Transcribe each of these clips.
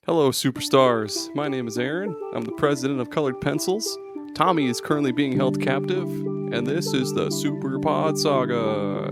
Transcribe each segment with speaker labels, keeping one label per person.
Speaker 1: Hello, superstars. My name is Aaron. I'm the president of Colored Pencils. Tommy is currently being held captive, and this is the Super Pod Saga.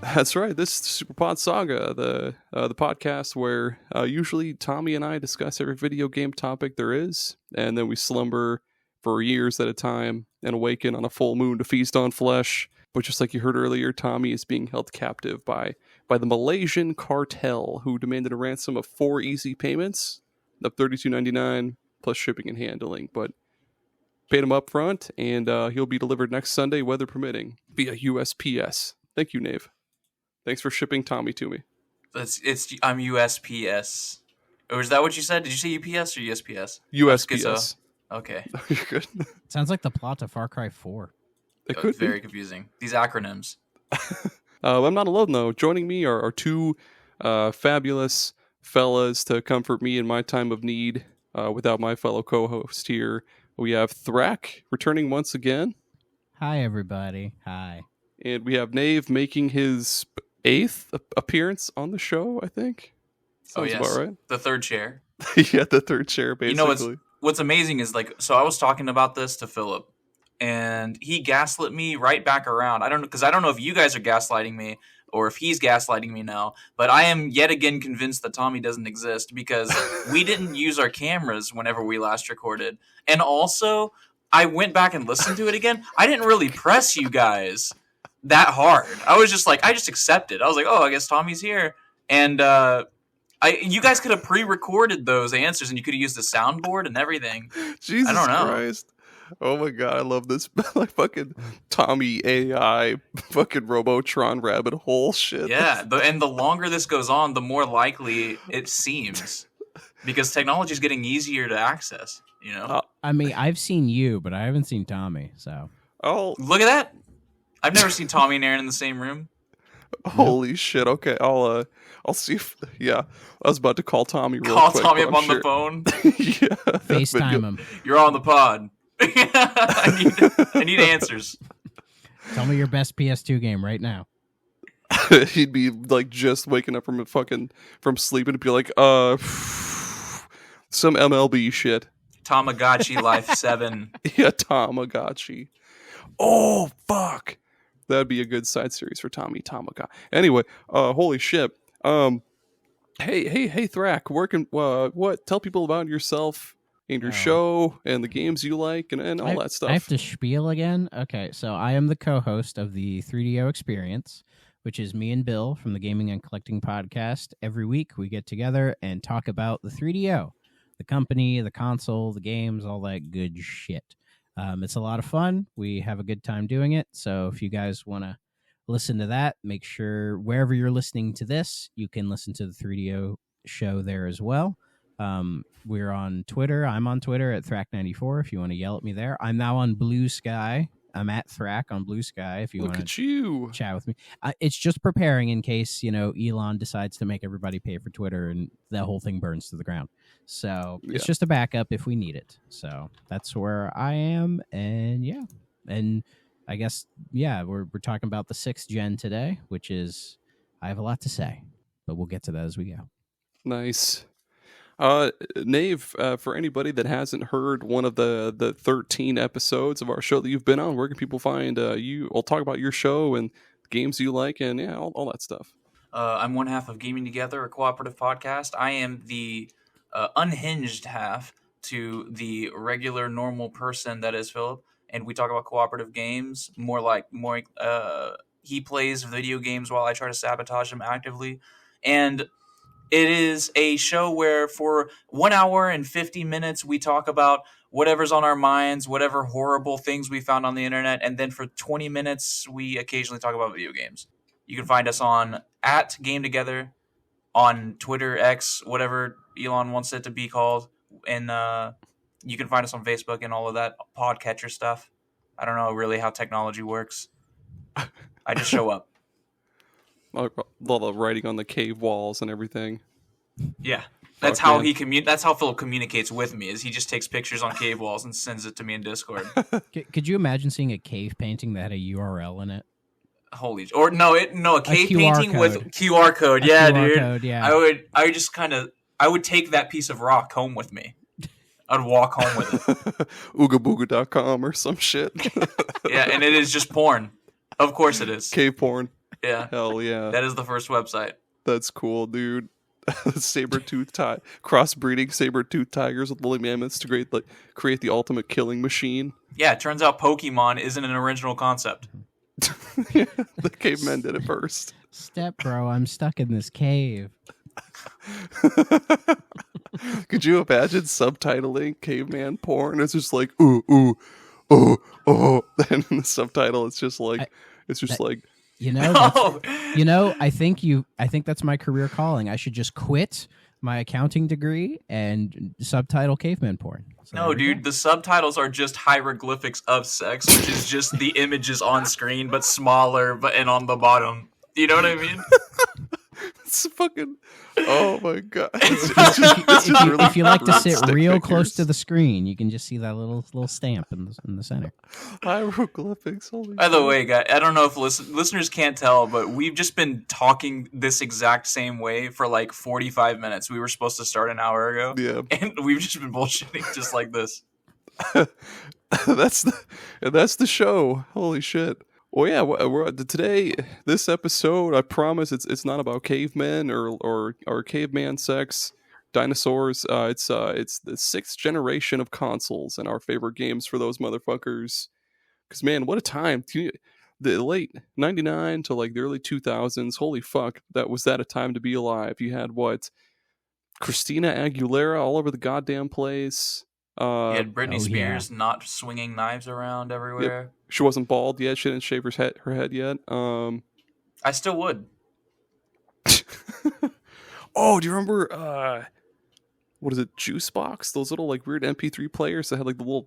Speaker 1: That's right. This is the Super Pod Saga, the podcast where usually Tommy and I discuss every video game topic there is, and then we slumber for years at a time and awaken on a full moon to feast on flesh. But just like you heard earlier, Tommy is being held captive by the Malaysian cartel, who demanded a ransom of 4 easy payments of $32.99 plus shipping and handling. But paid him up front, and he'll be delivered next Sunday, weather permitting, via USPS. Thank you, Nave. Thanks for shipping Tommy to me.
Speaker 2: I'm USPS. Or is that what you said? Did you say UPS or USPS?
Speaker 1: USPS.
Speaker 2: Okay.
Speaker 1: You're good.
Speaker 3: Sounds like the plot to Far Cry 4.
Speaker 1: It could
Speaker 2: very
Speaker 1: be.
Speaker 2: confusing. These acronyms.
Speaker 1: I'm not alone, though. Joining me are two fabulous fellas to comfort me in my time of need without my fellow co-host here. We have Thrak returning once again.
Speaker 3: Hi, everybody. Hi.
Speaker 1: And we have Nave making his 8th appearance on the show, I think. Sounds about right.
Speaker 2: The third chair.
Speaker 1: Yeah, the third chair, basically.
Speaker 2: You know what's amazing is, so I was talking about this to Philip, and he gaslit me right back around. I don't know if you guys are gaslighting me or if he's gaslighting me now, but I am yet again convinced that Tommy doesn't exist because we didn't use our cameras whenever we last recorded. And also, I went back and listened to it again. I didn't really press you guys that hard. I was just I just accepted. I was like, oh, I guess Tommy's here. And you guys could have pre-recorded those answers, and you could have used the soundboard and everything.
Speaker 1: Jesus
Speaker 2: I don't know.
Speaker 1: Christ. Oh my god, I love this fucking Tommy AI fucking Robotron rabbit hole shit.
Speaker 2: Yeah, and the longer this goes on, the more likely it seems. Because technology is getting easier to access, you know?
Speaker 3: I mean, I've seen you, but I haven't seen Tommy, so.
Speaker 1: Oh,
Speaker 2: look at that. I've never seen Tommy and Aaron in the same room.
Speaker 1: Holy shit. Okay, I'll see if, yeah. I was about to call Tommy real
Speaker 2: call
Speaker 1: quick.
Speaker 2: Tommy up on the phone.
Speaker 1: Yeah.
Speaker 3: FaceTime him.
Speaker 2: You're on the pod. I need answers.
Speaker 3: Tell me your best PS2 game right now.
Speaker 1: He'd be just waking up from sleep and be like, some MLB shit.
Speaker 2: Tamagotchi Life 7.
Speaker 1: Yeah, Tamagotchi. Oh, fuck. That'd be a good side series for Tommy Tamagotchi. Anyway, holy shit. Hey, Thrak, what? Tell people about yourself and your show and the games you like and all that stuff.
Speaker 3: I have to spiel again? Okay, so I am the co-host of the 3DO Experience, which is me and Bill from the Gaming and Collecting Podcast. Every week we get together and talk about the 3DO, the company, the console, the games, all that good shit. It's a lot of fun. We have a good time doing it. So if you guys want to listen to that, make sure wherever you're listening to this, you can listen to the 3DO show there as well. We're on Twitter. I'm on Twitter at Thrak94 if you want to yell at me there. I'm now on Blue Sky. I'm at Thrak on Blue Sky if you want to chat with me. It's just preparing in case, Elon decides to make everybody pay for Twitter and the whole thing burns to the ground. So It's just a backup if we need it. So that's where I am. And yeah. And I guess, we're talking about the 6th gen today, which is, I have a lot to say, but we'll get to that as we go.
Speaker 1: Nice. Nave, for anybody that hasn't heard one of the 13 episodes of our show that you've been on, where can people find you? We'll talk about your show and games you like and all that stuff.
Speaker 2: I'm one half of Gaming Together, a cooperative podcast. I am the unhinged half to the regular normal person that is Philip, and we talk about cooperative games. He plays video games while I try to sabotage him actively, and it is a show where for 1 hour and 50 minutes, we talk about whatever's on our minds, whatever horrible things we found on the internet. And then for 20 minutes, we occasionally talk about video games. You can find us on @GameTogether on Twitter, X, whatever Elon wants it to be called. And you can find us on Facebook and all of that podcatcher stuff. I don't know really how technology works. I just show up.
Speaker 1: All the writing on the cave walls and everything.
Speaker 2: Yeah. That's
Speaker 1: Fuck,
Speaker 2: how
Speaker 1: man.
Speaker 2: That's how Philip communicates with me. Is he just takes pictures on cave walls and sends it to me in Discord.
Speaker 3: Could you imagine seeing a cave painting that had a URL in it?
Speaker 2: Holy, or no, a cave
Speaker 3: QR
Speaker 2: painting
Speaker 3: code.
Speaker 2: with QR code.
Speaker 3: A
Speaker 2: Yeah,
Speaker 3: QR
Speaker 2: dude.
Speaker 3: code, yeah.
Speaker 2: I would take that piece of rock home with me. I'd walk home with it.
Speaker 1: Oogabooga.com or some shit.
Speaker 2: Yeah, and it is just porn. Of course it is.
Speaker 1: Cave porn.
Speaker 2: Yeah.
Speaker 1: Hell yeah.
Speaker 2: That is the first website.
Speaker 1: That's cool, dude. Saber-tooth crossbreeding saber-tooth tigers with woolly mammoths to create the ultimate killing machine.
Speaker 2: Yeah, it turns out Pokemon isn't an original concept.
Speaker 1: Yeah, the cavemen did it first.
Speaker 3: Step bro, I'm stuck in this cave.
Speaker 1: Could you imagine subtitling caveman porn? It's just like ooh ooh oh oh. Then in the subtitle, it's just like
Speaker 3: You know,
Speaker 2: No.
Speaker 3: I think that's my career calling. I should just quit my accounting degree and subtitle caveman porn. So
Speaker 2: No, dude, the subtitles are just hieroglyphics of sex, which is just the images on screen, but smaller, and on the bottom. You know what I mean?
Speaker 1: it's fucking. Oh my god!
Speaker 3: If you like to sit
Speaker 1: stick
Speaker 3: real
Speaker 1: figures.
Speaker 3: close to the screen, you can just see that little stamp in the center.
Speaker 1: Hieroglyphics. Holy
Speaker 2: By the
Speaker 1: shit.
Speaker 2: way, guys, I don't know if listeners can't tell, but we've just been talking this exact same way for like 45 minutes. We were supposed to start an hour ago,
Speaker 1: Yeah,
Speaker 2: and we've just been bullshitting just like this.
Speaker 1: that's the show. Holy shit! Well, yeah. Today, this episode, I promise it's not about cavemen or caveman sex, dinosaurs. It's the sixth generation of consoles and our favorite games for those motherfuckers. Because man, what a time! The late '99 to like the early 2000s. Holy fuck, that a time to be alive. You had what? Christina Aguilera all over the goddamn place.
Speaker 2: You had Britney
Speaker 3: Oh,
Speaker 2: Spears not swinging knives around everywhere.
Speaker 1: She wasn't bald yet. She didn't shave her head yet.
Speaker 2: I still would.
Speaker 1: Oh, do you remember? What is it? Juice Box? Those little like weird MP3 players that had like the little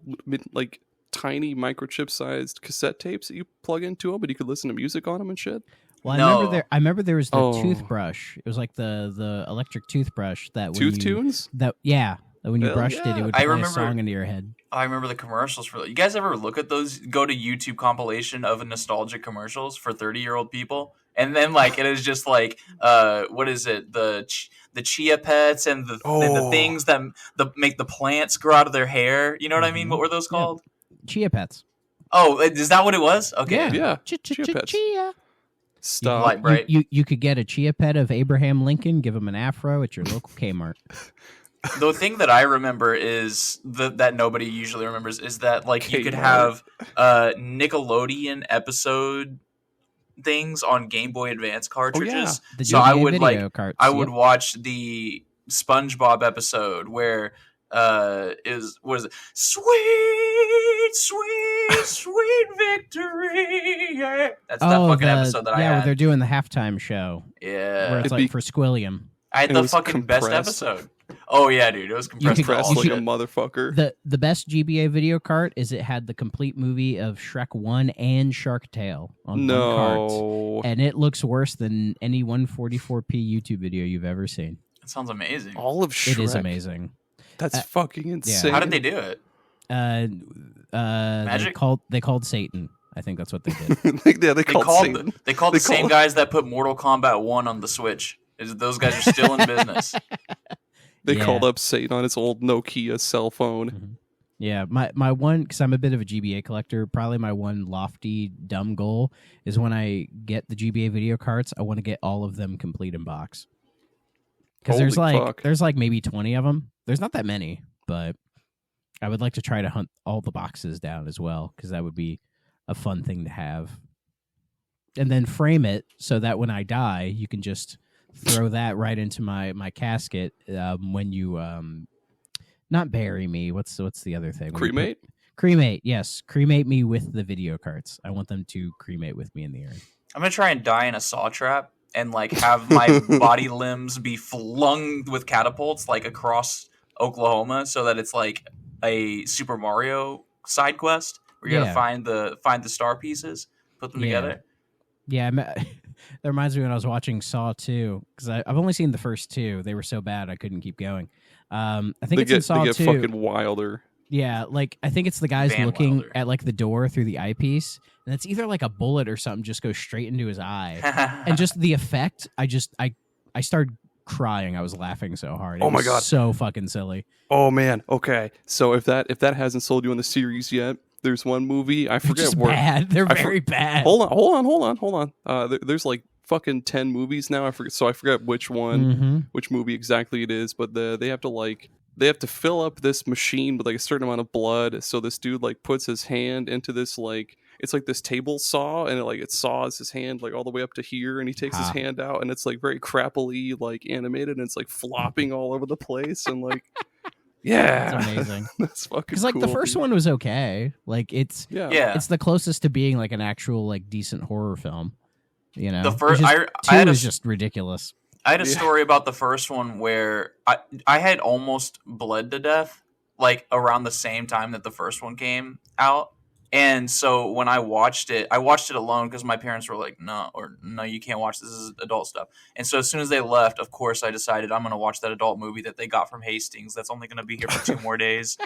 Speaker 1: like tiny microchip sized cassette tapes that you plug into them, but you could listen to music on them and shit.
Speaker 3: Well,
Speaker 2: No.
Speaker 3: I remember there was the
Speaker 1: Oh.
Speaker 3: toothbrush. It was like the electric toothbrush that when
Speaker 1: Tooth
Speaker 3: you,
Speaker 1: Tunes?
Speaker 3: that when you
Speaker 1: Hell
Speaker 3: brushed it,
Speaker 1: yeah.
Speaker 3: it would
Speaker 2: I
Speaker 3: play
Speaker 2: remember-
Speaker 3: a song into your head.
Speaker 2: I remember the commercials for that. You guys ever look at those? Go to YouTube compilation of nostalgic commercials for 30-year-old people, and then like it is just like what is it? The chia pets and the things that make the plants grow out of their hair. You know what I mean? What were those
Speaker 3: Yeah.
Speaker 2: called?
Speaker 3: Chia pets.
Speaker 2: Oh, is that what it was? Okay.
Speaker 1: Yeah.
Speaker 3: Chia
Speaker 1: pets.
Speaker 3: chia.
Speaker 1: Stop.
Speaker 2: Like, right.
Speaker 3: You could get a chia pet of Abraham Lincoln, give him an afro at your local Kmart.
Speaker 2: The thing that I remember is that nobody usually remembers is that like you could
Speaker 1: Kmart.
Speaker 2: have Nickelodeon episode things on Game Boy Advance cartridges.
Speaker 3: The
Speaker 2: So I
Speaker 3: GBA
Speaker 2: would
Speaker 3: video
Speaker 2: like
Speaker 3: carts,
Speaker 2: I would
Speaker 3: yep.
Speaker 2: watch the SpongeBob episode where what is it? Sweet victory. Yeah. That's that fucking episode that I
Speaker 3: where
Speaker 2: had.
Speaker 3: they're doing the halftime show.
Speaker 2: Yeah.
Speaker 3: Where it's
Speaker 1: It'd
Speaker 3: like
Speaker 1: be-
Speaker 3: for Squilliam.
Speaker 2: I had
Speaker 1: it
Speaker 2: the
Speaker 1: was
Speaker 2: fucking best
Speaker 1: compressed.
Speaker 2: episode. Oh yeah, dude. It was compressed
Speaker 3: could-
Speaker 2: for
Speaker 1: Pressed
Speaker 2: all
Speaker 1: like a
Speaker 2: shit.
Speaker 1: motherfucker.
Speaker 3: The best GBA video cart is it had the complete movie of Shrek 1 and Shark Tale on one cart.
Speaker 1: No.
Speaker 3: And it looks worse than any 144p YouTube video you've ever seen.
Speaker 2: It sounds amazing.
Speaker 1: All of Shrek.
Speaker 3: It is amazing.
Speaker 1: That's
Speaker 3: Uh,
Speaker 1: fucking insane.
Speaker 2: How did they do it?
Speaker 3: They called Satan. I think that's what they did.
Speaker 1: they
Speaker 2: They
Speaker 1: called
Speaker 2: called
Speaker 1: Satan.
Speaker 2: they called
Speaker 1: They
Speaker 2: the same
Speaker 1: called-
Speaker 2: guys that put Mortal Kombat 1 on the Switch. Those guys are still in business.
Speaker 1: They
Speaker 3: Yeah.
Speaker 1: called up Satan on his old Nokia cell phone.
Speaker 3: Mhm. Yeah, my one, because I'm a bit of a GBA collector, probably my one lofty, dumb goal is when I get the GBA video carts, I want to get all of them complete in box. Because
Speaker 1: Holy fuck.
Speaker 3: there's like maybe 20 of them. There's not that many, but I would like to try to hunt all the boxes down as well, because that would be a fun thing to have. And then frame it so that when I die, you can just throw that right into my casket when you not bury me. What's the other thing? When you
Speaker 1: Cremate?
Speaker 3: Cremate, yes. Cremate me with the video carts. I want them to cremate with me in the urn.
Speaker 2: I'm gonna try and die in a saw trap and like have my body limbs be flung with catapults like across Oklahoma, so that it's like a Super Mario side quest where you
Speaker 3: Yeah.
Speaker 2: gotta find the star pieces, put them
Speaker 3: Yeah.
Speaker 2: together.
Speaker 3: Yeah, That reminds me when I was watching Saw 2, because I've only seen the first two. They were so bad I couldn't keep going. I think it's in Saw
Speaker 1: They get
Speaker 3: 2.
Speaker 1: fucking wilder.
Speaker 3: Yeah, like I think it's the guys
Speaker 2: Van
Speaker 3: looking
Speaker 2: Wilder.
Speaker 3: at like the door through the eyepiece, and it's either like a bullet or something just goes straight into his eye, and just the effect. I started crying. I was laughing so hard. It
Speaker 1: Oh my
Speaker 3: was
Speaker 1: God.
Speaker 3: so fucking silly.
Speaker 1: Oh man. Okay. So if that hasn't sold you on the series yet, there's one movie I
Speaker 3: They're
Speaker 1: forget
Speaker 3: just
Speaker 1: where.
Speaker 3: bad. They're
Speaker 1: I
Speaker 3: very bad.
Speaker 1: Hold on. There's like fucking 10 movies now. I forget which one,
Speaker 3: Mm-hmm.
Speaker 1: which movie exactly it is. But they have to fill up this machine with like a certain amount of blood. So this dude like puts his hand into this like it's like this table saw, and it saws his hand like all the way up to here, and he takes his hand out, and it's like very crappily like animated, and it's like flopping all over the place, and like yeah,
Speaker 3: It's amazing.
Speaker 1: that's fucking
Speaker 3: Because like
Speaker 1: cool,
Speaker 3: the first
Speaker 1: dude.
Speaker 3: one was okay. Like it's
Speaker 2: Yeah.
Speaker 3: it's the closest to being like an actual like decent horror film. You know,
Speaker 2: The first-
Speaker 3: It's
Speaker 2: I
Speaker 3: just,
Speaker 2: had
Speaker 3: two
Speaker 2: a
Speaker 3: is
Speaker 2: s-
Speaker 3: just ridiculous.
Speaker 2: I had a
Speaker 1: Yeah.
Speaker 2: story about the first one where I had almost bled to death, like around the same time that the first one came out. And so when I watched it alone because my parents were like, no, you can't watch this. This is adult stuff. And so as soon as they left, of course, I decided I'm going to watch that adult movie that they got from Hastings. That's only going to be here for 2 more days.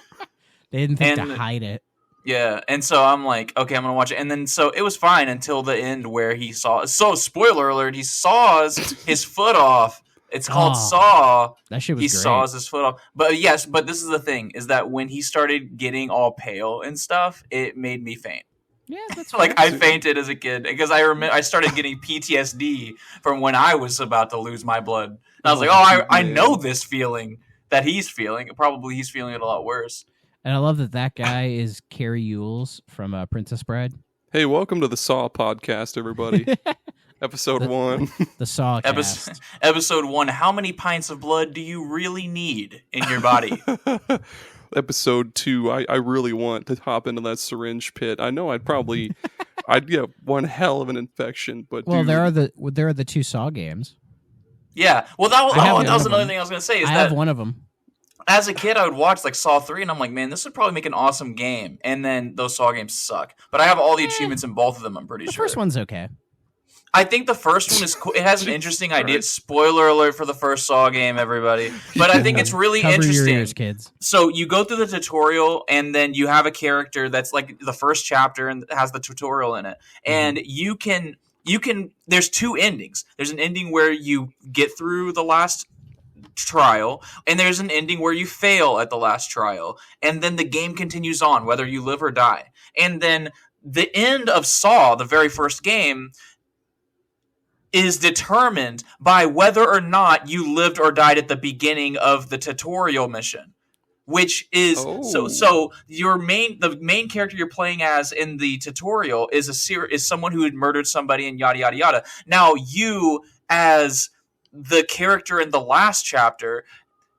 Speaker 3: They didn't think
Speaker 2: And-
Speaker 3: to hide it.
Speaker 2: Yeah, and so I'm like, okay, I'm gonna watch it, and then so it was fine until the end where he saw. So spoiler alert, he saws his foot off. It's called
Speaker 3: Oh,
Speaker 2: Saw.
Speaker 3: That shit was
Speaker 2: He
Speaker 3: great.
Speaker 2: saws his foot off. But yes, but this is the thing: is that when he started getting all pale and stuff, it made me faint.
Speaker 3: Yeah, that's
Speaker 2: Like
Speaker 3: fair.
Speaker 2: I fainted as a kid because I started getting PTSD from when I was about to lose my blood. And I was like, oh, I know this feeling that he's feeling. Probably he's feeling it a lot worse.
Speaker 3: And I love that guy is Carrie Ewells from Princess Bride.
Speaker 1: Hey, welcome to the Saw podcast, everybody. Episode 1.
Speaker 3: The Saw cast.
Speaker 2: Episode 1. How many pints of blood do you really need in your body?
Speaker 1: Episode 2. I really want to hop into that syringe pit. I know I'd get one hell of an infection, but
Speaker 3: Well,
Speaker 1: dude,
Speaker 3: there are the 2 Saw games.
Speaker 2: Yeah. Well, that
Speaker 3: I have
Speaker 2: was
Speaker 3: one of
Speaker 2: another
Speaker 3: them.
Speaker 2: thing I was going to say is
Speaker 3: I
Speaker 2: that
Speaker 3: have one of them.
Speaker 2: as a kid, I would watch like Saw 3 and I'm like, man, this would probably make an awesome game. And then those Saw games suck. But I have all the achievements in both of them, I'm pretty
Speaker 3: The
Speaker 2: sure.
Speaker 3: first one's okay.
Speaker 2: I think the first one is cool. It has an interesting idea. Spoiler alert for the first Saw game, everybody. But I think it's really
Speaker 3: Cover
Speaker 2: interesting.
Speaker 3: your ears, kids.
Speaker 2: So you go through the tutorial, and then you have a character that's like the first chapter and has the tutorial in it. And you can. There's 2 endings. There's an ending where you get through the last trial, and there's an ending where you fail at the last trial, and then the game continues on whether you live or die. And then the end of Saw, the very first game, is determined by whether or not you lived or died at the beginning of the tutorial mission, which is so the main character you're playing as in the tutorial is is someone who had murdered somebody and yada yada yada. Now you, as the character in the last chapter,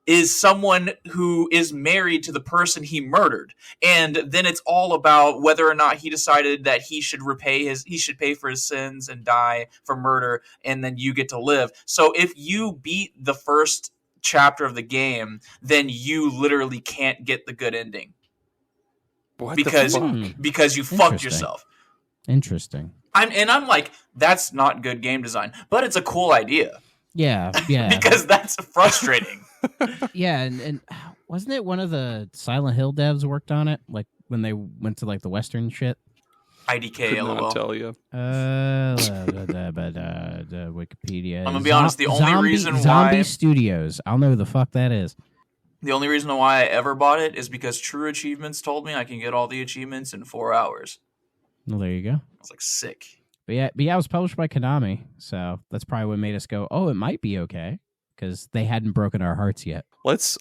Speaker 2: is someone who is married to the person he murdered, and then it's all about whether or not he decided that he should pay for his sins and die for murder, and then you get to live. So if you beat the first chapter of the game, then you literally can't get the good ending
Speaker 1: what
Speaker 2: because
Speaker 1: the fuck?
Speaker 2: because you fucked
Speaker 3: Interesting.
Speaker 2: yourself.
Speaker 3: Interesting.
Speaker 2: I'm like, that's not good game design, but it's a cool idea
Speaker 3: Yeah.
Speaker 2: because that's frustrating.
Speaker 3: Yeah, and wasn't it one of the Silent Hill devs worked on it? Like when they went to like the Western shit?
Speaker 2: IDK,
Speaker 1: Could not
Speaker 2: lol.
Speaker 1: tell you.
Speaker 3: Wikipedia.
Speaker 2: I'm gonna be honest, the only reason
Speaker 3: Zombie
Speaker 2: why-
Speaker 3: Studios. I don't know who the fuck that is.
Speaker 2: The only reason why I ever bought it is because True Achievements told me I can get all the achievements in 4 hours.
Speaker 3: Well, there you go.
Speaker 2: I was like, sick.
Speaker 3: But yeah, it was published by Konami, so that's probably what made us go, "Oh, it might be okay," because they hadn't broken our hearts yet.
Speaker 1: Let's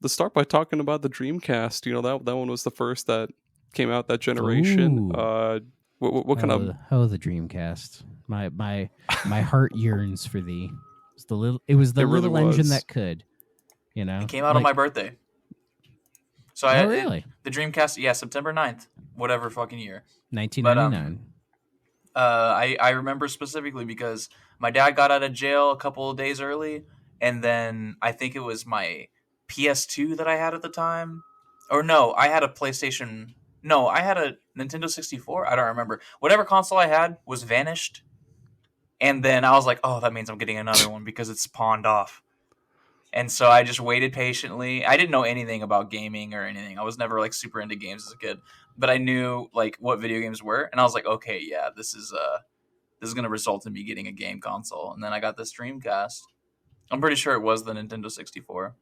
Speaker 1: start by talking about the Dreamcast. You know, that one was the first that came out that generation.
Speaker 3: Ooh.
Speaker 1: What kind of
Speaker 3: the Dreamcast? My heart yearns for thee. It was the
Speaker 1: It really
Speaker 3: little engine
Speaker 1: was.
Speaker 3: that could, you know.
Speaker 2: It came out on my birthday. So
Speaker 3: Oh, really?
Speaker 2: The Dreamcast, yeah, September 9th, whatever fucking year.
Speaker 3: 1999.
Speaker 2: I remember specifically because my dad got out of jail a couple of days early, and then I think it was my PS2 that I had at the time. Or no, I had a PlayStation. No, I had a Nintendo 64. I don't remember. Whatever console I had was vanished, And then I was like, oh, that means I'm getting another one because it's pawned off. And so I just waited patiently. I didn't know anything about gaming or anything. I was never like super into games as a kid, but I knew like what video games were, and I was like, okay, yeah, this is going to result in me getting a game console. And then I got this Dreamcast. I'm pretty sure it was the Nintendo 64.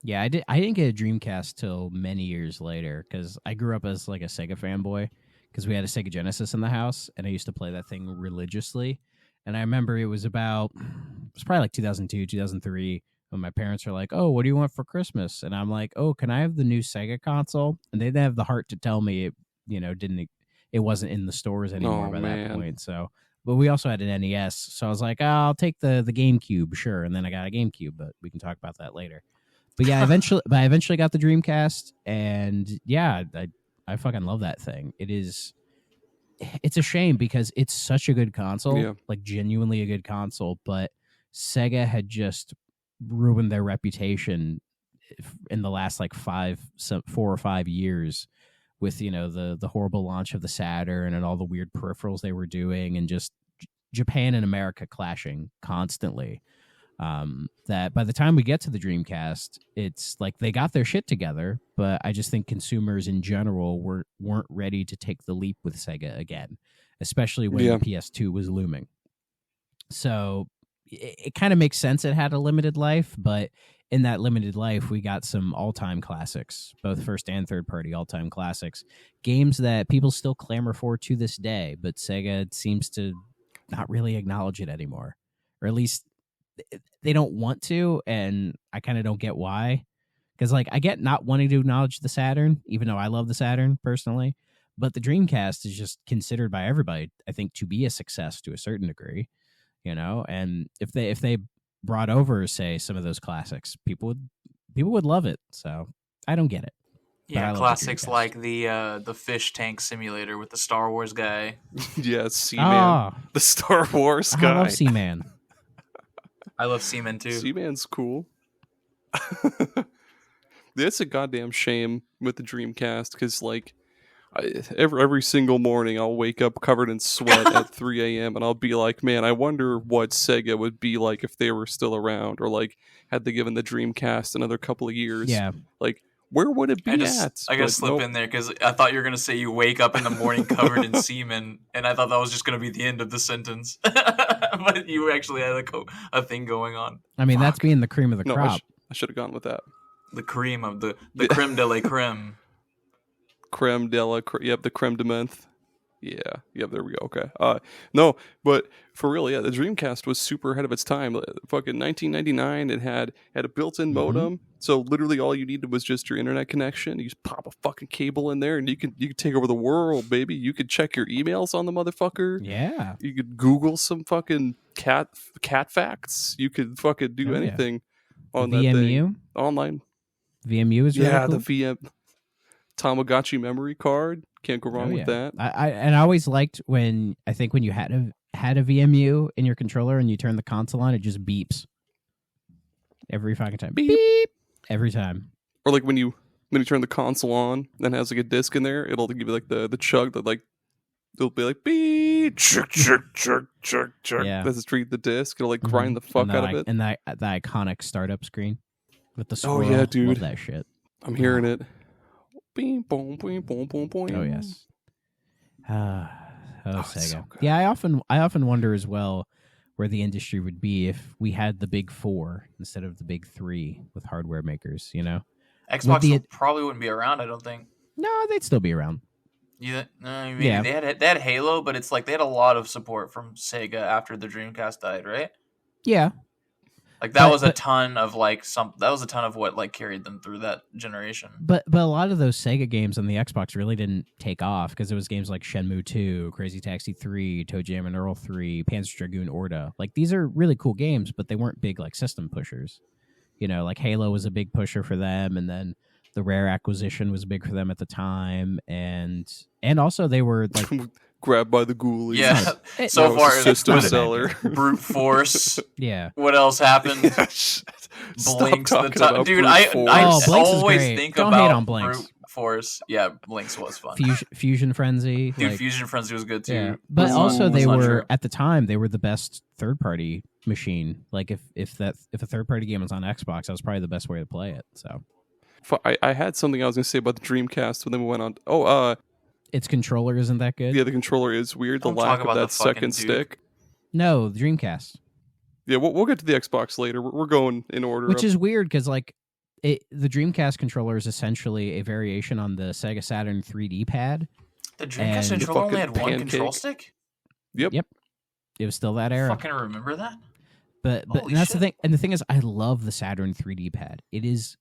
Speaker 3: Yeah, I didn't get a Dreamcast till many years later because I grew up as like a Sega fanboy because we had a Sega Genesis in the house and I used to play that thing religiously. And I remember it was probably like 2002, 2003 when my parents were like, "Oh, what do you want for Christmas?" And I'm like, "Oh, can I have the new Sega console?" And they didn't have the heart to tell me it wasn't in the stores anymore by that point. So, but we also had an NES, so I was like, I'll take the GameCube, sure. And then I got a GameCube, but we can talk about that later. But yeah, I eventually got the Dreamcast, and yeah, I fucking love that thing. It's a shame because it's such a good console, like genuinely a good console, but Sega had just ruined their reputation in the last like 4 or 5 years with, the horrible launch of the Saturn and all the weird peripherals they were doing and just Japan and America clashing constantly. That by the time we get to the Dreamcast, it's like they got their shit together, but I just think consumers in general weren't ready to take the leap with Sega again, especially when the PS2 was looming. So it kind of makes sense it had a limited life, but in that limited life, we got some all-time classics, both first and third-party all-time classics, games that people still clamor for to this day, but Sega seems to not really acknowledge it anymore, or at least they don't want to, and I kind of don't get why. Because like I get not wanting to acknowledge the Saturn, even though I love the Saturn personally, but the Dreamcast is just considered by everybody, I think, to be a success to a certain degree, And if they brought over, say, some of those classics, people would love it. So I don't get it.
Speaker 2: Yeah, classics like the fish tank simulator with the Star Wars guy.
Speaker 1: Yeah, Seaman, the Star Wars guy.
Speaker 3: I love Seaman.
Speaker 2: I love Seaman too.
Speaker 1: Seaman's cool. It's a goddamn shame with the Dreamcast because, like, every single morning I'll wake up covered in sweat at 3 a.m. and I'll be like, man, I wonder what Sega would be like if they were still around, or like had they given the Dreamcast another couple of years.
Speaker 3: Yeah,
Speaker 1: like where would it be at?
Speaker 2: I gotta slip in there because I thought you were gonna say you wake up in the morning covered in semen, and I thought that was just gonna be the end of the sentence. But you actually had a thing going on.
Speaker 3: I mean, that's being the cream of the crop.
Speaker 1: I should have gone with that.
Speaker 2: The cream of the creme de la creme.
Speaker 1: Creme de la the creme de menthe. Yeah, there we go. Okay. No, but for real, yeah, the Dreamcast was super ahead of its time. Fucking 1999, it had a built-in modem, so literally all you needed was just your internet connection. You just pop a fucking cable in there, and you could take over the world, baby. You could check your emails on the motherfucker.
Speaker 3: Yeah.
Speaker 1: You could Google some fucking cat facts. You could fucking do anything on that thing. Online.
Speaker 3: VMU is really cool.
Speaker 1: The VM Tamagotchi memory card. Can't go wrong with that.
Speaker 3: I always liked when you had a VMU in your controller and you turn the console on, it just beeps every fucking time. Beep every time.
Speaker 1: Or like when you turn the console on and it has like a disc in there, it'll give you like the chug that like it'll be like beep chug. Yeah. That's treat the disc. It'll like grind the fuck out of it.
Speaker 3: And the iconic startup screen with the squirrel.
Speaker 1: Oh yeah, dude.
Speaker 3: Love that shit.
Speaker 1: I'm hearing it. Boom, boom, boom, boom, boom, boom.
Speaker 3: Oh yes. Sega.
Speaker 1: So
Speaker 3: yeah, I often wonder as well where the industry would be if we had the big four instead of the big three with hardware makers.
Speaker 2: Xbox probably wouldn't be around. I don't think.
Speaker 3: No, they'd still be around.
Speaker 2: Yeah, they had Halo, but it's like they had a lot of support from Sega after the Dreamcast died, right?
Speaker 3: Yeah.
Speaker 2: Like that was a ton of what like carried them through that generation.
Speaker 3: But a lot of those Sega games on the Xbox really didn't take off because it was games like Shenmue 2, Crazy Taxi 3, Toe Jam and Earl 3, Panzer Dragoon Orta. Like these are really cool games, but they weren't big like system pushers. Like Halo was a big pusher for them, and then the Rare acquisition was big for them at the time, and also they were like
Speaker 1: grabbed by the ghoulies.
Speaker 2: Yeah. So far,
Speaker 1: system seller.
Speaker 2: Brute force.
Speaker 3: Yeah.
Speaker 2: What else happened?
Speaker 1: Blinks
Speaker 2: the time. Dude, I always think
Speaker 3: Don't
Speaker 2: about
Speaker 3: hate on Blinks.
Speaker 2: Force. Yeah, Link's was fun.
Speaker 3: Fusion Frenzy.
Speaker 2: Dude, Fusion Frenzy was good too.
Speaker 3: Yeah. But also they
Speaker 2: not
Speaker 3: were
Speaker 2: true.
Speaker 3: at the time they were the best third-party machine. Like if a third-party game was on Xbox, that was probably the best way to play it. So
Speaker 1: I had something I was going to say about the Dreamcast, but then we went on.
Speaker 3: its controller isn't that good.
Speaker 1: Yeah, the controller is weird.
Speaker 2: Don't
Speaker 1: the
Speaker 2: talk
Speaker 1: lack of
Speaker 2: about
Speaker 1: that
Speaker 2: the fucking
Speaker 1: second stick.
Speaker 3: No, the Dreamcast.
Speaker 1: Yeah, we'll get to the Xbox later. We're going in order.
Speaker 3: Which is weird because like the Dreamcast controller is essentially a variation on the Sega Saturn 3D pad.
Speaker 2: The Dreamcast
Speaker 3: And-
Speaker 2: controller only had one
Speaker 1: pancake.
Speaker 2: control stick?
Speaker 1: Yep.
Speaker 3: It was still that era.
Speaker 2: Fucking remember that?
Speaker 3: But
Speaker 2: Holy
Speaker 3: that's the
Speaker 2: shit.
Speaker 3: thing. And the thing is, I love the Saturn 3D pad. It is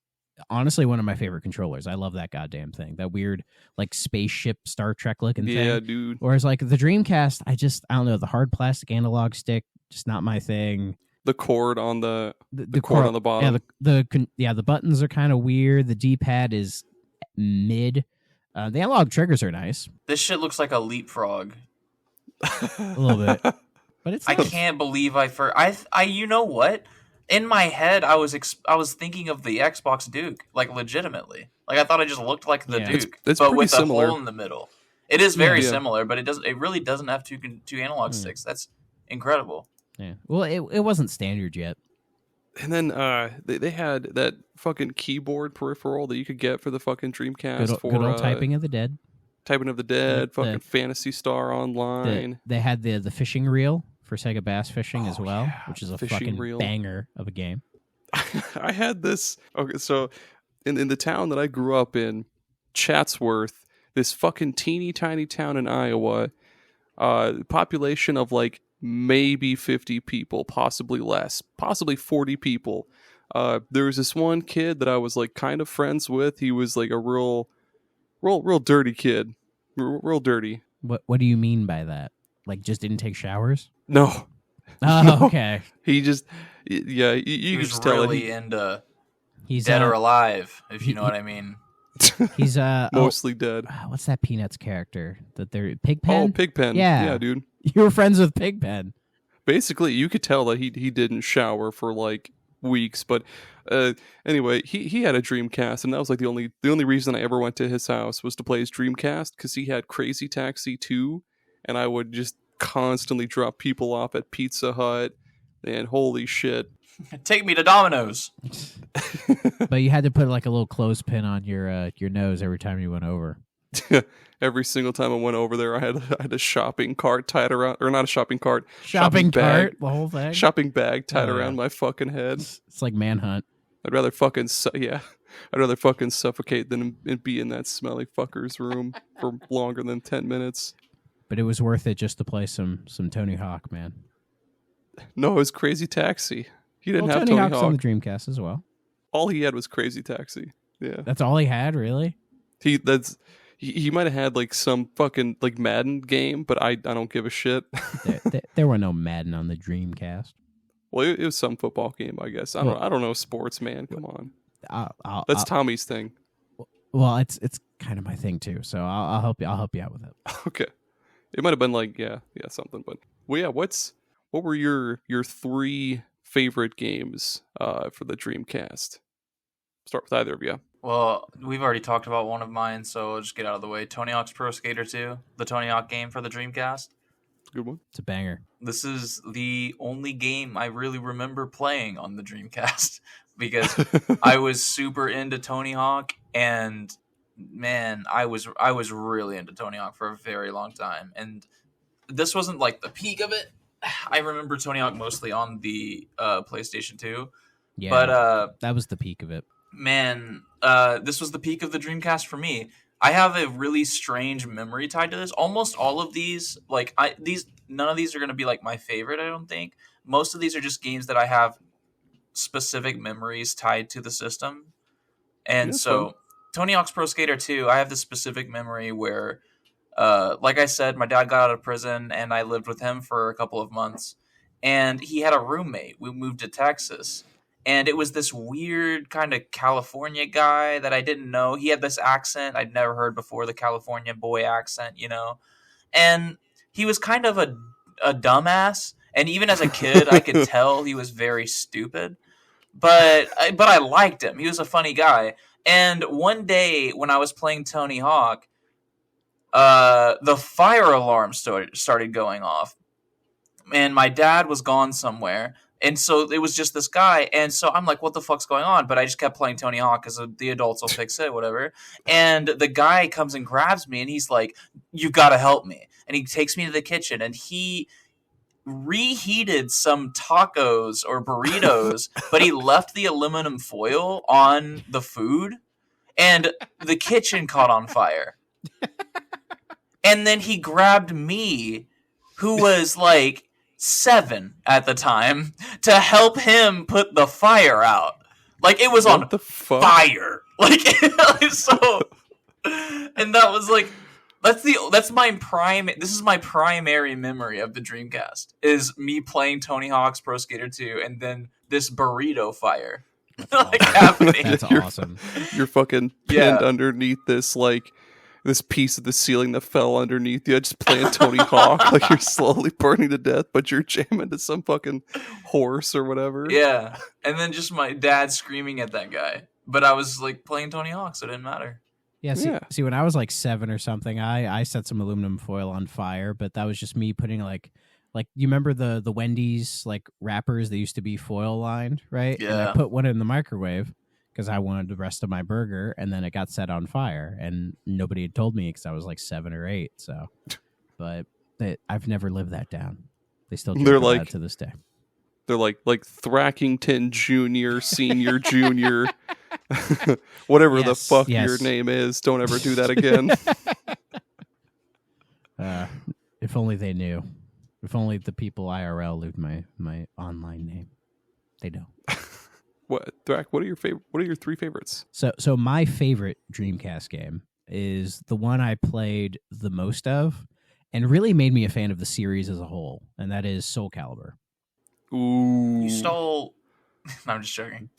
Speaker 3: honestly one of my favorite controllers. I love that goddamn thing. That weird like spaceship Star Trek looking
Speaker 1: Yeah,
Speaker 3: thing.
Speaker 1: dude.
Speaker 3: Whereas like the Dreamcast, I don't know, the hard plastic analog stick, just not my thing.
Speaker 1: The cord on the cord
Speaker 3: cord-
Speaker 1: on the bottom.
Speaker 3: the buttons are kind of weird. The D-pad is mid. The analog triggers are nice
Speaker 2: This shit looks like a leapfrog.
Speaker 3: a little bit, but it's
Speaker 2: I can't believe I you know what? In my head, I was thinking of the Xbox Duke, like legitimately. Like I thought it just looked like the
Speaker 3: Yeah.
Speaker 2: Duke,
Speaker 1: It's
Speaker 2: but
Speaker 1: pretty
Speaker 2: with
Speaker 1: similar.
Speaker 2: a hole in the middle. It is very
Speaker 1: Yeah.
Speaker 2: similar, but it really doesn't have two analog sticks. That's incredible.
Speaker 3: Yeah. Well, it wasn't standard yet.
Speaker 1: And then they had that fucking keyboard peripheral that you could get for the fucking Dreamcast
Speaker 3: Good old Typing of the Dead.
Speaker 1: Typing of the Dead,
Speaker 3: The-
Speaker 1: fucking Phantasy Star Online.
Speaker 3: They had the fishing reel for Sega Bass Fishing as well,
Speaker 1: yeah,
Speaker 3: which is a
Speaker 1: fishing
Speaker 3: fucking
Speaker 1: reel.
Speaker 3: banger of a game.
Speaker 1: I had this. Okay, so in the town that I grew up in, Chatsworth, this fucking teeny tiny town in Iowa, population of like maybe 50 people, possibly less, possibly 40 people. There was this one kid that I was like kind of friends with. He was like a real dirty kid, real dirty.
Speaker 3: What do you mean by that? Like just didn't take showers?
Speaker 1: No,
Speaker 3: Oh,
Speaker 1: No.
Speaker 3: okay.
Speaker 1: he just yeah. You
Speaker 2: He
Speaker 1: can
Speaker 2: was
Speaker 1: just tell
Speaker 2: really
Speaker 1: that
Speaker 2: into
Speaker 3: He's
Speaker 2: Dead or Alive, if you know what I mean.
Speaker 3: he's
Speaker 1: mostly dead.
Speaker 3: what's that Peanuts character that they're Pigpen?
Speaker 1: Oh, Pigpen.
Speaker 3: Yeah.
Speaker 1: Yeah, dude.
Speaker 3: You were friends with Pigpen.
Speaker 1: Basically, you could tell that he didn't shower for like weeks. But anyway, he had a Dreamcast, and that was like the only reason I ever went to his house was to play his Dreamcast because he had Crazy Taxi 2, and I would just constantly drop people off at Pizza Hut, and holy shit.
Speaker 2: Take me to Domino's.
Speaker 3: But you had to put like a little clothespin on your nose every time you went over.
Speaker 1: Every single time I went over there, I had a shopping cart tied around, or not a shopping cart,
Speaker 3: Shopping
Speaker 1: bag,
Speaker 3: cart, the whole thing.
Speaker 1: shopping bag tied
Speaker 3: Oh, yeah.
Speaker 1: around my fucking head.
Speaker 3: It's like Manhunt.
Speaker 1: I'd rather fucking I'd rather fucking suffocate than be in that smelly fucker's room for longer than 10 minutes.
Speaker 3: But it was worth it just to play some Tony Hawk, man.
Speaker 1: No, it was Crazy Taxi. He didn't
Speaker 3: Well,
Speaker 1: have
Speaker 3: Tony
Speaker 1: Tony
Speaker 3: Hawk's on the
Speaker 1: Hawk.
Speaker 3: Dreamcast as well.
Speaker 1: All he had was Crazy Taxi. Yeah,
Speaker 3: That's all he had, really?
Speaker 1: he might have had like some fucking like Madden game, but I don't give a shit.
Speaker 3: There were no Madden on the Dreamcast.
Speaker 1: Well, it was some football game, I guess. I don't know sports, man. Come on, that's Tommy's thing.
Speaker 3: Well, it's kind of my thing too. So I'll help you. I'll help you out with it.
Speaker 1: Okay, it might have been like yeah something, but well, yeah. What were your 3 favorite games for the Dreamcast? Start with either of you.
Speaker 2: Well, we've already talked about one of mine, so I'll just get out of the way. Tony Hawk's Pro Skater 2, the Tony Hawk game for the Dreamcast.
Speaker 1: Good one.
Speaker 3: It's a banger.
Speaker 2: This is the only game I really remember playing on the Dreamcast because I was super into Tony Hawk, and man, I was really into Tony Hawk for a very long time. And this wasn't like the peak of it. I remember Tony Hawk mostly on the PlayStation 2.
Speaker 3: Yeah,
Speaker 2: But
Speaker 3: that was the peak of it.
Speaker 2: man, this was the peak of the Dreamcast for me. I have a really strange memory tied to this. Almost all of these, none of these are going to be like my favorite, I don't think. Most of these are just games that I have specific memories tied to the system. And
Speaker 1: That's
Speaker 2: so
Speaker 1: fun.
Speaker 2: Tony Hawk's Pro Skater 2, I have this specific memory where, like I said, my dad got out of prison and I lived with him for a couple of months. And he had a roommate. We moved to Texas. And it was this weird kind of California guy that I didn't know. He had this accent I'd never heard before, the California boy accent, you know. And he was kind of a dumbass. And even as a kid, I could tell he was very stupid. But I liked him. He was a funny guy. And one day when I was playing Tony Hawk, the fire alarm started going off. And my dad was gone somewhere. And so it was just this guy. And so I'm like, what the fuck's going on? But I just kept playing Tony Hawk because the adults will fix it, whatever. And the guy comes and grabs me and he's like, you got to help me. And he takes me to the kitchen and he reheated some tacos or burritos, but he left the aluminum foil on the food and the kitchen caught on fire. And then he grabbed me, who was like 7 at the time, to help him put the fire out. Like, it was on fire. Like, so, and that was like, that's my this is my primary memory of the Dreamcast, is me playing Tony Hawk's Pro Skater 2 and then this burrito fire. Like, happening.
Speaker 3: That's awesome.
Speaker 1: You're fucking pinned underneath this, like, this piece of the ceiling that fell underneath you, just playing Tony Hawk, like you're slowly burning to death, but you're jamming to some fucking horse or whatever.
Speaker 2: Yeah, and then just my dad screaming at that guy. But I was like playing Tony Hawk, so it didn't matter.
Speaker 3: Yeah, see, when I was like 7 or something, I set some aluminum foil on fire, but that was just me putting like you remember the Wendy's like wrappers that used to be foil lined, right?
Speaker 2: Yeah.
Speaker 3: And I put one in the microwave because I wanted the rest of my burger, and then it got set on fire, and nobody had told me because I was like 7 or 8. So, but I've never lived that down. They still joke about it to this day.
Speaker 1: They're like Thrackington Junior, Senior, Junior, whatever the fuck your name is. Don't ever do that again.
Speaker 3: If only they knew. If only the people IRL knew my online name. They don't.
Speaker 1: What, Thrak? What are your 3 favorites?
Speaker 3: So my favorite Dreamcast game is the one I played the most of, and really made me a fan of the series as a whole, and that is Soulcalibur.
Speaker 1: Ooh,
Speaker 2: you stole. No, I'm just joking.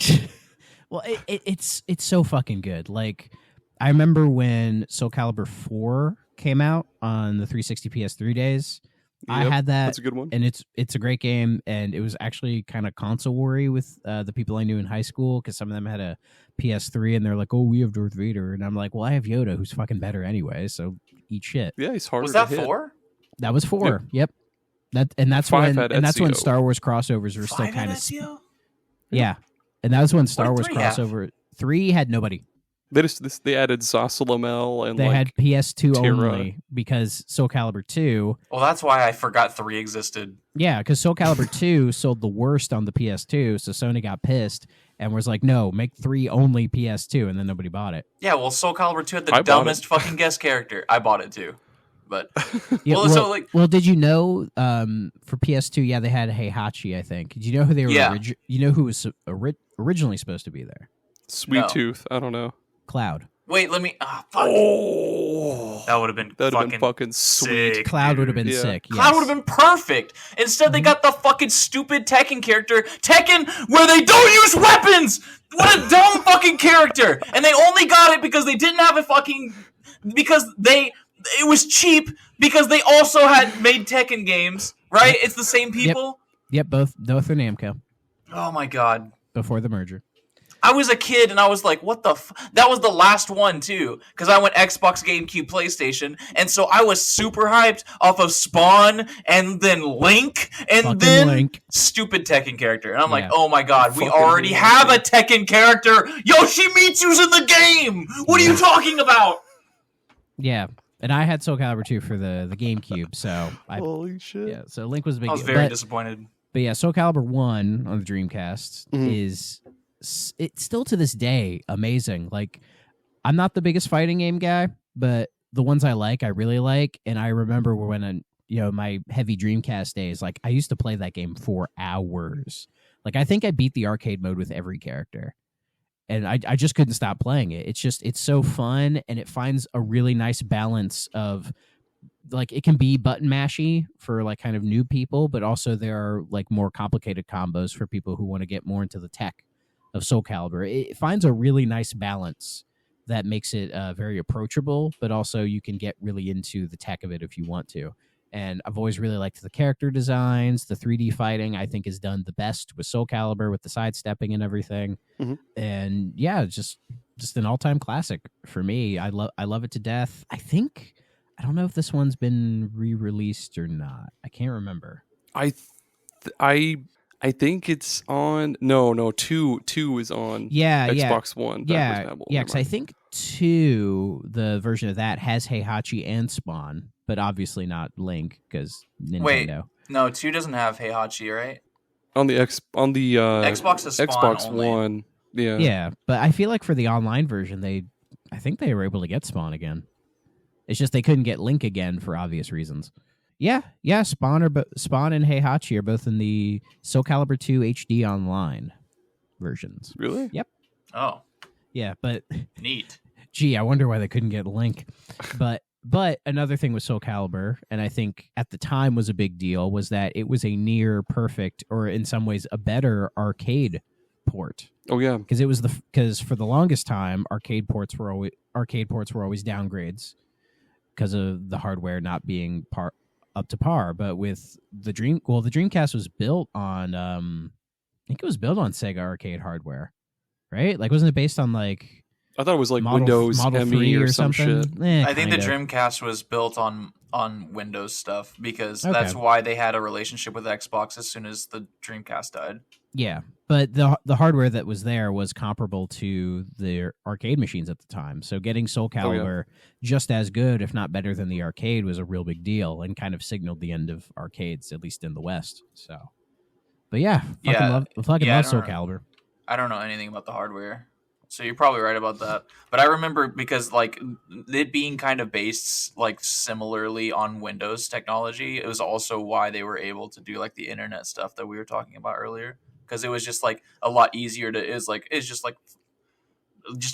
Speaker 3: Well, it's so fucking good. Like, I remember when Soulcalibur IV came out on the 360 PS3 days. I had that.
Speaker 1: That's a good one.
Speaker 3: And it's a great game, and it was actually kind of console worry with the people I knew in high school, because some of them had a PS3, and they're like, oh, we have Darth Vader. And I'm like, well, I have Yoda, who's fucking better anyway, so eat shit.
Speaker 1: Yeah, he's harder
Speaker 2: Was that
Speaker 1: to hit.
Speaker 2: 4?
Speaker 3: That was 4. Yep. That's when Star Wars crossovers were still kind of... Yeah. And that was when Star Wars crossover... 3 had nobody.
Speaker 1: They added Zosalamel and
Speaker 3: they had PS2
Speaker 1: Terra.
Speaker 3: only because Soulcalibur 2.
Speaker 2: Well, that's why I forgot 3 existed.
Speaker 3: Yeah, because Soulcalibur 2 sold the worst on the PS2, so Sony got pissed and was like, "No, make 3 only PS2," and then nobody bought it.
Speaker 2: Yeah, well, Soulcalibur 2 had the dumbest fucking guest character. I bought it too, but
Speaker 3: yeah, well, did you know for PS2? Yeah, they had Heihachi. I think. Did you know who they were?
Speaker 2: Yeah.
Speaker 3: You know who was originally supposed to be there?
Speaker 1: Sweet Tooth. I don't know.
Speaker 3: Cloud.
Speaker 2: Wait, let me. Oh, fuck. That would have been
Speaker 1: fucking sweet.
Speaker 2: sick.
Speaker 3: Cloud would have been sick. Yes.
Speaker 2: Cloud would have been perfect. Instead, they got the fucking stupid Tekken character, Tekken, where they don't use weapons. What a dumb fucking character! And they only got it because they didn't have it was cheap because they also had made Tekken games. Right? It's the same people.
Speaker 3: Yep. Both are Namco.
Speaker 2: Oh my god.
Speaker 3: Before the merger.
Speaker 2: I was a kid and I was like, what the that was the last one too, because I went Xbox, GameCube, PlayStation, and so I was super hyped off of Spawn and then Link and
Speaker 3: fucking
Speaker 2: then
Speaker 3: Link.
Speaker 2: Stupid Tekken character. And I'm like, oh my god, we already have a Tekken character! Yoshimitsu's in the game! What are you talking about?
Speaker 3: Yeah. And I had Soulcalibur 2 for the GameCube, so
Speaker 1: holy shit.
Speaker 3: Yeah, so Link was a big
Speaker 2: I was very disappointed.
Speaker 3: But yeah, Soulcalibur 1 on the Dreamcast is... It's still to this day amazing. Like, I'm not the biggest fighting game guy, but the ones I really like. And I remember when my heavy Dreamcast days, like, I used to play that game for hours. Like, I think I beat the arcade mode with every character, and I just couldn't stop playing it. It's so fun, and it finds a really nice balance of, like, it can be button mashy for like kind of new people, but also there are like more complicated combos for people who want to get more into the tech of Soulcalibur. It finds a really nice balance that makes it very approachable, but also you can get really into the tech of it if you want to. And I've always really liked the character designs. The 3D fighting, I think, is done the best with Soulcalibur, with the sidestepping and everything.
Speaker 1: Mhm.
Speaker 3: And yeah, just an all-time classic for me. I love it to death. I don't know if this one's been re-released or not. I can't remember.
Speaker 1: I think it's on. No, two is on. Xbox One.
Speaker 3: Yeah, because I think 2, the version of that has Heihachi and Spawn, but obviously not Link because Nintendo.
Speaker 2: Wait, no, 2 doesn't have Heihachi, right?
Speaker 1: On the
Speaker 2: Xbox has Spawn
Speaker 1: Xbox
Speaker 2: only.
Speaker 1: One. Yeah.
Speaker 3: Yeah, but I feel like for the online version, I think they were able to get Spawn again. It's just they couldn't get Link again for obvious reasons. Yeah, Spawn and Heihachi are both in the Soulcalibur II HD Online versions.
Speaker 1: Really?
Speaker 3: Yep.
Speaker 2: Oh,
Speaker 3: Yeah, but
Speaker 2: neat.
Speaker 3: gee, I wonder why they couldn't get Link. But another thing with Soulcalibur, and I think at the time was a big deal, was that it was a near perfect, or in some ways a better arcade port.
Speaker 1: Oh yeah.
Speaker 3: Because for the longest time, arcade ports were always downgrades because of the hardware not being up to par. But with the Dreamcast was built on I think it was built on Sega arcade hardware, right? Like, wasn't it based on like
Speaker 1: I thought it was like
Speaker 3: Model
Speaker 1: Windows
Speaker 3: 3
Speaker 1: ME or some
Speaker 3: something?
Speaker 1: shit.
Speaker 2: I think the
Speaker 3: Kind of.
Speaker 2: Dreamcast was built on Windows stuff because
Speaker 3: Okay.
Speaker 2: that's why they had a relationship with Xbox as soon as the Dreamcast died.
Speaker 3: Yeah, but the hardware that was there was comparable to the arcade machines at the time. So getting Soulcalibur just as good, if not better than the arcade, was a real big deal and kind of signaled the end of arcades, at least in the West. So, but yeah, love Soulcalibur.
Speaker 2: I don't know anything about the hardware, so you're probably right about that. But I remember because like it being kind of based like similarly on Windows technology, it was also why they were able to do like the internet stuff that we were talking about earlier. Because it was just like a lot easier just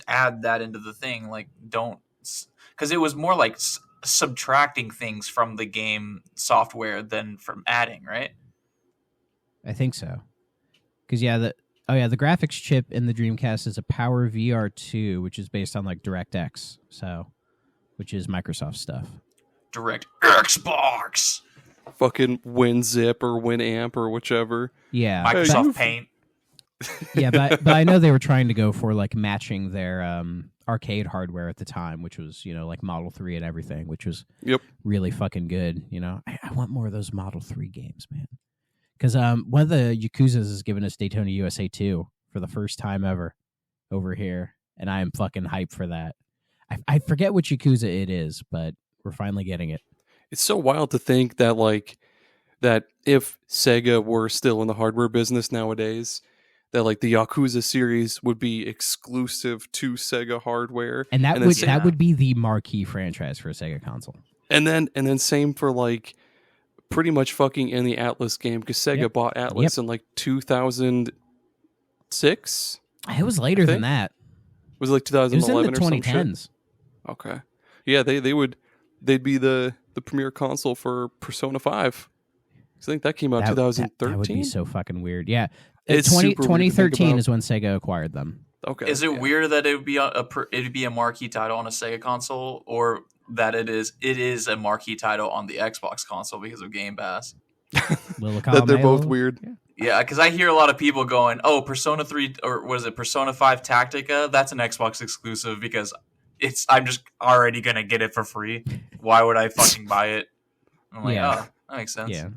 Speaker 2: add that into the thing. Like because it was more like subtracting things from the game software than from adding, right?
Speaker 3: I think so. Because the graphics chip in the Dreamcast is a Power VR2, which is based on like DirectX, which is Microsoft stuff.
Speaker 2: Direct Xbox.
Speaker 1: Fucking WinZip or Winamp or whichever.
Speaker 3: Yeah,
Speaker 2: Microsoft Paint.
Speaker 3: Yeah, but I know they were trying to go for like matching their arcade hardware at the time, which was like Model 3 and everything, which was really fucking good. I want more of those Model 3 games, man. Because one of the Yakuzas has given us Daytona USA 2 for the first time ever over here, and I am fucking hyped for that. I forget which Yakuza it is, but we're finally getting it.
Speaker 1: It's so wild to think that that if Sega were still in the hardware business nowadays, that like the Yakuza series would be exclusive to Sega hardware,
Speaker 3: and that would be the marquee franchise for a Sega console.
Speaker 1: And then same for like pretty much fucking in the Atlas game, because Sega bought Atlas in like 2006.
Speaker 3: It was later than that.
Speaker 1: Was it like 2011
Speaker 3: it was in the
Speaker 1: or some
Speaker 3: 2010s.
Speaker 1: shit? Okay, yeah, they'd be the premier console for Persona 5. I think that came out 2013.
Speaker 3: That would be so fucking weird. Yeah,
Speaker 1: It's
Speaker 3: 2013 is when Sega acquired them.
Speaker 1: Okay,
Speaker 2: is it weird that it would be a marquee title on a Sega console, or that it is a marquee title on the Xbox console because of Game Pass?
Speaker 1: that they're both weird.
Speaker 2: Yeah, because I hear a lot of people going, "Oh, Persona 3 or what is it, Persona 5 Tactica? That's an Xbox exclusive because I'm just already gonna get it for free. Why would I fucking buy it?" I'm like, oh, that makes sense.
Speaker 3: Yeah,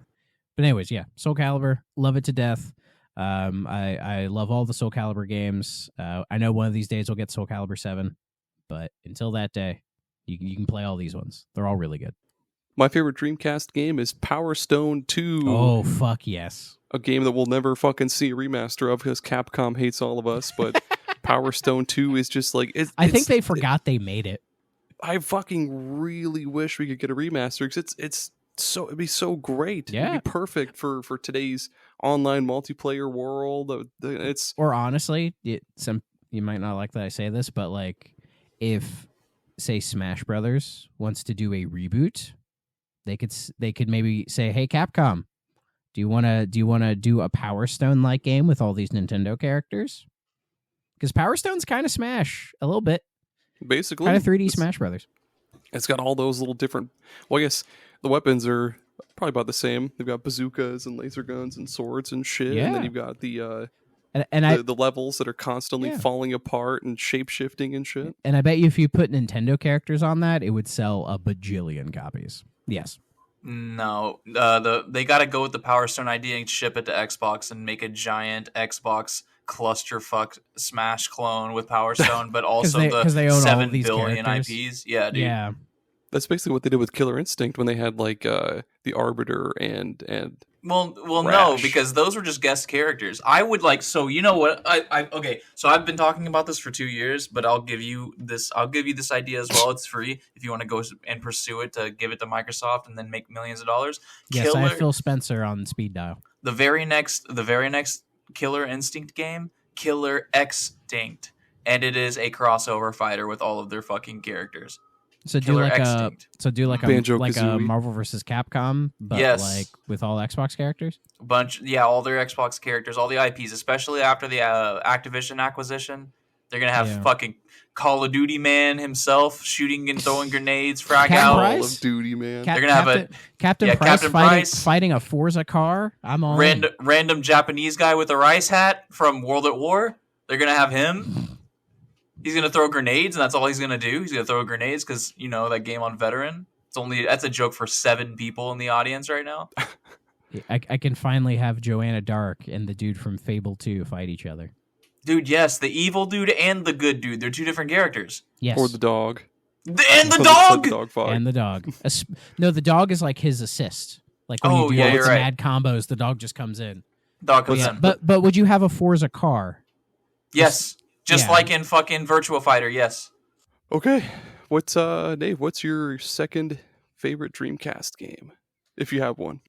Speaker 3: but anyways, Soulcalibur, love it to death. I love all the Soulcalibur games. I know one of these days we'll get Soulcalibur 7, but until that day, you can play all these ones. They're all really good.
Speaker 1: My favorite Dreamcast game is Power Stone 2.
Speaker 3: Oh, fuck yes.
Speaker 1: A game that we'll never fucking see a remaster of because Capcom hates all of us, but Power Stone 2 is just like...
Speaker 3: I think they forgot they made it.
Speaker 1: I fucking really wish we could get a remaster because it'd be so great.
Speaker 3: Yeah.
Speaker 1: It'd be perfect for today's online multiplayer world.
Speaker 3: Or honestly, you might not like that I say this, but like if, say, Smash Brothers wants to do a reboot, they could maybe say, "Hey, Capcom, do you want to do a Power Stone like game with all these Nintendo characters?" Because Power Stone's kind of Smash a little bit,
Speaker 1: basically
Speaker 3: kind of 3D Smash Brothers.
Speaker 1: It's got all those little different. Well, I guess the weapons are Probably about the same. They've got bazookas and laser guns and swords and shit,
Speaker 3: Yeah.
Speaker 1: and then you've got the
Speaker 3: And
Speaker 1: levels that are constantly
Speaker 3: Yeah.
Speaker 1: falling apart and shape shifting and shit.
Speaker 3: I bet you if you put Nintendo characters on that, it would sell a bajillion copies. Yes.
Speaker 2: No, they got to go with the Power Stone idea and ship it to Xbox and make a giant Xbox clusterfuck Smash clone with Power Stone, but also
Speaker 3: they own all
Speaker 2: 7
Speaker 3: these
Speaker 2: billion
Speaker 3: characters.
Speaker 2: IPs. Yeah, dude.
Speaker 3: Yeah.
Speaker 1: That's basically what they did with Killer Instinct when they had like the Arbiter and
Speaker 2: Well, no,
Speaker 1: Rash.
Speaker 2: because those were just guest characters. I would like, so you know what? Okay. So I've been talking about this for 2 years, but I'll give you this idea as well. It's free if you want to go and pursue it to give it to Microsoft and then make millions of dollars.
Speaker 3: Yes, I have Phil Spencer on speed dial.
Speaker 2: The very next Killer Instinct game, Killer Extinct, and it is a crossover fighter with all of their fucking characters.
Speaker 3: So
Speaker 2: Killer
Speaker 3: do like
Speaker 2: Extinct.
Speaker 3: a
Speaker 1: Banjo-Kazooie.
Speaker 3: Marvel versus Capcom, but
Speaker 2: Yes.
Speaker 3: like with all Xbox characters.
Speaker 2: All their Xbox characters, all the IPs, especially after the Activision acquisition. They're gonna have fucking Call of Duty man himself shooting and throwing grenades, frag
Speaker 3: Captain
Speaker 2: out.
Speaker 3: Price?
Speaker 1: Call of Duty, man.
Speaker 2: They're gonna have
Speaker 3: Captain Price
Speaker 2: Captain Price.
Speaker 3: fighting a Forza car. I'm on.
Speaker 2: Random Japanese guy with a rice hat from World at War. They're gonna have him. He's gonna throw grenades, and that's all he's gonna do. He's gonna throw grenades because that game on Veteran. That's a joke for 7 people in the audience right now.
Speaker 3: I can finally have Joanna Dark and the dude from Fable 2 fight each other.
Speaker 2: Dude, yes, the evil dude and the good dude. They're 2 different characters.
Speaker 3: Yes.
Speaker 1: Or the dog.
Speaker 2: And the
Speaker 1: The
Speaker 2: dog!
Speaker 1: dog fight.
Speaker 3: And the dog. No, the dog is like his assist. Like when you do all
Speaker 2: you're
Speaker 3: the
Speaker 2: right.
Speaker 3: mad combos, the dog just comes in.
Speaker 2: Dog comes
Speaker 3: Yeah,
Speaker 2: in.
Speaker 3: but would you have a Forza car?
Speaker 2: Yes. Just
Speaker 3: Yeah.
Speaker 2: like in fucking Virtua Fighter, yes.
Speaker 1: Okay. What's Dave, what's your second favorite Dreamcast game? If you have one.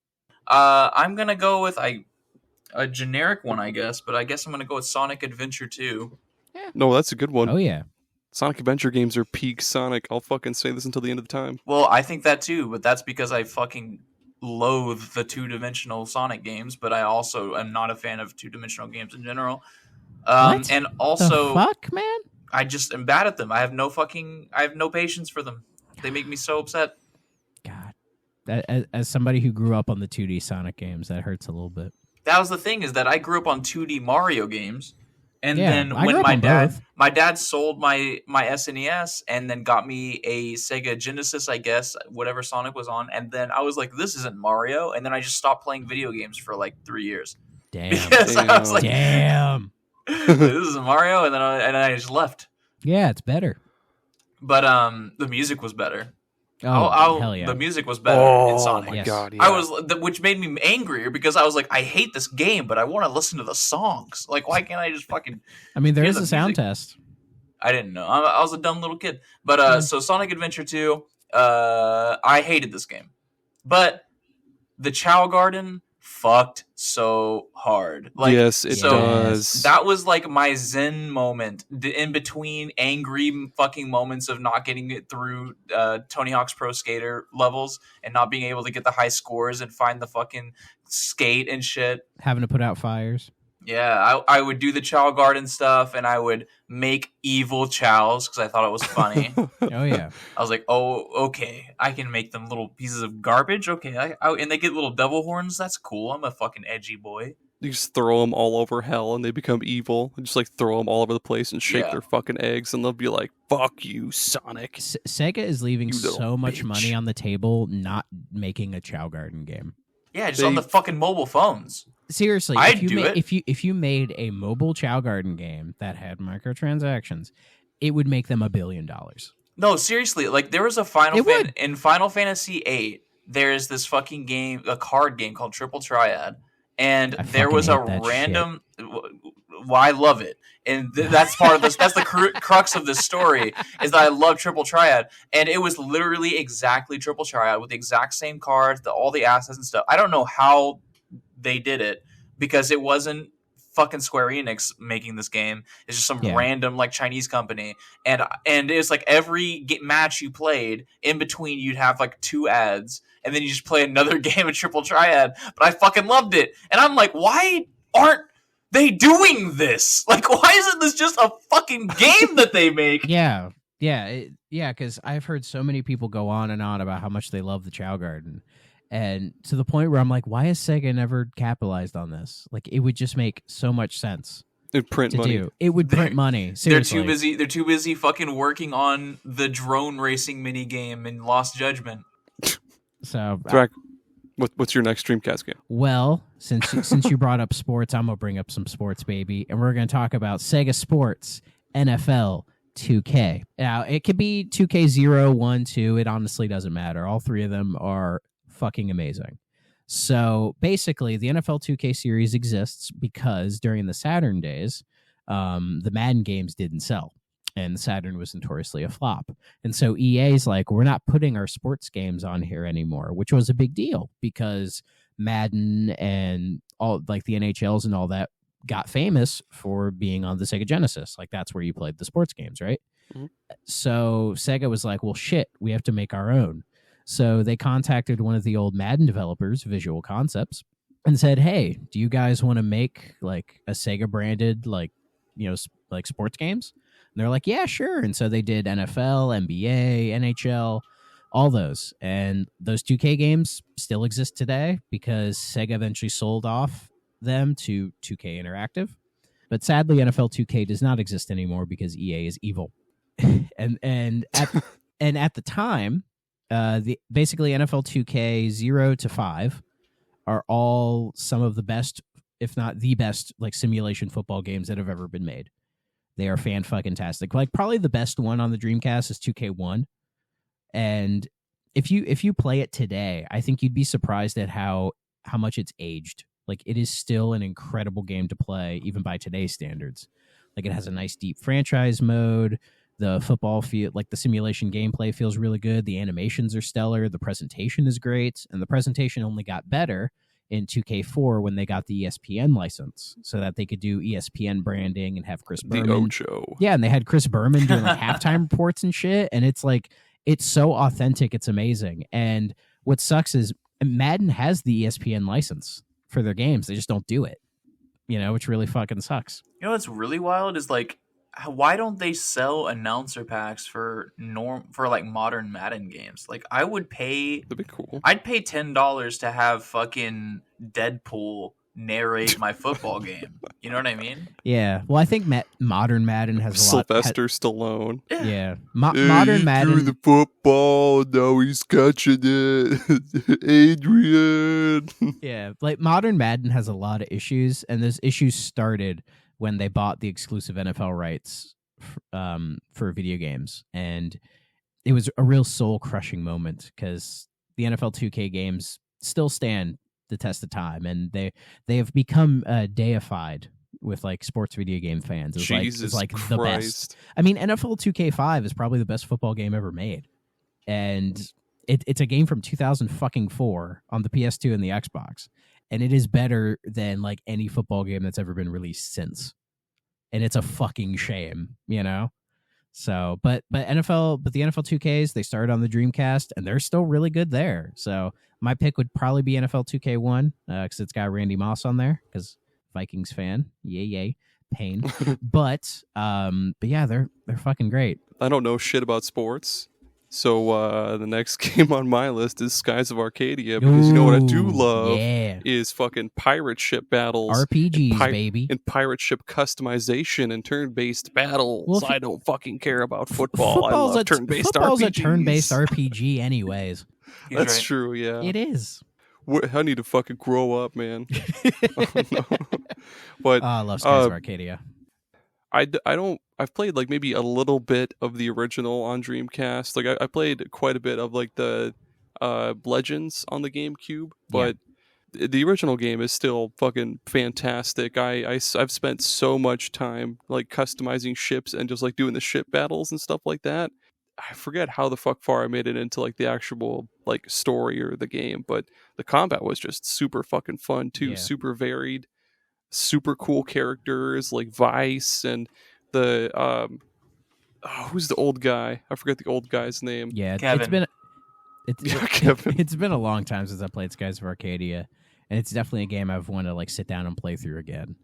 Speaker 2: I'm gonna go with a generic one, I guess, but I guess I'm gonna go with Sonic Adventure 2.
Speaker 1: No, that's a good one.
Speaker 3: Oh yeah.
Speaker 1: Sonic Adventure games are peak Sonic. I'll fucking say this until the end of the time.
Speaker 2: Well, I think that too, but that's because I fucking loathe the 2-dimensional Sonic games, but I also am not a fan of 2-dimensional games in general.
Speaker 3: What?
Speaker 2: And also,
Speaker 3: The fuck, man?
Speaker 2: I just am bad at them. I have no patience for them. They make me so upset.
Speaker 3: God. As somebody who grew up on the 2D Sonic games, that hurts a little bit.
Speaker 2: That was the thing, is that I grew up on 2D Mario games, and
Speaker 3: Yeah,
Speaker 2: then
Speaker 3: I
Speaker 2: when
Speaker 3: grew up on both.
Speaker 2: my dad sold my SNES and then got me a Sega Genesis, I guess, whatever Sonic was on, and then I was like, this isn't Mario, and then I just stopped playing video games for like 3 years.
Speaker 3: Damn.
Speaker 2: Because I was like,
Speaker 3: Damn.
Speaker 2: this isn't Mario, and then I just left.
Speaker 3: Yeah, it's better.
Speaker 2: But the music was better.
Speaker 3: Oh, hell yeah.
Speaker 2: The music was better in Sonic.
Speaker 1: my
Speaker 3: Yes.
Speaker 1: god, yeah.
Speaker 2: I was, which made me angrier because I was like, I hate this game, but I want to listen to the songs. Like, why can't I just fucking?
Speaker 3: I mean, there
Speaker 2: Hear
Speaker 3: is
Speaker 2: the
Speaker 3: a sound
Speaker 2: music.
Speaker 3: test.
Speaker 2: I didn't know. I was a dumb little kid. But so Sonic Adventure 2, I hated this game, but the Chow Garden fucked so hard. Like,
Speaker 1: yes, it
Speaker 2: so
Speaker 1: does.
Speaker 2: that was like my zen moment in between angry fucking moments of not getting it through Tony Hawk's Pro Skater levels and not being able to get the high scores and find the fucking skate and shit.
Speaker 3: Having to put out fires.
Speaker 2: Yeah, I would do the Chow Garden stuff, and I would make evil chows because I thought it was funny.
Speaker 3: Oh yeah.
Speaker 2: I was like, oh, okay, I can make them little pieces of garbage. Okay, and they get little devil horns. That's cool. I'm a fucking edgy boy.
Speaker 1: You just throw them all over hell and they become evil. And just like throw them all over the place and shake
Speaker 2: Yeah.
Speaker 1: their fucking eggs and they'll be like, fuck you, Sonic.
Speaker 3: Sega is leaving
Speaker 1: You little
Speaker 3: so much
Speaker 1: bitch.
Speaker 3: money on the table not making a Chow Garden game.
Speaker 2: Yeah, just on
Speaker 1: They-
Speaker 2: the fucking mobile phones.
Speaker 3: Seriously,
Speaker 2: I'd do it.
Speaker 3: if you made a mobile Chow Garden game that had microtransactions, it would make them $1 billion.
Speaker 2: No, seriously, like there was a in Final Fantasy VIII. There's this fucking game, a card game called Triple Triad, and
Speaker 3: I
Speaker 2: there
Speaker 3: fucking
Speaker 2: was a
Speaker 3: hate that
Speaker 2: random. Well, I love it, and that's part of this. That's the crux of this story is that I love Triple Triad, and it was literally exactly Triple Triad with the exact same cards, all the assets and stuff. I don't know how they did it because it wasn't fucking Square Enix making this game. It's just some random like Chinese company, and it's like every match you played in between you'd have like 2 ads, and then you just play another game of Triple Triad. But I fucking loved it, and I'm like, why aren't they doing this? Like, why isn't this just a fucking game that they make?
Speaker 3: Yeah, because I've heard so many people go on and on about how much they love the Chow Garden, And to the point where I'm like, why has Sega never capitalized on this? Like, it would just make so much sense
Speaker 1: It'd print
Speaker 3: to
Speaker 1: money.
Speaker 3: do. It would print money. Seriously.
Speaker 2: They're too busy fucking working on the drone racing mini game in Lost Judgment.
Speaker 3: So,
Speaker 1: Thrak, what's your next Dreamcast game?
Speaker 3: well, since you brought up sports, I'm gonna bring up some sports, baby, and we're gonna talk about Sega Sports NFL 2K. Now, it could be 2K 0, 1, 2. It honestly doesn't matter. All three of them are fucking amazing. So basically, the NFL 2K series exists because during the Saturn days, the Madden games didn't sell, and the Saturn was notoriously a flop. And so EA's like, we're not putting our sports games on here anymore, which was a big deal because Madden and all like the NHLs and all that got famous for being on the Sega Genesis. Like, that's where you played the sports games, right?
Speaker 1: Mhm.
Speaker 3: So Sega was like, well, shit, we have to make our own. So they contacted one of the old Madden developers, Visual Concepts, and said, hey, do you guys want to make like a Sega branded, like, you know, like sports games? And they're like, yeah, sure. And so they did NFL, NBA, NHL, all those. And those 2K games still exist today because Sega eventually sold off them to 2K Interactive. But sadly, NFL 2K does not exist anymore because EA is evil. and at the time, basically NFL 2K 0 to 5 are all some of the best, if not the best, like simulation football games that have ever been made. They are fan-fucking-tastic. Like, probably the best one on the Dreamcast is 2K1. And if you play it today, I think you'd be surprised at how much it's aged. Like, it is still an incredible game to play, even by today's standards. Like, it has a nice deep franchise mode. The football feel, like the simulation gameplay feels really good. The animations are stellar. The presentation is great. And the presentation only got better in 2K4 when they got the ESPN license so that they could do ESPN branding and have Chris Berman.
Speaker 1: The Ocho.
Speaker 3: Yeah, and they had Chris Berman doing like halftime reports and shit. And it's like, it's so authentic. It's amazing. And what sucks is Madden has the ESPN license for their games. They just don't do it, you know, which really fucking sucks.
Speaker 2: You know what's really wild is like, why don't they sell announcer packs for like modern Madden games? Like, I would pay.
Speaker 1: That'd be cool.
Speaker 2: I'd pay $10 to have fucking Deadpool narrate my football game. You know what I mean?
Speaker 3: Yeah. Well, I think modern Madden has a lot.
Speaker 1: Sylvester Stallone.
Speaker 3: Yeah.
Speaker 1: Hey,
Speaker 3: Modern
Speaker 1: he
Speaker 3: Madden.
Speaker 1: threw the football. Now he's catching it. Adrian.
Speaker 3: Yeah. Like, modern Madden has a lot of issues, and those issues started when they bought the exclusive NFL rights for video games. And it was a real soul-crushing moment because the NFL 2K games still stand the test of time, and they have become deified with like sports video game fans.
Speaker 1: Jesus
Speaker 3: like
Speaker 1: Christ.
Speaker 3: The best. I mean, NFL 2K5 is probably the best football game ever made. And it's a game from 2004 on the PS2 and the Xbox. And it is better than like any football game that's ever been released since. And it's a fucking shame, you know? So, but the NFL 2Ks, they started on the Dreamcast and they're still really good there. So my pick would probably be NFL 2K1 because it's got Randy Moss on there because Vikings fan. Yay. Pain. but yeah, they're fucking great.
Speaker 1: I don't know shit about sports. So the next game on my list is Skies of Arcadia because you know what I do love is fucking pirate ship battles,
Speaker 3: RPGs, baby,
Speaker 1: and pirate ship customization and turn-based battles.
Speaker 3: Well,
Speaker 1: I don't fucking care about football. I
Speaker 3: football's
Speaker 1: love turn-based
Speaker 3: football's
Speaker 1: RPGs.
Speaker 3: a turn-based RPG, anyways.
Speaker 1: That's
Speaker 2: right.
Speaker 1: true. Yeah,
Speaker 3: It is.
Speaker 1: I need to fucking grow up, man. Oh, no. But
Speaker 3: I love Skies of Arcadia.
Speaker 1: I've played like maybe a little bit of the original on Dreamcast. Like I played quite a bit of like the Legends on the GameCube, but the original game is still fucking fantastic. I've spent so much time like customizing ships and just like doing the ship battles and stuff like that. I forget how the fuck far I made it into like the actual like story or the game, but the combat was just super fucking fun too, super varied. Super cool characters like Vice and the who's the old guy? I forget the old guy's name.
Speaker 3: Yeah,
Speaker 2: Kevin.
Speaker 1: Kevin.
Speaker 3: It's been a long time since I played Skies of Arcadia, and it's definitely a game I've wanted to like sit down and play through again.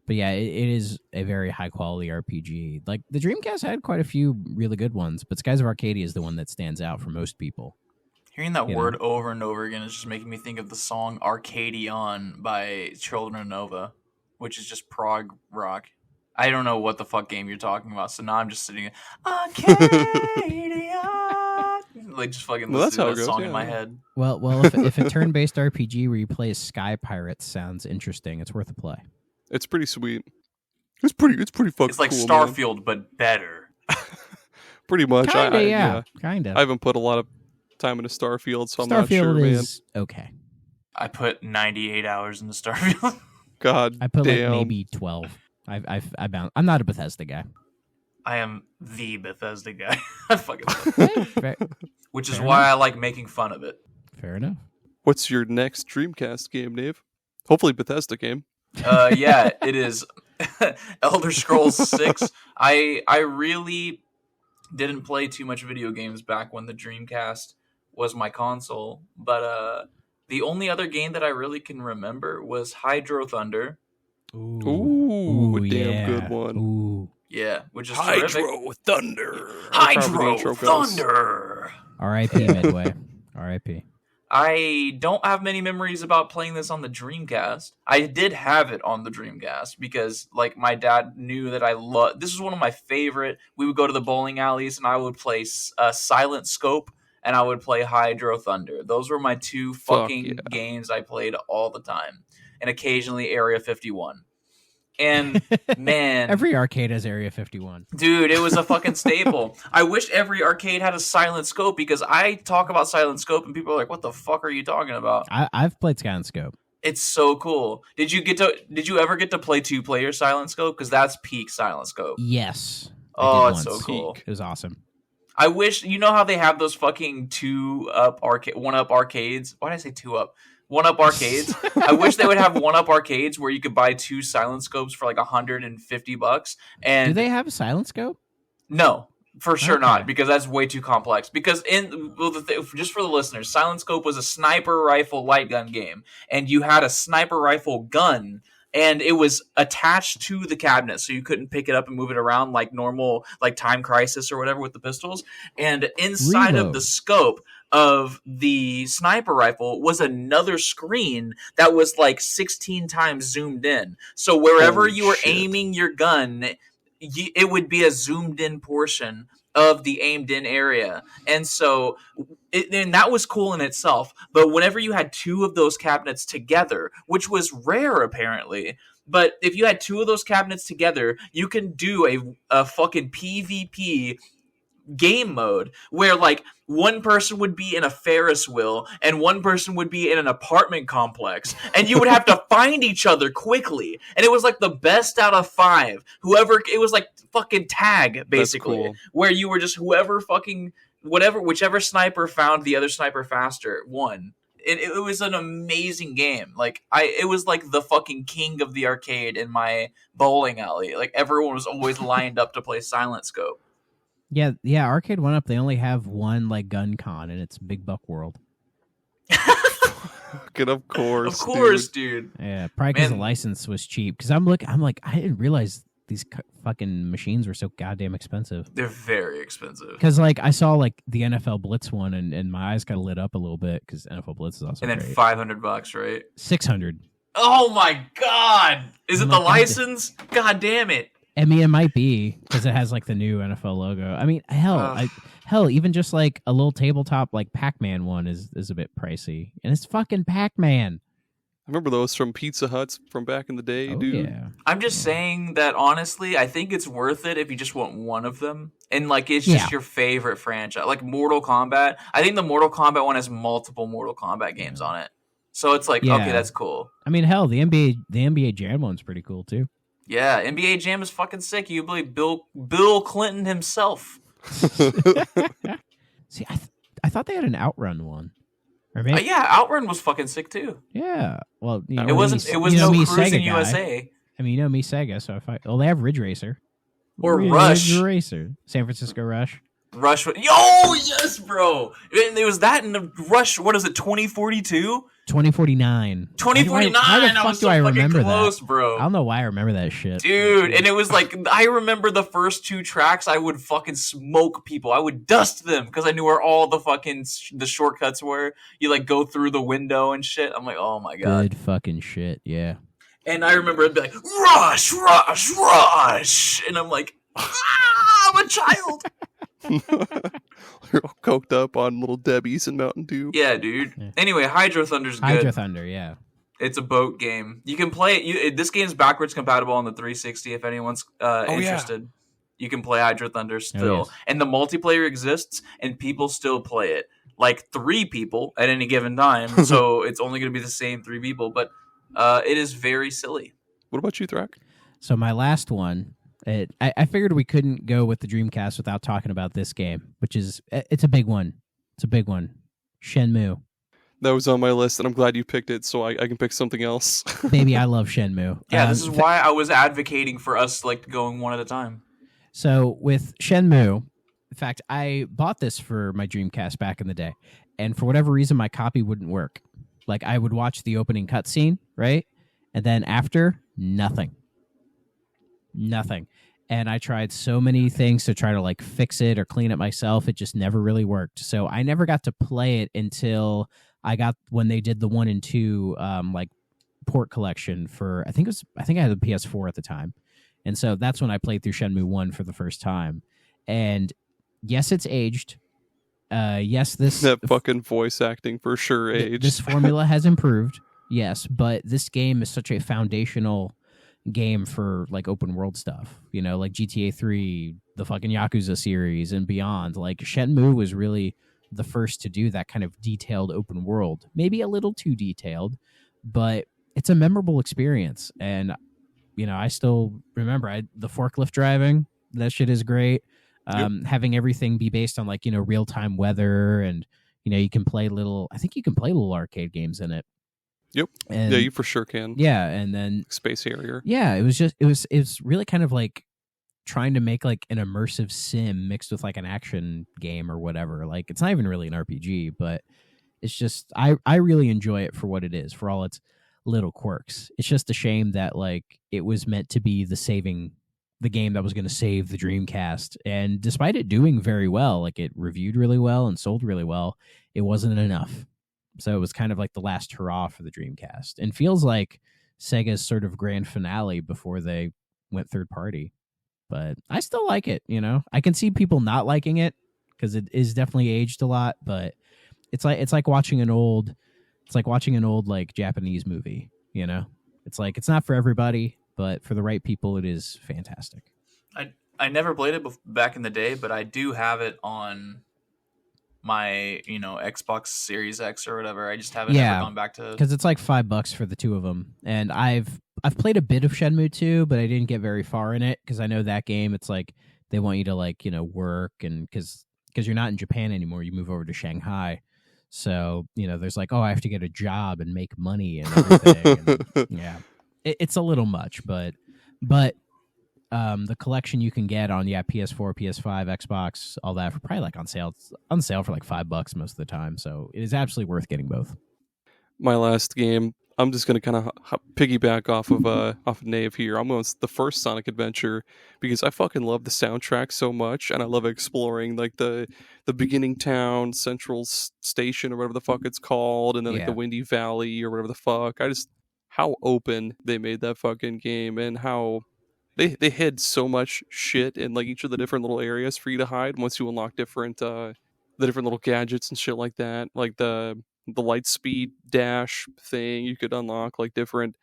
Speaker 3: But yeah, it is a very high quality RPG. Like the Dreamcast had quite a few really good ones, but Skies of Arcadia is the one that stands out for most people.
Speaker 2: Hearing that
Speaker 3: You
Speaker 2: word
Speaker 3: know.
Speaker 2: over and over again is just making me think of the song Arcadia by Children of Nova, which is just prog rock. I don't know what the fuck game you're talking about, so now I'm just sitting Arcadia, like just fucking
Speaker 1: Well, that's
Speaker 2: listening
Speaker 1: how
Speaker 2: to
Speaker 1: it
Speaker 2: that
Speaker 1: goes,
Speaker 2: song
Speaker 1: yeah,
Speaker 2: in my
Speaker 1: yeah.
Speaker 2: head.
Speaker 3: Well, if a turn-based RPG where you play as Sky Pirates sounds interesting, it's worth a play.
Speaker 1: It's pretty sweet. It's pretty fucking
Speaker 2: It's like
Speaker 1: cool, man.
Speaker 2: Starfield, but better.
Speaker 1: Pretty much.
Speaker 3: Kinda, yeah.
Speaker 1: I
Speaker 3: Kinda.
Speaker 1: haven't put a lot of time into Starfield, so I'm not sure,
Speaker 3: Starfield
Speaker 1: man.
Speaker 3: is okay.
Speaker 2: I put 98 hours into Starfield.
Speaker 1: God
Speaker 3: I put
Speaker 1: damn.
Speaker 3: like maybe 12. I'm not a Bethesda guy.
Speaker 2: I am the Bethesda guy. I fucking love it.
Speaker 3: Fair,
Speaker 2: Which is
Speaker 3: Fair
Speaker 2: why
Speaker 3: enough.
Speaker 2: I like making fun of it.
Speaker 3: fair enough.
Speaker 1: What's your next Dreamcast game, Dave? Hopefully Bethesda game.
Speaker 2: Yeah, it is Elder Scrolls 6. I really didn't play too much video games back when the Dreamcast was my console, but the only other game that I really can remember was Hydro Thunder.
Speaker 1: Ooh, a damn good one.
Speaker 3: Ooh.
Speaker 2: Yeah, which is terrific.
Speaker 1: Hydro Thunder. That's how the
Speaker 2: Hydro
Speaker 1: intro goes.
Speaker 2: Thunder.
Speaker 3: R.I.P. Midway. R.I.P.
Speaker 2: I don't have many memories about playing this on the Dreamcast. I did have it on the Dreamcast because, like, my dad knew that I love. This is one of my favorite. We would go to the bowling alleys, and I would play Silent Scope, and I would play Hydro Thunder. Those were my two fucking
Speaker 1: yeah.
Speaker 2: games I played all the time, and occasionally Area 51. And man,
Speaker 3: Every arcade has Area 51.
Speaker 2: dude, it was a fucking staple. I wish every arcade had a Silent Scope because I talk about Silent Scope and people are like, "What the fuck are you talking about?"
Speaker 3: I've played Silent Scope.
Speaker 2: It's so cool. Did you ever get to play 2-player Silent Scope? Because that's peak Silent Scope.
Speaker 3: Yes. I
Speaker 2: Oh,
Speaker 3: did
Speaker 2: it's so
Speaker 3: once.
Speaker 2: cool.
Speaker 3: It was awesome.
Speaker 2: I wish, you know how they have those fucking 1-up arcades? Why did I say 2-up? 1-up arcades. I wish they would have 1-up arcades where you could buy 2 Silent Scopes for like $150. And
Speaker 3: Do they have a Silent Scope?
Speaker 2: no, for sure
Speaker 3: Okay.
Speaker 2: not, because that's way too complex. Because just for the listeners, Silent Scope was a sniper rifle light gun game, and you had a sniper rifle gun, and it was attached to the cabinet, so you couldn't pick it up and move it around like normal, like Time Crisis or whatever with the pistols. And inside of
Speaker 3: Reload.
Speaker 2: the scope of the sniper rifle was another screen that was like 16 times zoomed in. So wherever
Speaker 1: Holy
Speaker 2: you were
Speaker 1: shit.
Speaker 2: aiming your gun, it would be a zoomed in portion of the aimed in area. And so and that was cool in itself. But whenever you had 2 of those cabinets together, which was rare apparently, but if you had 2 of those cabinets together, you can do a fucking PvP game mode where like one person would be in a Ferris wheel and one person would be in an apartment complex, and you would have to find each other quickly. And it was like the best out of 5. It was like fucking tag basically,
Speaker 1: cool.
Speaker 2: where you were just whichever sniper found the other sniper faster won. It was an amazing game. It was like the fucking king of the arcade in my bowling alley. Like everyone was always lined up to play Silent Scope.
Speaker 3: Yeah, Arcade 1-Up, they only have one like gun con, and it's Big Buck World.
Speaker 1: Of course.
Speaker 2: Of course, dude.
Speaker 3: Yeah, probably because the
Speaker 2: Man.
Speaker 3: license was cheap. Because I'm like, I didn't realize these fucking machines were so goddamn expensive.
Speaker 2: They're very expensive.
Speaker 3: Because like I saw like the NFL Blitz one, and my eyes got lit up a little bit because NFL Blitz is also
Speaker 2: And then
Speaker 3: great.
Speaker 2: $500, right?
Speaker 3: 600.
Speaker 2: Oh my god! Is it
Speaker 3: I'm
Speaker 2: the
Speaker 3: like,
Speaker 2: license? God damn it!
Speaker 3: I mean, it might be because it has like the new NFL logo. I mean, hell, even just like a little tabletop like Pac-Man one is a bit pricey, and it's fucking Pac-Man.
Speaker 1: I remember those from Pizza Huts from back in the day,
Speaker 3: Oh
Speaker 1: dude.
Speaker 3: yeah,
Speaker 2: I'm just saying that honestly, I think it's worth it if you just want one of them, and like it's just your favorite franchise, like Mortal Kombat. I think the Mortal Kombat one has multiple Mortal Kombat games on it, so it's like okay, that's cool.
Speaker 3: I mean, hell, the NBA Jam one's pretty cool too.
Speaker 2: Yeah, NBA Jam is fucking sick. You believe Bill Clinton himself.
Speaker 3: See, I thought they had an Outrun one. Or maybe,
Speaker 2: Yeah, Outrun was fucking sick too.
Speaker 3: yeah. Well,
Speaker 2: It wasn't. It was no Cruising USA
Speaker 3: I mean, you know me, Sega. So they have Ridge Racer
Speaker 2: or Rush.
Speaker 3: Ridge Racer, San Francisco Rush.
Speaker 2: Rush. Yo, yes, bro. And it was that in the Rush. What is it? 2042.
Speaker 3: 2049.
Speaker 2: 2049.
Speaker 3: How the fuck
Speaker 2: I was
Speaker 3: do
Speaker 2: so
Speaker 3: I
Speaker 2: fucking
Speaker 3: remember
Speaker 2: close,
Speaker 3: that?
Speaker 2: bro.
Speaker 3: I don't know why I remember that shit.
Speaker 2: Dude, and it was like, I remember the first 2 tracks, I would fucking smoke people. I would dust them because I knew where all the fucking the shortcuts were. You like go through the window and shit. I'm like, oh my god.
Speaker 3: Good fucking shit, yeah.
Speaker 2: And I remember it'd be like, rush, rush, rush. And I'm like, I'm a child.
Speaker 1: You're all coked up on Little Debbie's and Mountain Dew.
Speaker 2: Yeah, dude.
Speaker 3: Yeah.
Speaker 2: Anyway, Hydro Thunder's good.
Speaker 3: Hydro Thunder, yeah.
Speaker 2: It's a boat game. You can play it. This game's backwards compatible on the 360 if anyone's interested. Yeah. You can play Hydro Thunder still.
Speaker 3: Oh, yes.
Speaker 2: And the multiplayer exists, and people still play it. Like 3 people at any given time, so it's only going to be the same 3 people. But it is very silly.
Speaker 1: What about you, Thrak?
Speaker 3: So my last one, I figured we couldn't go with the Dreamcast without talking about this game, which is, it's a big one. It's a big one. Shenmue.
Speaker 1: That was on my list, and I'm glad you picked it, so I can pick something else.
Speaker 3: Baby, I love Shenmue.
Speaker 2: Yeah, this is why I was advocating for us like going one at a time.
Speaker 3: So with Shenmue, in fact, I bought this for my Dreamcast back in the day, and for whatever reason, my copy wouldn't work. Like, I would watch the opening cutscene, right? And then after, nothing. And I tried so many things to try to like fix it or clean it myself. It just never really worked. So I never got to play it until when they did the 1 and 2 like port collection for, I think I had the PS4 at the time. And so that's when I played through Shenmue 1 for the first time. And yes, it's aged. Yes, that
Speaker 1: fucking voice acting for sure aged.
Speaker 3: This formula has improved. Yes, but this game is such a foundational game for like open world stuff, you know, like GTA 3, the fucking Yakuza series and beyond. Like Shenmue was really the first to do that kind of detailed open world, maybe a little too detailed, but it's a memorable experience. And you know, I still remember the forklift driving, that shit is great. Having everything be based on like, you know, real-time weather, and you know, you can play little arcade games in it.
Speaker 1: Yep.
Speaker 3: And,
Speaker 1: yeah, you for sure can.
Speaker 3: Yeah, and then
Speaker 1: Space Harrier.
Speaker 3: Yeah, it was really kind of like trying to make like an immersive sim mixed with like an action game or whatever. Like, it's not even really an RPG, but it's just I really enjoy it for what it is, for all its little quirks. It's just a shame that like it was meant to be the game that was going to save the Dreamcast, and despite it doing very well, like it reviewed really well and sold really well, it wasn't enough. So it was kind of like the last hurrah for the Dreamcast, and feels like Sega's sort of grand finale before they went third party. But I still like it, you know. I can see people not liking it because it is definitely aged a lot, but it's like watching an old like Japanese movie, you know. It's like, it's not for everybody, but for the right people, it is fantastic.
Speaker 2: I never played it back in the day, but I do have it on my, you know, Xbox Series X or whatever. I just haven't ever gone back to,
Speaker 3: because it's like $5 for the 2 of them. And I've played a bit of Shenmue 2, but I didn't get very far in it because I know that game, it's like they want you to like, you know, work, and because you're not in Japan anymore, you move over to Shanghai. So, you know, there's like, oh, I have to get a job and make money and everything. And, yeah, it's a little much, but the collection you can get on PS4, PS5, Xbox, all that, for probably like on sale. It's on sale for like $5 most of the time. So it is absolutely worth getting both.
Speaker 1: My last game, I'm just going to kind of piggyback off of Nave here. I'm going with the first Sonic Adventure because I fucking love the soundtrack so much, and I love exploring like the beginning town, Central Station, or whatever the fuck it's called, and then like the Windy Valley or whatever the fuck. How open they made that fucking game, and how they hid so much shit in like each of the different little areas for you to hide once you unlock different the different little gadgets and shit like that, like the light speed dash thing. You could unlock like different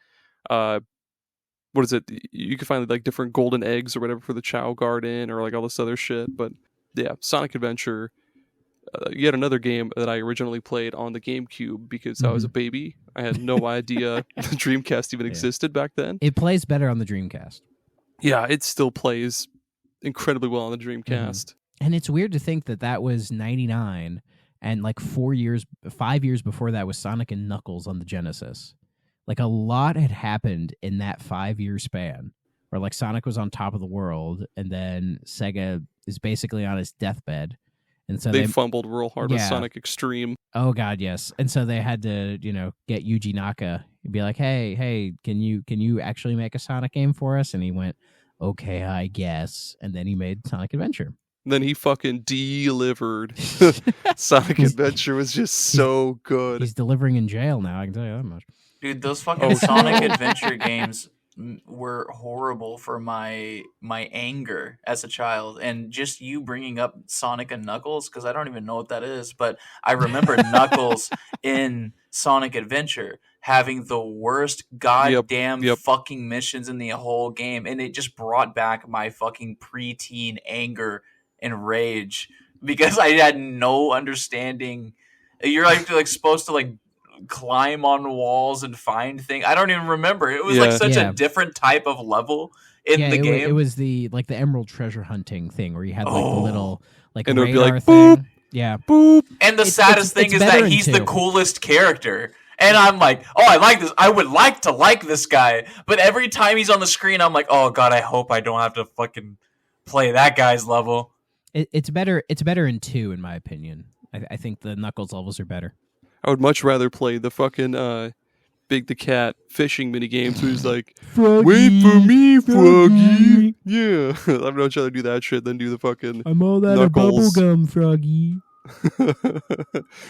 Speaker 1: what is it, you could find like different golden eggs or whatever for the Chow Garden, or like all this other shit. But yeah, Sonic Adventure, yet another game that I originally played on the GameCube because I was a baby. I had no idea the Dreamcast even existed back then.
Speaker 3: It plays better on the Dreamcast.
Speaker 1: Yeah, it still plays incredibly well on the Dreamcast.
Speaker 3: And it's weird to think that was 99, and like 5 years before that was Sonic and Knuckles on the Genesis. Like, a lot had happened in that 5-year span where like Sonic was on top of the world, and then Sega is basically on his deathbed, and so
Speaker 1: they fumbled real hard with
Speaker 3: Yeah.
Speaker 1: Sonic Extreme.
Speaker 3: Oh God, yes. And so they had to, get Yuji Naka and be like, hey, can you actually make a Sonic game for us? And he went, okay, I guess. And then he made Sonic Adventure.
Speaker 1: Then he fucking delivered. Sonic Adventure was just so good.
Speaker 3: He's delivering in jail now. I can tell you that much.
Speaker 2: Dude, those fucking Sonic Adventure games were horrible for my anger as a child, and just you bringing up Sonic and Knuckles, because I don't even know what that is, but I remember Knuckles in Sonic Adventure having the worst goddamn fucking missions in the whole game, and it just brought back my fucking preteen anger and rage because I had no understanding. You're like supposed to like climb on walls and find things. I don't even remember. It was like such a different type of level in the game.
Speaker 3: It was the emerald treasure hunting thing where you had like the little
Speaker 1: and it would be
Speaker 3: radar
Speaker 1: like
Speaker 3: thing.
Speaker 1: boop,
Speaker 3: yeah,
Speaker 1: boop.
Speaker 2: And the saddest thing is that he's the coolest character. And I'm like, oh, I like this. I would like to like this guy. But every time he's on the screen, I'm like, oh God, I hope I don't have to fucking play that guy's level.
Speaker 3: It's better. It's better in 2, in my opinion. I think the Knuckles levels are better.
Speaker 1: I would much rather play the fucking Big the Cat fishing minigames where he's like,
Speaker 3: Froggy,
Speaker 1: wait for me, Froggy. Yeah. I'd much rather do that shit than do the fucking
Speaker 3: I'm all out
Speaker 1: Knuckles.
Speaker 3: of bubblegum, Froggy.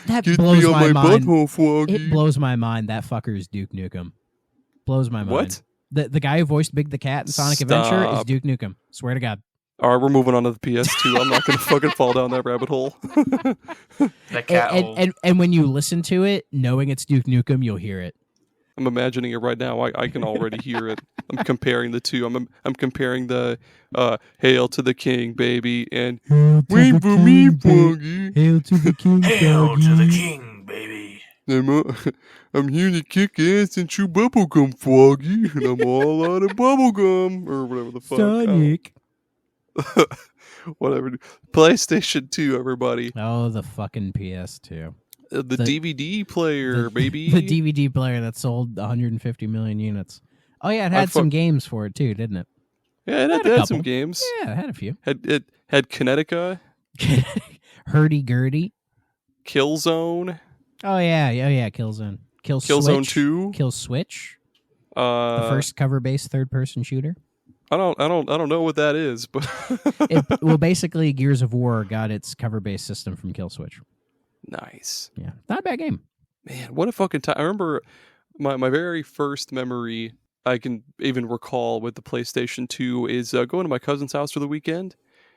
Speaker 3: That
Speaker 1: Get
Speaker 3: blows
Speaker 1: me on
Speaker 3: my mind.
Speaker 1: butthole, Froggy.
Speaker 3: It blows my mind that fucker is Duke Nukem. Blows my mind.
Speaker 1: What?
Speaker 3: The guy who voiced Big the Cat in Sonic Adventure is Duke Nukem. Swear to God.
Speaker 1: All right, we're moving on to the PS2. I'm not going to fucking fall down that rabbit hole.
Speaker 2: That cat hole.
Speaker 3: And when you listen to it, knowing it's Duke Nukem, you'll hear it.
Speaker 1: I'm imagining it right now. I can already hear it. I'm comparing the two. I'm comparing the "Hail to the King, baby" and "Wait for me, Froggy."
Speaker 3: Hail to the King,
Speaker 2: Hail to the King, baby.
Speaker 1: I'm here to kick ass and chew bubblegum, Froggy, and I'm all out of bubblegum or whatever the fuck.
Speaker 3: Sonic.
Speaker 1: Whatever. PlayStation 2, everybody.
Speaker 3: Oh, the fucking PS2.
Speaker 1: The DVD player, baby.
Speaker 3: The DVD player that sold 150 million units. Oh yeah, it had some games for it too, didn't it?
Speaker 1: Yeah, it had some games.
Speaker 3: Yeah, it had a few.
Speaker 1: It had Kinetica,
Speaker 3: Hurdy-gurdy,
Speaker 1: Killzone.
Speaker 3: Oh yeah, Killzone.
Speaker 1: Killzone 2.
Speaker 3: Kill Switch. The first cover-based third-person shooter.
Speaker 1: I don't know what that is, but
Speaker 3: Well, basically, Gears of War got its cover-based system from Kill Switch.
Speaker 1: Nice.
Speaker 3: Yeah, not a bad game.
Speaker 1: Man, what a fucking time! I remember my very first memory I can even recall with the PlayStation 2 is going to my cousin's house for the weekend,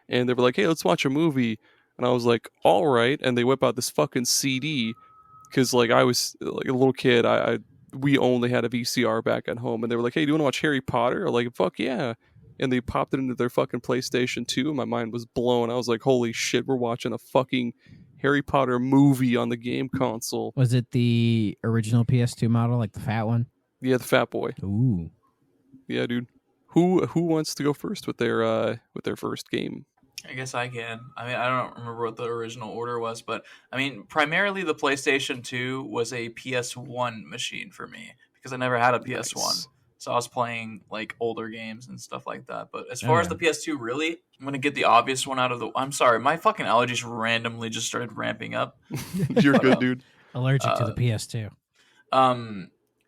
Speaker 1: and they were like, "Hey, let's watch a movie," and I was like, "All right," and they whip out this fucking CD because like I was like a little kid, we only had a VCR back at home, and they were like, "Hey, do you want to watch Harry Potter?" I'm like, "Fuck yeah." And they popped it into their fucking PlayStation 2, and my mind was blown. I was like, holy shit, we're watching a fucking Harry Potter movie on the game console.
Speaker 3: Was it the original PS2 model, like the fat one?
Speaker 1: Yeah, the fat boy.
Speaker 3: Ooh.
Speaker 1: Yeah, dude. Who wants to go first with their first game?
Speaker 2: I guess I can. I mean, I don't remember what the original order was, but I mean, primarily the PlayStation 2 was a PS1 machine for me because I never had a PS1.
Speaker 1: Nice.
Speaker 2: So I was playing like older games and stuff like that. But as far as the PS2, really, I'm gonna get the obvious one out of the. I'm sorry, my fucking allergies randomly just started ramping up.
Speaker 1: You're good, dude.
Speaker 3: Allergic to the PS2.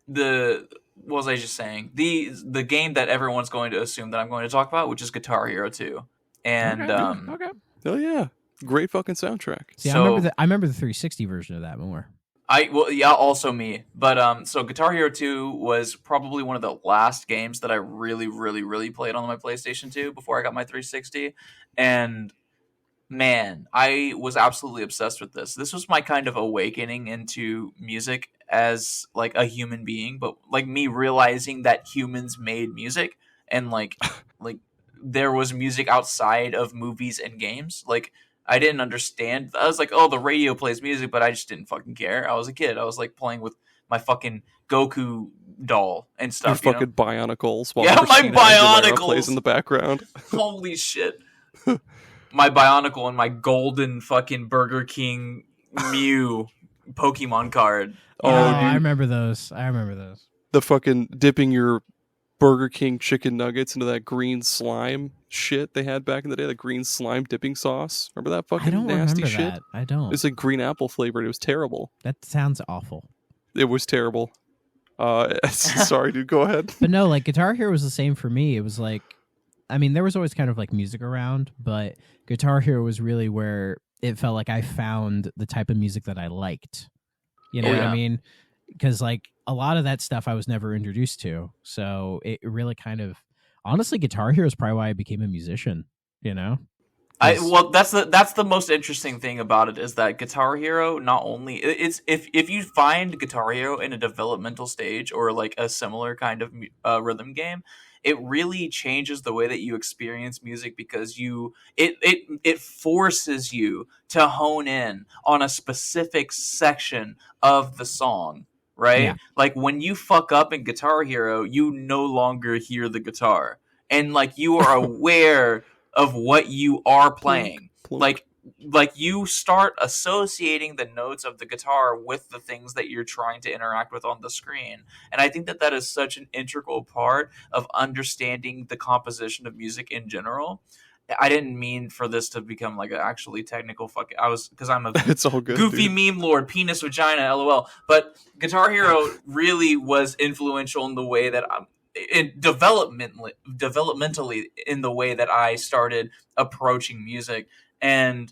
Speaker 2: What was I just saying? The game that everyone's going to assume that I'm going to talk about, which is Guitar Hero 2. And
Speaker 3: okay.
Speaker 1: Oh yeah, great fucking soundtrack.
Speaker 3: See, I remember the 360 version of that more.
Speaker 2: Also me. But so Guitar Hero 2 was probably one of the last games that I really, really, really played on my PlayStation 2 before I got my 360. And man, I was absolutely obsessed with this. This was my kind of awakening into music as like a human being, but like me realizing that humans made music and like there was music outside of movies and games. Like I didn't understand. I was like, oh, the radio plays music, but I just didn't fucking care. I was a kid. I was like playing with my fucking Goku doll and stuff.
Speaker 1: Your fucking Bionicles. While
Speaker 2: Yeah, my
Speaker 1: Christina Aguilera
Speaker 2: Bionicles
Speaker 1: plays in the background.
Speaker 2: Holy shit. My Bionicle and my golden fucking Burger King Mew Pokemon card.
Speaker 1: Oh,
Speaker 3: I
Speaker 1: dude.
Speaker 3: remember those.
Speaker 1: The fucking dipping your Burger King chicken nuggets into that green slime shit they had back in the day, the green slime dipping sauce. Remember that
Speaker 3: I
Speaker 1: fucking
Speaker 3: don't
Speaker 1: nasty
Speaker 3: remember
Speaker 1: shit?
Speaker 3: that. I don't.
Speaker 1: It's like green apple flavored. It was terrible.
Speaker 3: That sounds awful.
Speaker 1: It was terrible. Sorry, dude. Go ahead.
Speaker 3: But no, like Guitar Hero was the same for me. It was like, I mean, there was always kind of like music around, but Guitar Hero was really where it felt like I found the type of music that I liked. You know what I mean? Because like a lot of that stuff I was never introduced to. So it really kind of, honestly, Guitar Hero is probably why I became a musician, you know?
Speaker 2: Well, that's the most interesting thing about it is that Guitar Hero not only it's if you find Guitar Hero in a developmental stage or like a similar kind of rhythm game, it really changes the way that you experience music because it forces you to hone in on a specific section of the song, right?
Speaker 3: Yeah.
Speaker 2: Like when you fuck up in Guitar Hero, you no longer hear the guitar, and like you are aware of what you are playing.
Speaker 1: Plunk.
Speaker 2: Like you start associating the notes of the guitar with the things that you're trying to interact with on the screen. And I think that that is such an integral part of understanding the composition of music in general. I didn't mean for this to become like an actually technical because I'm a
Speaker 1: It's all good,
Speaker 2: goofy
Speaker 1: dude.
Speaker 2: meme lord, penis vagina, lol. But Guitar Hero really was influential in the way that developmentally in the way that I started approaching music, and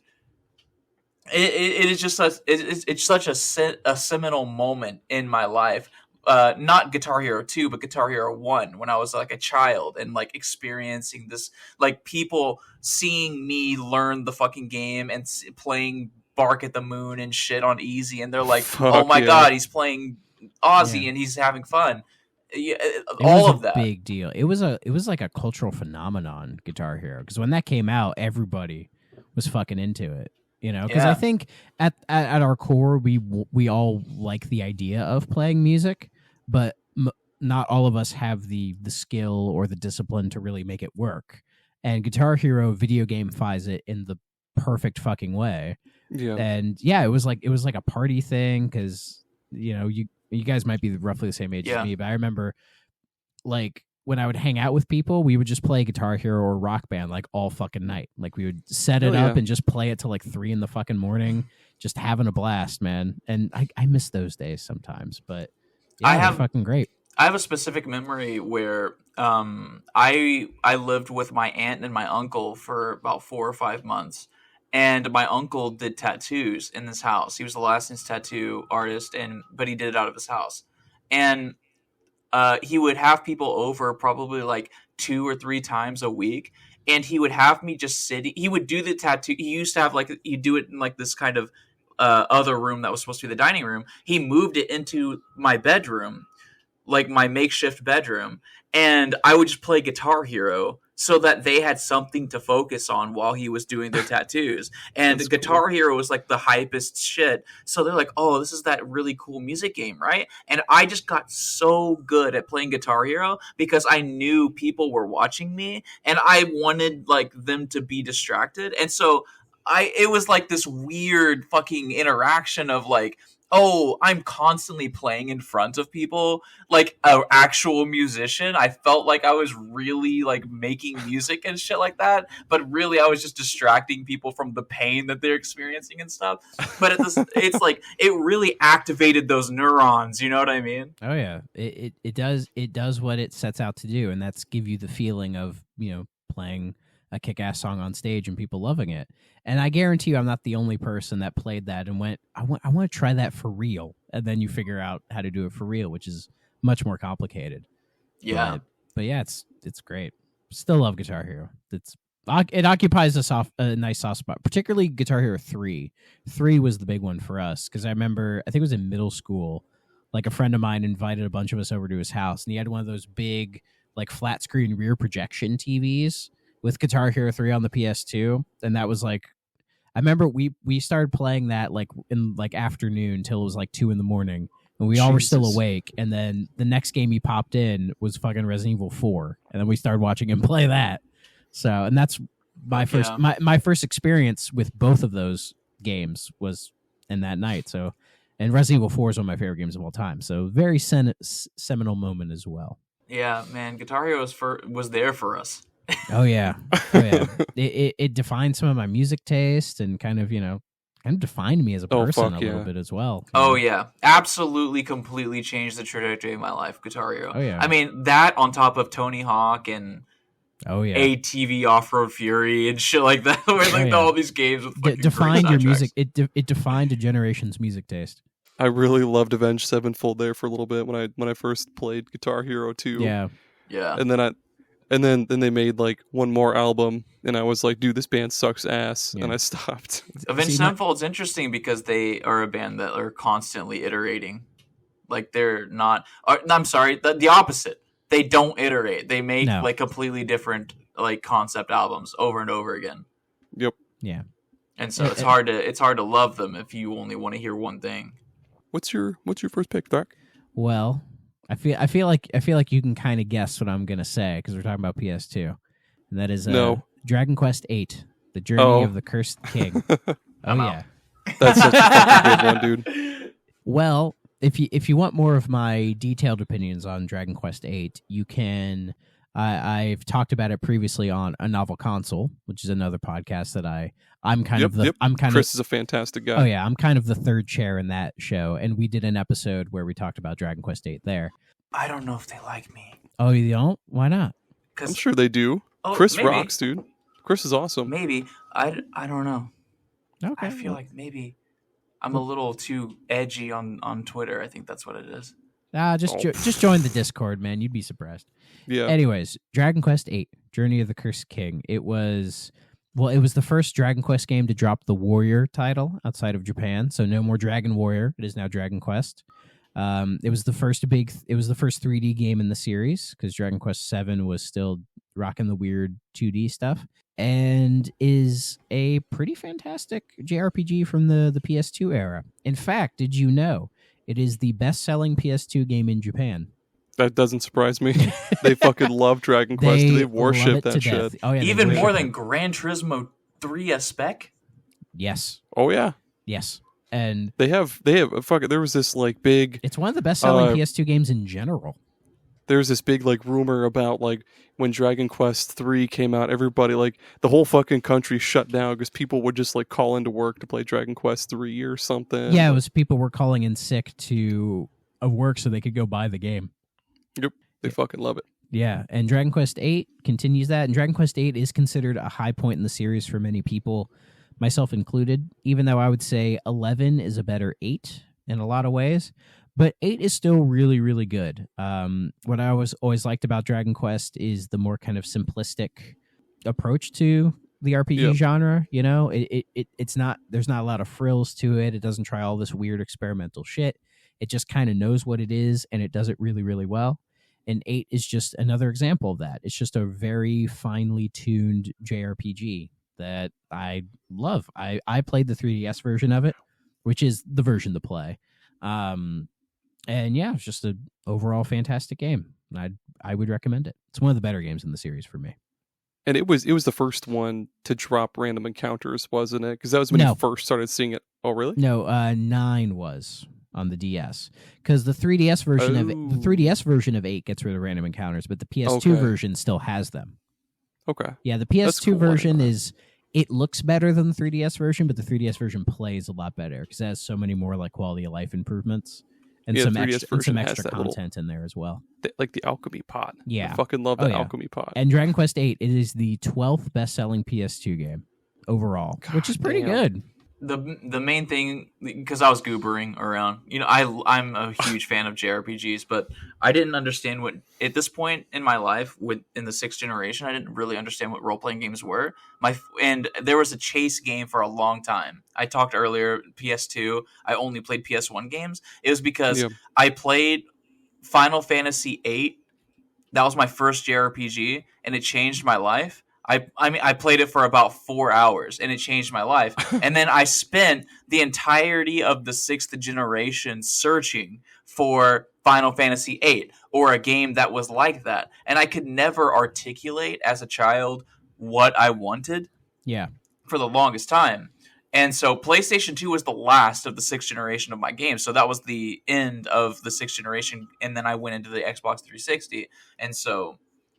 Speaker 2: it is just it's such a seminal moment in my life. Not Guitar Hero 2, but Guitar Hero 1 when I was like a child and like experiencing this, like people seeing me learn the fucking game and playing Bark at the Moon and shit on easy, and they're like, oh my god, he's playing Ozzy and he's having fun. Yeah, all of that.
Speaker 3: Big deal. It was like a cultural phenomenon, Guitar Hero, because when that came out, everybody was fucking into it. You know, because I think at our core, we all like the idea of playing music, but not all of us have the skill or the discipline to really make it work. And Guitar Hero video gamifies it in the perfect fucking way.
Speaker 1: Yeah.
Speaker 3: And yeah, it was like a party thing because you know you guys might be roughly the same age as me, but I remember like when I would hang out with people, we would just play Guitar Hero or Rock Band like all fucking night. Like we would set it up and just play it till like 3 in the fucking morning, just having a blast, man. And I miss those days sometimes, but yeah, they're fucking great.
Speaker 2: I have a specific memory where I lived with my aunt and my uncle for about 4 or 5 months. And my uncle did tattoos in this house. He was a licensed tattoo artist, but he did it out of his house. And he would have people over probably like 2 or 3 times a week. And he would have me just sitting. He would do the tattoo. He used to have like, he'd do it in like this kind of other room that was supposed to be the dining room. He moved it into my bedroom, like my makeshift bedroom. And I would just play Guitar Hero so that they had something to focus on while he was doing their tattoos. And the Guitar Hero was like the hypest shit. So they're like, oh, this is that really cool music game, right? And I just got so good at playing Guitar Hero because I knew people were watching me and I wanted like them to be distracted. And so it was like this weird fucking interaction of like, oh, I'm constantly playing in front of people like an actual musician. I felt like I was really like making music and shit like that, but really I was just distracting people from the pain that they're experiencing and stuff. But it's like it really activated those neurons, you know what I mean?
Speaker 3: Oh yeah, it does what it sets out to do, and that's give you the feeling of, you know, playing a kick-ass song on stage and people loving it. And I guarantee you I'm not the only person that played that and went, I want to try that for real. And then you figure out how to do it for real, which is much more complicated.
Speaker 2: Yeah.
Speaker 3: But yeah, it's great. Still love Guitar Hero. It occupies a nice soft spot, particularly Guitar Hero 3. 3 was the big one for us because I remember, I think it was in middle school, like a friend of mine invited a bunch of us over to his house and he had one of those big like flat screen rear projection TVs with Guitar Hero 3 on the PS2, and that was like, I remember we started playing that like in like afternoon till it was like 2 a.m, and we all were still awake. And then the next game he popped in was fucking Resident Evil 4, and then we started watching him play that. So, and that's my first my first experience with both of those games was in that night. So, and Resident Evil 4 is one of my favorite games of all time. So, very seminal moment as well.
Speaker 2: Yeah, man, Guitar Hero was there for us.
Speaker 3: Oh yeah, it defined some of my music taste and kind of defined me as a
Speaker 1: Oh,
Speaker 3: person
Speaker 1: fuck
Speaker 3: a little
Speaker 1: yeah.
Speaker 3: bit as well.
Speaker 2: Oh yeah, absolutely, completely changed the trajectory of my life, Guitar Hero.
Speaker 3: Oh yeah.
Speaker 2: I mean, that on top of Tony Hawk and
Speaker 3: Oh yeah.
Speaker 2: ATV Off-Road Fury and shit like that, where like
Speaker 3: yeah.
Speaker 2: all these games with fucking
Speaker 3: defined
Speaker 2: great
Speaker 3: your
Speaker 2: soundtracks.
Speaker 3: music. It defined a generation's music taste.
Speaker 1: I really loved Avenged Sevenfold there for a little bit when I first played Guitar Hero 2.
Speaker 3: Yeah.
Speaker 2: Yeah.
Speaker 1: And then they made like one more album, and I was like, dude, this band sucks ass,
Speaker 3: Yeah.
Speaker 1: and I stopped.
Speaker 2: Avenged Sevenfold's interesting because they are a band that are constantly iterating. Like they're not. I'm sorry, the opposite. They don't iterate. They make like completely different like concept albums over and over again.
Speaker 1: Yep.
Speaker 3: Yeah.
Speaker 2: And so it's hard to love them if you only want to hear one thing.
Speaker 1: What's your first pick, Thrak?
Speaker 3: Well, I feel like you can kind of guess what I'm gonna say because we're talking about PS2, and that is Dragon Quest VIII: The Journey of the Cursed King.
Speaker 2: I'm
Speaker 3: yeah,
Speaker 2: out.
Speaker 1: That's such a fucking good one, dude.
Speaker 3: Well, if you want more of my detailed opinions on Dragon Quest VIII, you can. I've talked about it previously on A Novel Console, which is another podcast that I'm kind of
Speaker 1: Chris is a fantastic guy.
Speaker 3: Oh yeah, I'm kind of the third chair in that show, and we did an episode where we talked about Dragon Quest VIII there.
Speaker 2: I don't know if they like me.
Speaker 3: Oh, you don't? Why not?
Speaker 1: I'm sure they do. Chris rocks, dude. Chris is awesome.
Speaker 2: Maybe. I don't know.
Speaker 3: Okay.
Speaker 2: I feel like maybe I'm a little too edgy on Twitter. I think that's what it is.
Speaker 3: Just join the Discord, man. You'd be surprised.
Speaker 1: Yeah.
Speaker 3: Anyways, Dragon Quest VIII: Journey of the Cursed King. It was the first Dragon Quest game to drop the Warrior title outside of Japan. So no more Dragon Warrior. It is now Dragon Quest. It was the first 3D game in the series because Dragon Quest VII was still rocking the weird 2D stuff, and is a pretty fantastic JRPG from the PS2 era. In fact, did you know it is the best-selling PS2 game in Japan?
Speaker 1: That doesn't surprise me. They fucking love Dragon Quest. They worship that shit.
Speaker 3: Oh, yeah,
Speaker 2: even more than Gran Turismo 3 a spec?
Speaker 3: Yes.
Speaker 1: Oh yeah.
Speaker 3: Yes. And
Speaker 1: they have there was this like big.
Speaker 3: It's one of the best-selling PS2 games in general.
Speaker 1: There's this big like rumor about like when Dragon Quest 3 came out, everybody like the whole fucking country shut down because people would just like call into work to play Dragon Quest 3 or something.
Speaker 3: Yeah, it was people were calling in sick of work so they could go buy the game.
Speaker 1: Yep, they fucking love it.
Speaker 3: Yeah, and Dragon Quest VIII continues that, and Dragon Quest VIII is considered a high point in the series for many people, myself included, even though I would say 11 is a better 8 in a lot of ways. But 8 is still really, really good. What I always liked about Dragon Quest is the more kind of simplistic approach to the RPG genre. You know, it's not, there's not a lot of frills to it. It doesn't try all this weird experimental shit. It just kind of knows what it is, and it does it really, really well. And 8 is just another example of that. It's just a very finely tuned JRPG that I love. I played the 3DS version of it, which is the version to play. And yeah, it's just an overall fantastic game. I would recommend it. It's one of the better games in the series for me.
Speaker 1: And it was the first one to drop random encounters, wasn't it? Because that was when you first started seeing it. Oh, really?
Speaker 3: No, 9 was on the DS, because the 3DS version of 8 gets rid of random encounters, but the PS2 version still has them.
Speaker 1: Okay.
Speaker 3: Yeah, the PS2 version it looks better than the 3DS version, but the 3DS version plays a lot better because it has so many more like quality of life improvements and some extra content in there as well.
Speaker 1: Like the alchemy pot.
Speaker 3: Yeah.
Speaker 1: I fucking love the alchemy pot.
Speaker 3: And Dragon Quest VIII, it is the 12th best-selling PS2 game overall, which is pretty good.
Speaker 2: The main thing, because I was goobering around, you know, I'm a huge fan of JRPGs, but I didn't understand what, at this point in my life, in the 6th generation, I didn't really understand what role-playing games were. And there was a chase game for a long time. I talked earlier, PS2, I only played PS1 games. It was because I played Final Fantasy VIII. That was my first JRPG, and it changed my life. I mean, I played it for about 4 hours, and it changed my life. And then I spent the entirety of the 6th generation searching for Final Fantasy VIII or a game that was like that. And I could never articulate as a child what I wanted.
Speaker 3: Yeah.
Speaker 2: For the longest time. And so PlayStation 2 was the last of the 6th generation of my games. So that was the end of the 6th generation. And then I went into the Xbox 360. And so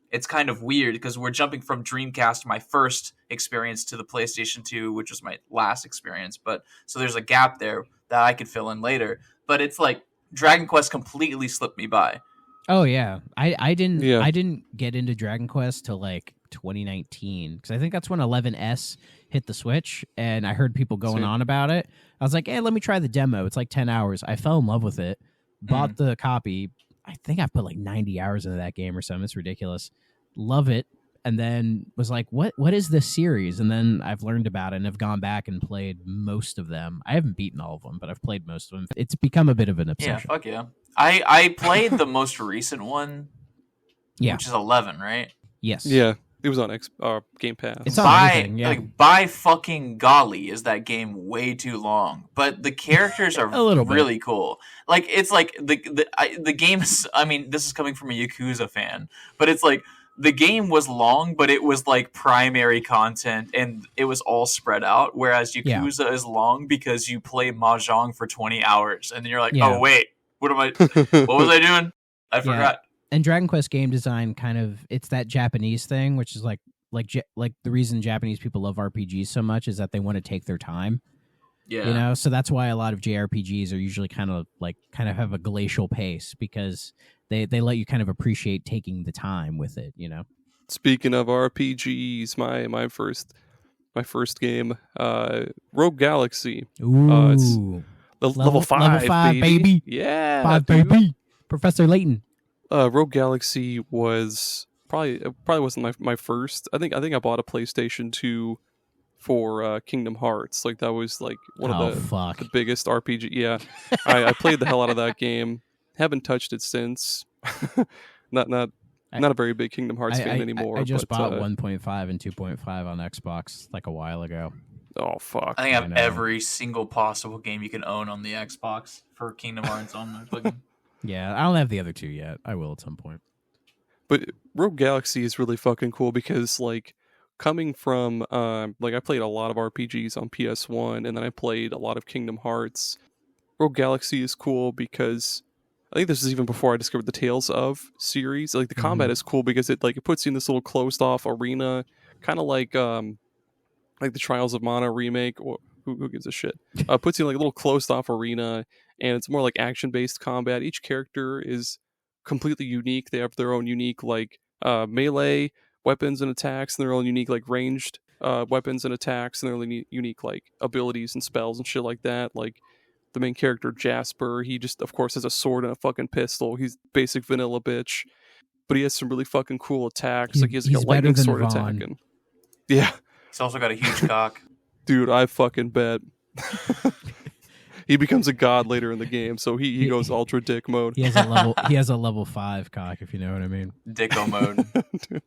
Speaker 2: it's kind of weird because we're jumping from Dreamcast, my first experience, to the PlayStation 2, which was my last experience. But so there's a gap there that I could fill in later. But it's like Dragon Quest completely slipped me by.
Speaker 3: Oh yeah, I didn't get into Dragon Quest till like 2019 because I think that's when 11S hit the Switch, and I heard people going on about it. I was like, hey, let me try the demo. It's like 10 hours. I fell in love with it. Bought the copy. I think I've put like 90 hours into that game or something. It's ridiculous. Love it. And then was like, what is this series? And then I've learned about it and have gone back and played most of them. I haven't beaten all of them, but I've played most of them. It's become a bit of an obsession.
Speaker 2: Yeah, fuck yeah. I played the most recent one, which is 11, right?
Speaker 3: Yes.
Speaker 1: Yeah, it was on Game Pass.
Speaker 3: It's on everything, yeah.
Speaker 2: Like, by fucking golly, is that game way too long? But the characters are really cool. Like, it's like the game is, I mean, this is coming from a Yakuza fan, but it's like the game was long, but it was like primary content and it was all spread out. Whereas Yakuza is long because you play Mahjong for 20 hours and then you're like, oh wait, what was I doing? I forgot.
Speaker 3: And Dragon Quest game design it's that Japanese thing, which is like the reason Japanese people love RPGs so much is that they want to take their time.
Speaker 2: Yeah.
Speaker 3: You know, so that's why a lot of JRPGs are usually kind of have a glacial pace because they let you kind of appreciate taking the time with it, you know.
Speaker 1: Speaking of RPGs, my first game, Rogue Galaxy.
Speaker 3: Ooh.
Speaker 1: It's level 5, baby. Yeah.
Speaker 3: 5, baby. Professor Layton.
Speaker 1: Rogue Galaxy was probably wasn't my first. I think I bought a PlayStation 2 for Kingdom Hearts. Like that was like one of the biggest RPG. Yeah. I played the hell out of that game. Haven't touched it since. not a very big Kingdom Hearts fan anymore.
Speaker 3: I just bought 1.5 and 2.5 on Xbox like a while ago.
Speaker 1: Oh fuck!
Speaker 2: I think I have every single possible game you can own on the Xbox for Kingdom Hearts on my fucking.
Speaker 3: Yeah, I don't have the other two yet. I will at some point.
Speaker 1: But Rogue Galaxy is really fucking cool because like coming from like I played a lot of RPGs on PS1 and then I played a lot of Kingdom Hearts. Rogue Galaxy is cool because I think this is even before I discovered the Tales of series. Like the combat is cool because it puts you in this little closed off arena, kind of like the Trials of Mana remake. Or who gives a shit? Puts you in like a little closed off arena, and it's more like action based combat. Each character is completely unique. They have their own unique like melee weapons and attacks, and their own unique like ranged weapons and attacks, and their own unique like abilities and spells and shit like that. Like the main character Jasper, he just of course has a sword and a fucking pistol. He's basic vanilla bitch, but he has some really fucking cool attacks. Like he has like a lightning sword attack. And yeah,
Speaker 2: he's also got a huge cock.
Speaker 1: Dude, I fucking bet. He becomes a god later in the game, so he goes ultra dick mode.
Speaker 3: He has a level 5 cock, if you know what I mean.
Speaker 2: Dicko mode.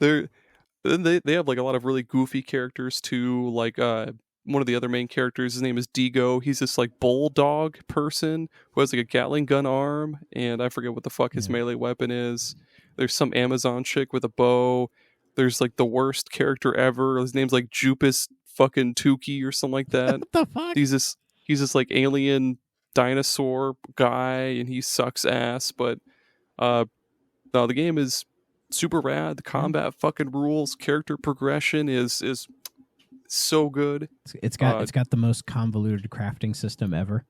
Speaker 1: They have like a lot of really goofy characters too. Like one of the other main characters, his name is Digo. He's this like bulldog person who has like a Gatling gun arm, and I forget what the fuck his melee weapon is. There's some Amazon chick with a bow. There's like the worst character ever. His name's like Jupus fucking Tukey or something like that.
Speaker 3: What the fuck?
Speaker 1: He's this like alien dinosaur guy, and he sucks ass. But no, the game is super rad. The combat fucking rules. Character progression is so good.
Speaker 3: It's got the most convoluted crafting system ever.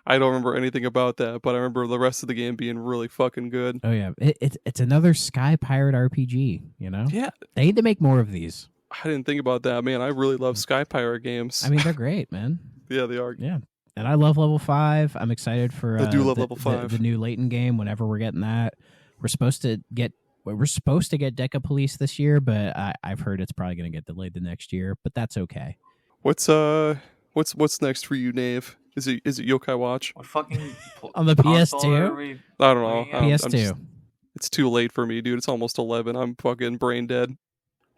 Speaker 1: I don't remember anything about that, but I remember the rest of the game being really fucking good.
Speaker 3: Oh yeah, it's another Sky Pirate RPG. You know,
Speaker 1: yeah,
Speaker 3: they need to make more of these.
Speaker 1: I didn't think about that, man. I really love Sky Pirate games.
Speaker 3: I mean, they're great, man.
Speaker 1: Yeah, they are.
Speaker 3: Yeah, and I love level 5. I'm excited for
Speaker 1: level 5.
Speaker 3: The new Layton game. Whenever we're getting that, we're supposed to get Deca Police this year, but I've heard it's probably going to get delayed the next year. But that's okay.
Speaker 1: What's next for you, Nave? Is it Yokai Watch?
Speaker 2: What fucking
Speaker 3: on the PS2?
Speaker 1: I don't know.
Speaker 3: PS2.
Speaker 1: It's too late for me, dude. It's almost 11. I'm fucking brain dead.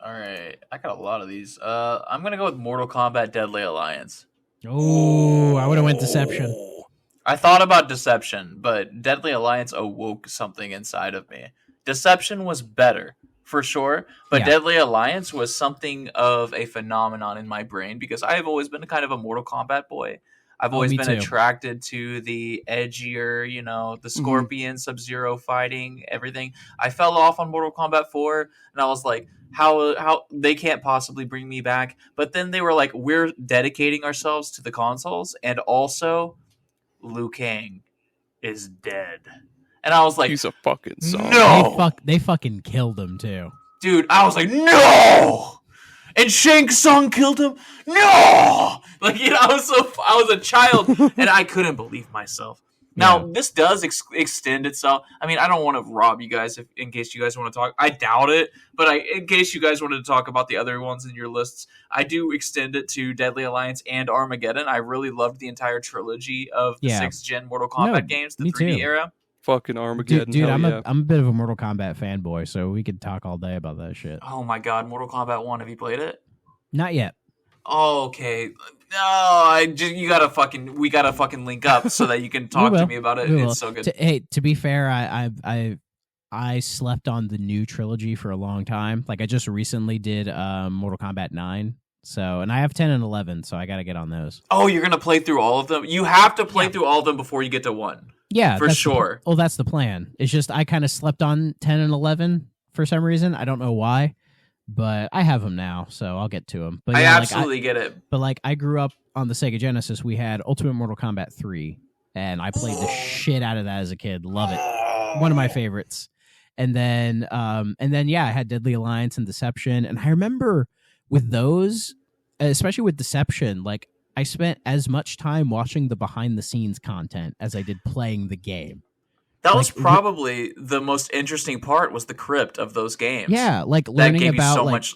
Speaker 2: All right, I got a lot of these. I'm gonna go with Mortal Kombat: Deadly Alliance.
Speaker 3: Oh, I would have went Deception.
Speaker 2: I thought about Deception, but Deadly Alliance awoke something inside of me. Deception was better, for sure. But
Speaker 3: Yeah.
Speaker 2: Deadly Alliance was something of a phenomenon in my brain because I have always been kind of a Mortal Kombat boy. I've always
Speaker 3: me
Speaker 2: been
Speaker 3: too.
Speaker 2: attracted to the edgier, the Scorpion, Sub-Zero fighting, everything. I fell off on Mortal Kombat 4, and I was like, how they can't possibly bring me back. But then they were like, we're dedicating ourselves to the consoles, and also Liu Kang is dead. And I was like,
Speaker 1: He's a fucking song.
Speaker 2: no!
Speaker 3: They fucking killed him too.
Speaker 2: Dude, I was like, no! And Shang Tsung killed him? No! Like, I was a child, and I couldn't believe myself. Now, this does extend itself. I mean, I don't want to rob you guys in case you guys want to talk. I doubt it, but in case you guys wanted to talk about the other ones in your lists, I do extend it to Deadly Alliance and Armageddon. I really loved the entire trilogy of the 6th-gen Mortal Kombat games, the 3D era.
Speaker 1: Fucking Armageddon.
Speaker 3: Dude, I'm
Speaker 1: yeah.
Speaker 3: a bit of a Mortal Kombat fanboy, so we could talk all day about that shit.
Speaker 2: Oh my god, Mortal Kombat 1, have you played it?
Speaker 3: Not yet.
Speaker 2: Oh, okay. No, we gotta fucking link up so that you can talk to me about it. It's so good.
Speaker 3: To be fair, I slept on the new trilogy for a long time. Like I just recently did Mortal Kombat 9. So, and I have 10 and 11, so I got to get on those.
Speaker 2: Oh, you're going to play through all of them? You have to play through all of them before you get to 1.
Speaker 3: Yeah,
Speaker 2: for sure.
Speaker 3: That's the plan. It's just I kind of slept on 10 and 11 for some reason. I don't know why, but I have them now, so I'll get to them. But
Speaker 2: I absolutely get it.
Speaker 3: But like I grew up on the Sega Genesis. We had Ultimate Mortal Kombat 3, and I played the shit out of that as a kid. Love it. One of my favorites. And then I had Deadly Alliance and Deception, and I remember with those, especially with Deception, like I spent as much time watching the behind the scenes content as I did playing the game.
Speaker 2: That was probably the most interesting part, was the crypt of those games.
Speaker 3: Yeah, like learning
Speaker 2: that gave
Speaker 3: about
Speaker 2: you so much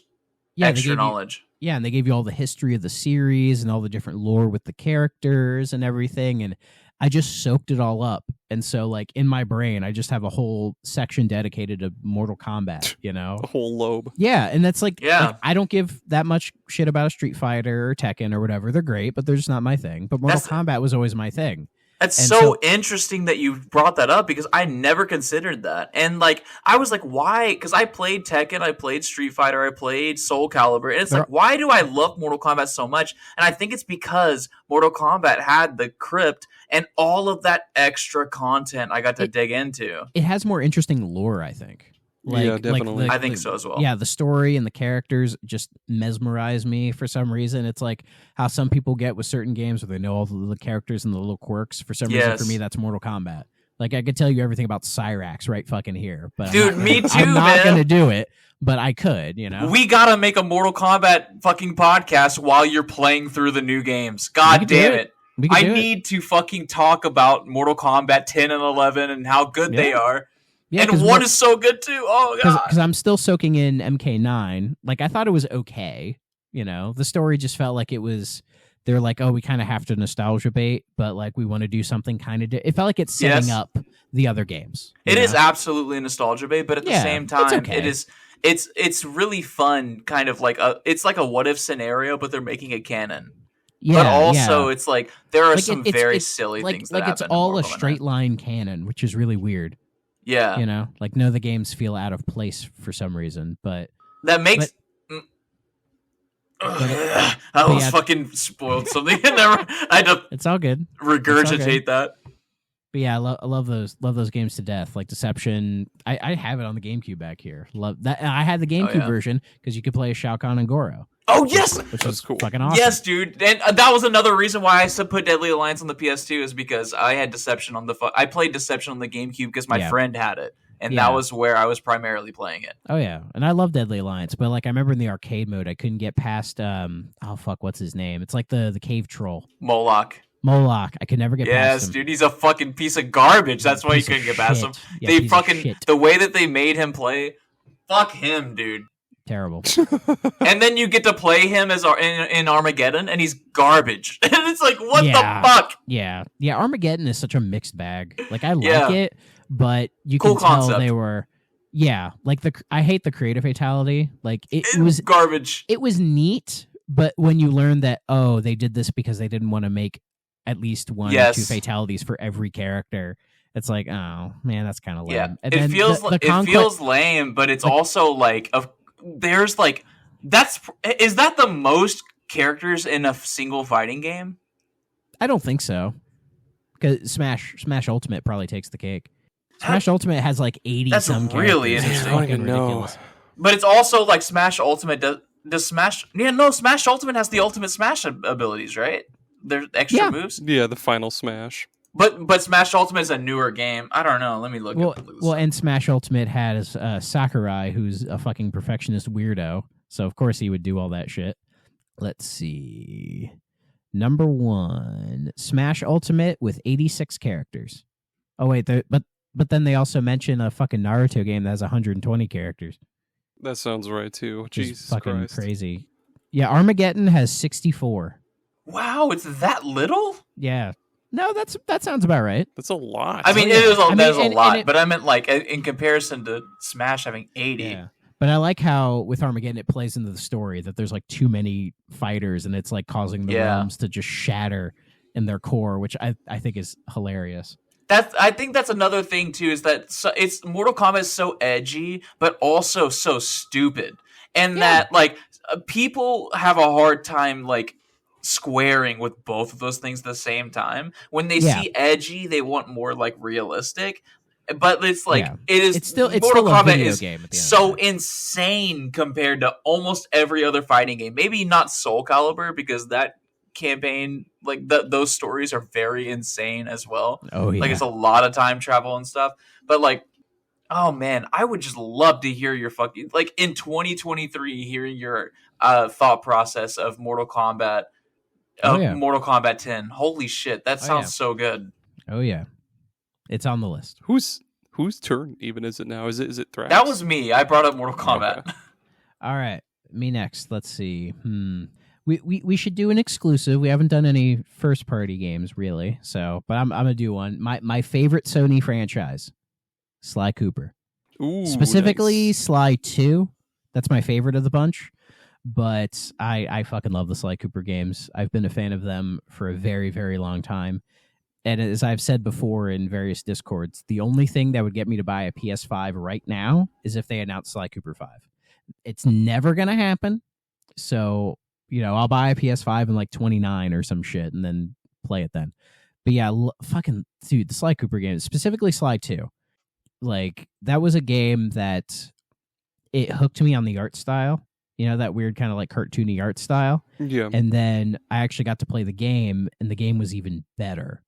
Speaker 2: extra knowledge.
Speaker 3: Yeah, and they gave you all the history of the series and all the different lore with the characters and everything, and I just soaked it all up. And so, like, in my brain, I just have a whole section dedicated to Mortal Kombat,
Speaker 1: A whole lobe.
Speaker 3: Yeah, and that's like I don't give that much shit about a Street Fighter or Tekken or whatever. They're great, but they're just not my thing. But Mortal Kombat was always my thing.
Speaker 2: That's so interesting that you brought that up, because I never considered that. And like, I was like, why? Because I played Tekken, I played Street Fighter, I played Soulcalibur, and it's like, why do I love Mortal Kombat so much? And I think it's because Mortal Kombat had the crypt and all of that extra content I got to dig into.
Speaker 3: It has more interesting lore, I think.
Speaker 1: Yeah, definitely.
Speaker 2: I think so as well.
Speaker 3: Yeah, the story and the characters just mesmerize me for some reason. It's like how some people get with certain games where they know all the characters and the little quirks. For some reason, for me, that's Mortal Kombat. Like, I could tell you everything about Cyrax right fucking here. But
Speaker 2: dude, me too,
Speaker 3: I'm not going to do it, but I could, We
Speaker 2: got to make a Mortal Kombat fucking podcast while you're playing through the new games. God damn it. I need to fucking talk about Mortal Kombat 10 and 11 and how good they are. Yeah, and 1 is so good too. Oh god!
Speaker 3: Because I'm still soaking in MK9. Like, I thought it was okay. The story just felt like it was. They're like, oh, we kind of have to nostalgia bait, but like we want to do something kind of. It felt like it's setting up the other games.
Speaker 2: It is absolutely a nostalgia bait, but at the same time, it is. It's really fun. Kind of like it's like a what if scenario, but they're making it canon. Yeah, but also it's like there are some very silly things that happen.
Speaker 3: Like it's all a straight line canon, which is really weird.
Speaker 2: Yeah.
Speaker 3: Like none of the games feel out of place for some reason, but
Speaker 2: that makes I almost fucking spoiled something. I had to
Speaker 3: it's all good.
Speaker 2: Regurgitate that.
Speaker 3: But yeah, I love those games to death. Like Deception, I have it on the GameCube back here. Love that. I had the GameCube version because you could play as Shao Kahn and Goro.
Speaker 2: Oh yes,
Speaker 3: which was cool. Fucking awesome.
Speaker 2: Yes, dude, and that was another reason why I put Deadly Alliance on the PS2 is because I had Deception on I played Deception on the GameCube because my friend had it, and that was where I was primarily playing it.
Speaker 3: Oh yeah, and I love Deadly Alliance, but like I remember in the arcade mode, I couldn't get past what's his name? It's like the cave troll
Speaker 2: Moloch.
Speaker 3: I could never get past him.
Speaker 2: Yes, dude, he's a fucking piece of garbage. That's why you couldn't get past him.
Speaker 3: Yeah,
Speaker 2: they fucking the way that they made him play. Fuck him, dude.
Speaker 3: Terrible.
Speaker 2: And then you get to play him as in Armageddon, and he's garbage. And it's like, what the fuck?
Speaker 3: Yeah. Armageddon is such a mixed bag. Like I like it, but you can tell
Speaker 2: concept.
Speaker 3: they were. Yeah, like I hate the creative fatality. Like it was
Speaker 2: garbage.
Speaker 3: It was neat, but when you learn that they did this because they didn't want to make at least one or two fatalities for every character, It's like, oh man, that's kind of lame.
Speaker 2: Yeah,
Speaker 3: And
Speaker 2: it
Speaker 3: then
Speaker 2: feels
Speaker 3: the
Speaker 2: it feels lame, but it's also like there's like is that the most characters in a single fighting game?
Speaker 3: I don't think so. Because Smash Ultimate probably takes the cake. Smash Ultimate has like 80
Speaker 2: That's
Speaker 3: some
Speaker 2: really
Speaker 3: characters.
Speaker 2: interesting.
Speaker 1: I don't
Speaker 3: It's
Speaker 1: even
Speaker 3: fucking
Speaker 1: know.
Speaker 3: ridiculous.
Speaker 2: But it's also like Smash Ultimate does Smash. Yeah, no, Smash Ultimate has the ultimate Smash abilities, right? There's extra moves.
Speaker 1: Yeah, the final Smash.
Speaker 2: But Smash Ultimate is a newer game. I don't know. Let me look at this.
Speaker 3: Well, and Smash Ultimate has Sakurai, who's a fucking perfectionist weirdo. So of course he would do all that shit. Let's see. Number 1, Smash Ultimate with 86 characters. Oh wait, but then they also mention a fucking Naruto game that has 120 characters.
Speaker 1: That sounds right too. Jesus
Speaker 3: fucking
Speaker 1: Christ.
Speaker 3: crazy. Yeah, Armageddon has 64.
Speaker 2: Wow, it's that little?
Speaker 3: Yeah. No, that sounds about right.
Speaker 1: That's a lot.
Speaker 2: I mean,
Speaker 3: yeah.
Speaker 2: it is
Speaker 3: I mean,
Speaker 2: that is a
Speaker 3: and
Speaker 2: lot,
Speaker 3: it-
Speaker 2: but I meant like in comparison to Smash having 80.
Speaker 3: Yeah. But I like how with Armageddon it plays into the story that there's like too many fighters and it's like causing the realms to just shatter in their core, which I think is hilarious.
Speaker 2: I think that's another thing too, is that it's Mortal Kombat is so edgy, but also so stupid, and that like people have a hard time like squaring with both of those things at the same time. When they see edgy, they want more like realistic. But it's like it's
Speaker 3: still
Speaker 2: Mortal
Speaker 3: a
Speaker 2: Kombat
Speaker 3: video
Speaker 2: is
Speaker 3: game at the end
Speaker 2: so
Speaker 3: of the day.
Speaker 2: insane compared to almost every other fighting game. Maybe not Soulcalibur, because that campaign, like those stories are very insane as well.
Speaker 3: Oh yeah.
Speaker 2: Like it's a lot of time travel and stuff. But like, oh man, I would just love to hear your fucking like in 2023 hearing your thought process of Mortal Kombat. Mortal Kombat 10. Holy shit, that sounds so good.
Speaker 3: Oh yeah. It's on the list.
Speaker 1: Whose turn even is it now? Is it Thrak?
Speaker 2: That was me. I brought up Mortal Kombat.
Speaker 1: Okay.
Speaker 3: All right. Me next. Let's see. We should do an exclusive. We haven't done any first party games really. So, but I'm gonna do one. My favorite Sony franchise, Sly Cooper.
Speaker 1: Ooh,
Speaker 3: Specifically
Speaker 1: nice.
Speaker 3: Sly 2. That's my favorite of the bunch. But I fucking love the Sly Cooper games. I've been a fan of them for a very, very long time. And as I've said before in various Discords, the only thing that would get me to buy a PS5 right now is if they announce Sly Cooper 5. It's never going to happen. So, I'll buy a PS5 in like 29 or some shit and then play it then. But yeah, fucking, dude, the Sly Cooper game, specifically Sly 2, like, that was a game that it hooked me on the art style. That weird kind of like cartoony art style.
Speaker 1: Yeah.
Speaker 3: And then I actually got to play the game, and the game was even better.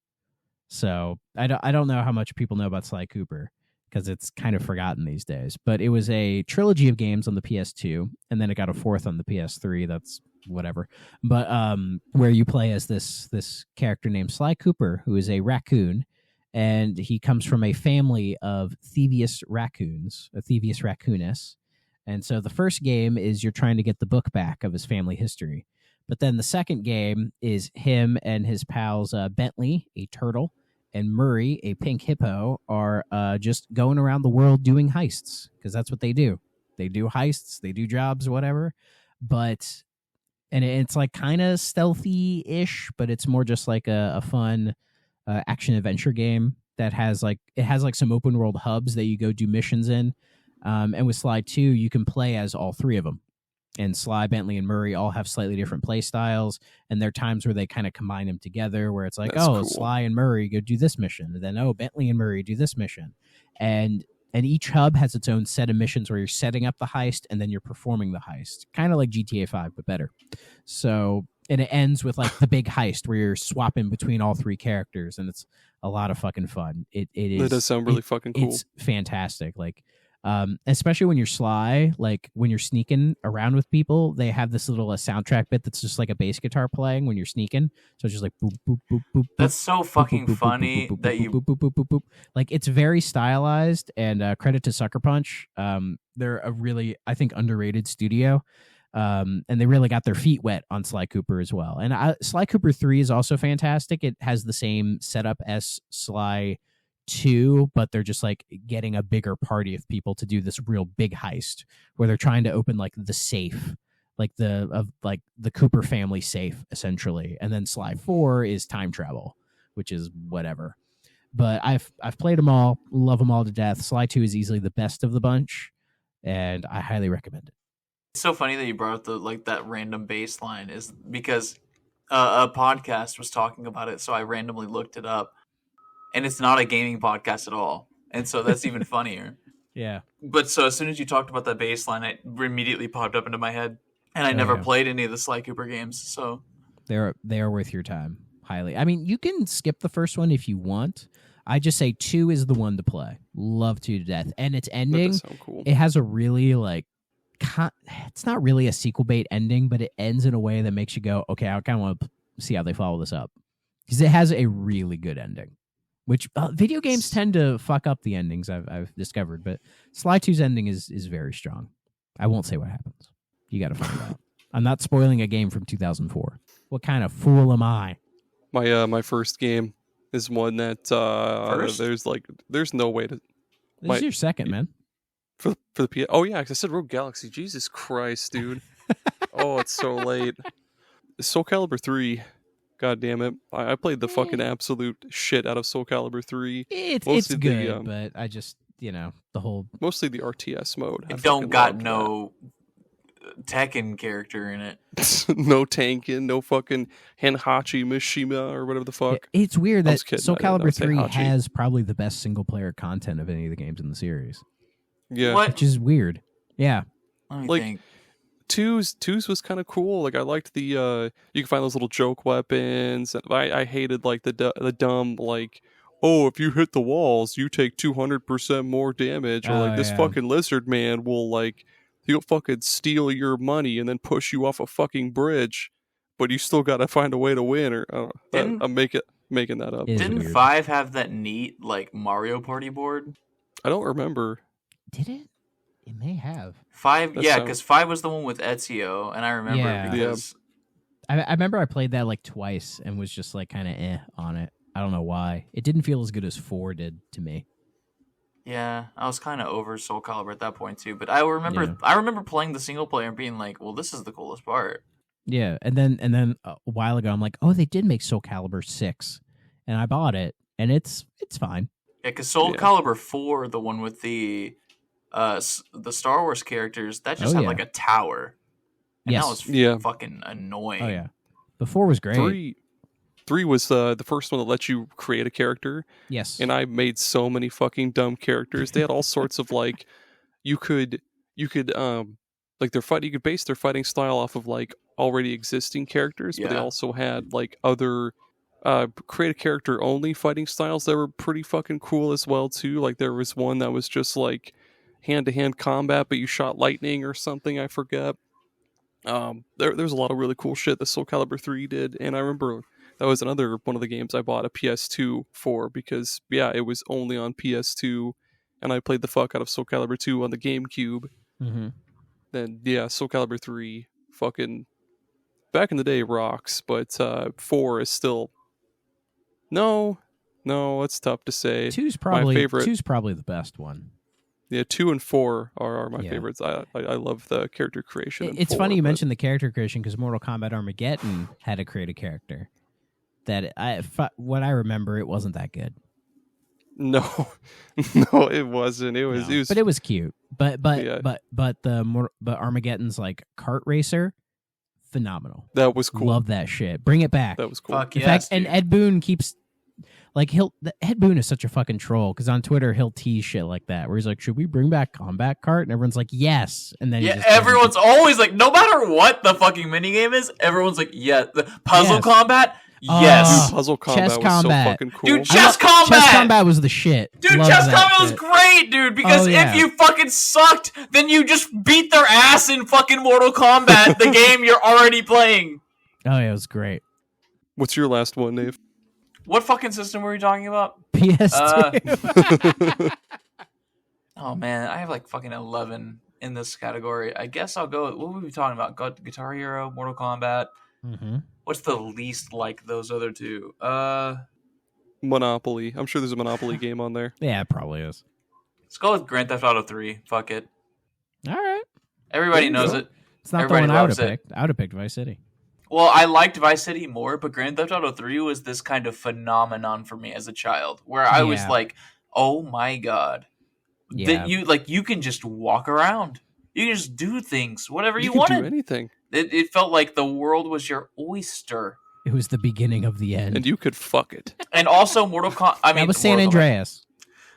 Speaker 3: So I don't know how much people know about Sly Cooper because it's kind of forgotten these days. But it was a trilogy of games on the PS2, and then it got a fourth on the PS3. That's whatever. But where you play as this character named Sly Cooper, who is a raccoon, and he comes from a family of Thievius raccoons, a Thievius raccoonus. And so the first game is you're trying to get the book back of his family history. But then the second game is him and his pals Bentley, a turtle, and Murray, a pink hippo, are just going around the world doing heists, because that's what they do. They do heists, they do jobs, whatever. But, and it's like kind of stealthy-ish, but it's more just like a fun action-adventure game that has like some open-world hubs that you go do missions in. And with Sly 2, you can play as all three of them. And Sly, Bentley, and Murray all have slightly different play styles, and there are times where they kind of combine them together, where it's like,
Speaker 1: That's cool.
Speaker 3: Sly and Murray go do this mission, and then Bentley and Murray do this mission, and each hub has its own set of missions where you're setting up the heist and then you're performing the heist, kind of like GTA 5 but better. So, and it ends with like the big heist where you're swapping between all three characters, and it's a lot of fucking fun. It is.
Speaker 1: That does sound really fucking cool.
Speaker 3: It's fantastic. Like. Especially when you're Sly, like when you're sneaking around with people, they have this little soundtrack bit that's just like a bass guitar playing when you're sneaking. So it's just like boop boop boop boop.
Speaker 2: That's so fucking funny that you
Speaker 3: boop boop boop boop boop. Like it's very stylized, and credit to Sucker Punch. They're a really, I think, underrated studio. And they really got their feet wet on Sly Cooper as well. And Sly Cooper 3 is also fantastic. It has the same setup as Sly 2, but they're just like getting a bigger party of people to do this real big heist where they're trying to open like the safe, like the Cooper family safe essentially. And then Sly 4 is time travel, which is whatever. But I've played them all, love them all to death. Sly 2 is easily the best of the bunch, and I highly recommend it.
Speaker 2: It's so funny that you brought up that random bass line, is because a podcast was talking about it, so I randomly looked it up, and it's not a gaming podcast at all, and so that's even funnier.
Speaker 3: Yeah.
Speaker 2: But so as soon as you talked about that bass line, it immediately popped up into my head, and I never played any of the Sly Cooper games, so
Speaker 3: they are worth your time, highly. I mean, you can skip the first one if you want. I just say 2 is the one to play. Love 2 to death, and its ending,
Speaker 1: cool.
Speaker 3: It has a really it's not really a sequel bait ending, but it ends in a way that makes you go, okay, I kind of want to see how they follow this up, because it has a really good ending. Which video games tend to fuck up the endings, I've discovered, but Sly 2's ending is very strong. I won't say what happens. You got to find out. I'm not spoiling a game from 2004. What kind of fool am I?
Speaker 1: My first game is one that there's no way to.
Speaker 3: This is your second, man.
Speaker 1: For the PS. Oh yeah, 'cause I said Rogue Galaxy. Jesus Christ, dude. Oh, it's so late. Soulcalibur III. God damn it. I played the fucking absolute shit out of Soulcalibur 3.
Speaker 3: It's good, but I just, the whole...
Speaker 1: Mostly the RTS mode.
Speaker 2: It don't got no Tekken character in it.
Speaker 1: No tanking, no fucking Henhachi Mishima or whatever the fuck.
Speaker 3: It's weird that
Speaker 1: Soulcalibur
Speaker 3: 3 has probably the best single-player content of any of the games in the series.
Speaker 1: Yeah.
Speaker 2: What?
Speaker 3: Which is weird. Yeah.
Speaker 2: Let me think.
Speaker 1: Twos was kind of cool. Like I liked the you can find those little joke weapons. And I hated like the dumb like, oh, if you hit the walls, you take 200% more damage, or like this fucking lizard man will like he'll fucking steal your money and then push you off a fucking bridge, but you still gotta find a way to win. Or I'm making that up.
Speaker 2: Didn't 5 have that neat like Mario Party board?
Speaker 1: I don't remember.
Speaker 3: Did it? It may have.
Speaker 2: 5, because 5 was the one with Ezio, and I remember because
Speaker 3: I remember I played that like twice and was just like kind of on it. I don't know why. It didn't feel as good as 4 did to me.
Speaker 2: Yeah, I was kind of over Soul Calibur at that point too. But I remember playing the single player and being like, "Well, this is the coolest part."
Speaker 3: Yeah, and then a while ago, I'm like, "Oh, they did make Soul Calibur 6," and I bought it, and it's fine.
Speaker 2: Yeah, because Soul Calibur 4, the one with the Star Wars characters, that just had like a tower. And that was fucking annoying.
Speaker 3: Oh yeah. The 4 was great.
Speaker 1: 3 was the first one that let you create a character.
Speaker 3: Yes.
Speaker 1: And I made so many fucking dumb characters. They had all sorts of like you could like you could base their fighting style off of like already existing characters, but they also had like other create a character only fighting styles that were pretty fucking cool as well too. Like there was one that was just like hand-to-hand combat, but you shot lightning or something, I forget. There's a lot of really cool shit that Soulcalibur 3 did, and I remember that was another one of the games I bought a PS2 for, because it was only on PS2, and I played the fuck out of Soulcalibur 2 on the GameCube.
Speaker 3: Mm-hmm.
Speaker 1: Then Soulcalibur 3 fucking back in the day rocks, but 4 is still no, it's tough to say.
Speaker 3: 2's probably
Speaker 1: my favorite.
Speaker 3: 2's probably the best one.
Speaker 1: Yeah, 2 and 4 are my favorites. I love the character creation.
Speaker 3: It's funny you mentioned the character creation, because Mortal Kombat Armageddon had to create a character. What I remember, it wasn't that good.
Speaker 1: No, it wasn't. It was,
Speaker 3: but it was cute. But Armageddon's like kart racer, phenomenal.
Speaker 1: That was cool.
Speaker 3: Love that shit. Bring it back.
Speaker 1: That was cool.
Speaker 2: Fuck
Speaker 3: In
Speaker 2: yes,
Speaker 3: fact, and Ed Boon keeps Ed Boon is such a fucking troll, because on Twitter he'll tease shit like that, where he's like, "Should we bring back Combat Kart?" And everyone's like, "Yes." And then
Speaker 2: everyone's always like, no matter what the fucking minigame is, everyone's like, "Yeah." The puzzle combat. Yes.
Speaker 1: Dude, puzzle combat
Speaker 3: chess
Speaker 1: was
Speaker 3: combat.
Speaker 1: so fucking cool.
Speaker 2: Dude, chess combat
Speaker 3: was the shit.
Speaker 2: Dude,
Speaker 3: Love
Speaker 2: chess
Speaker 3: that
Speaker 2: combat was
Speaker 3: shit.
Speaker 2: great, dude, because if you fucking sucked, then you just beat their ass in fucking Mortal Kombat, the game you're already playing.
Speaker 3: Oh yeah, it was great.
Speaker 1: What's your last one, Nave?
Speaker 2: What fucking system were you talking about?
Speaker 3: PS2.
Speaker 2: Oh man, I have like fucking 11 in this category. I guess I'll go with, what were we talking about? Guitar Hero, Mortal Kombat.
Speaker 3: Mm-hmm.
Speaker 2: What's the least like those other two?
Speaker 1: Monopoly. I'm sure there's a Monopoly game on there.
Speaker 3: Yeah, it probably is.
Speaker 2: Let's go with Grand Theft Auto 3. Fuck it.
Speaker 3: All right.
Speaker 2: Everybody knows it.
Speaker 3: It's not
Speaker 2: Everybody
Speaker 3: the one I would
Speaker 2: loves
Speaker 3: have
Speaker 2: it.
Speaker 3: picked. I would have picked Vice City.
Speaker 2: Well, I liked Vice City more, but Grand Theft Auto 3 was this kind of phenomenon for me as a child, where I was like, "Oh my god, that you can just walk around, you can just do things, whatever you wanted,
Speaker 1: do anything."
Speaker 2: It felt like the world was your oyster.
Speaker 3: It was the beginning of the end,
Speaker 1: and you could fuck it.
Speaker 2: And also, that
Speaker 3: was San Andreas.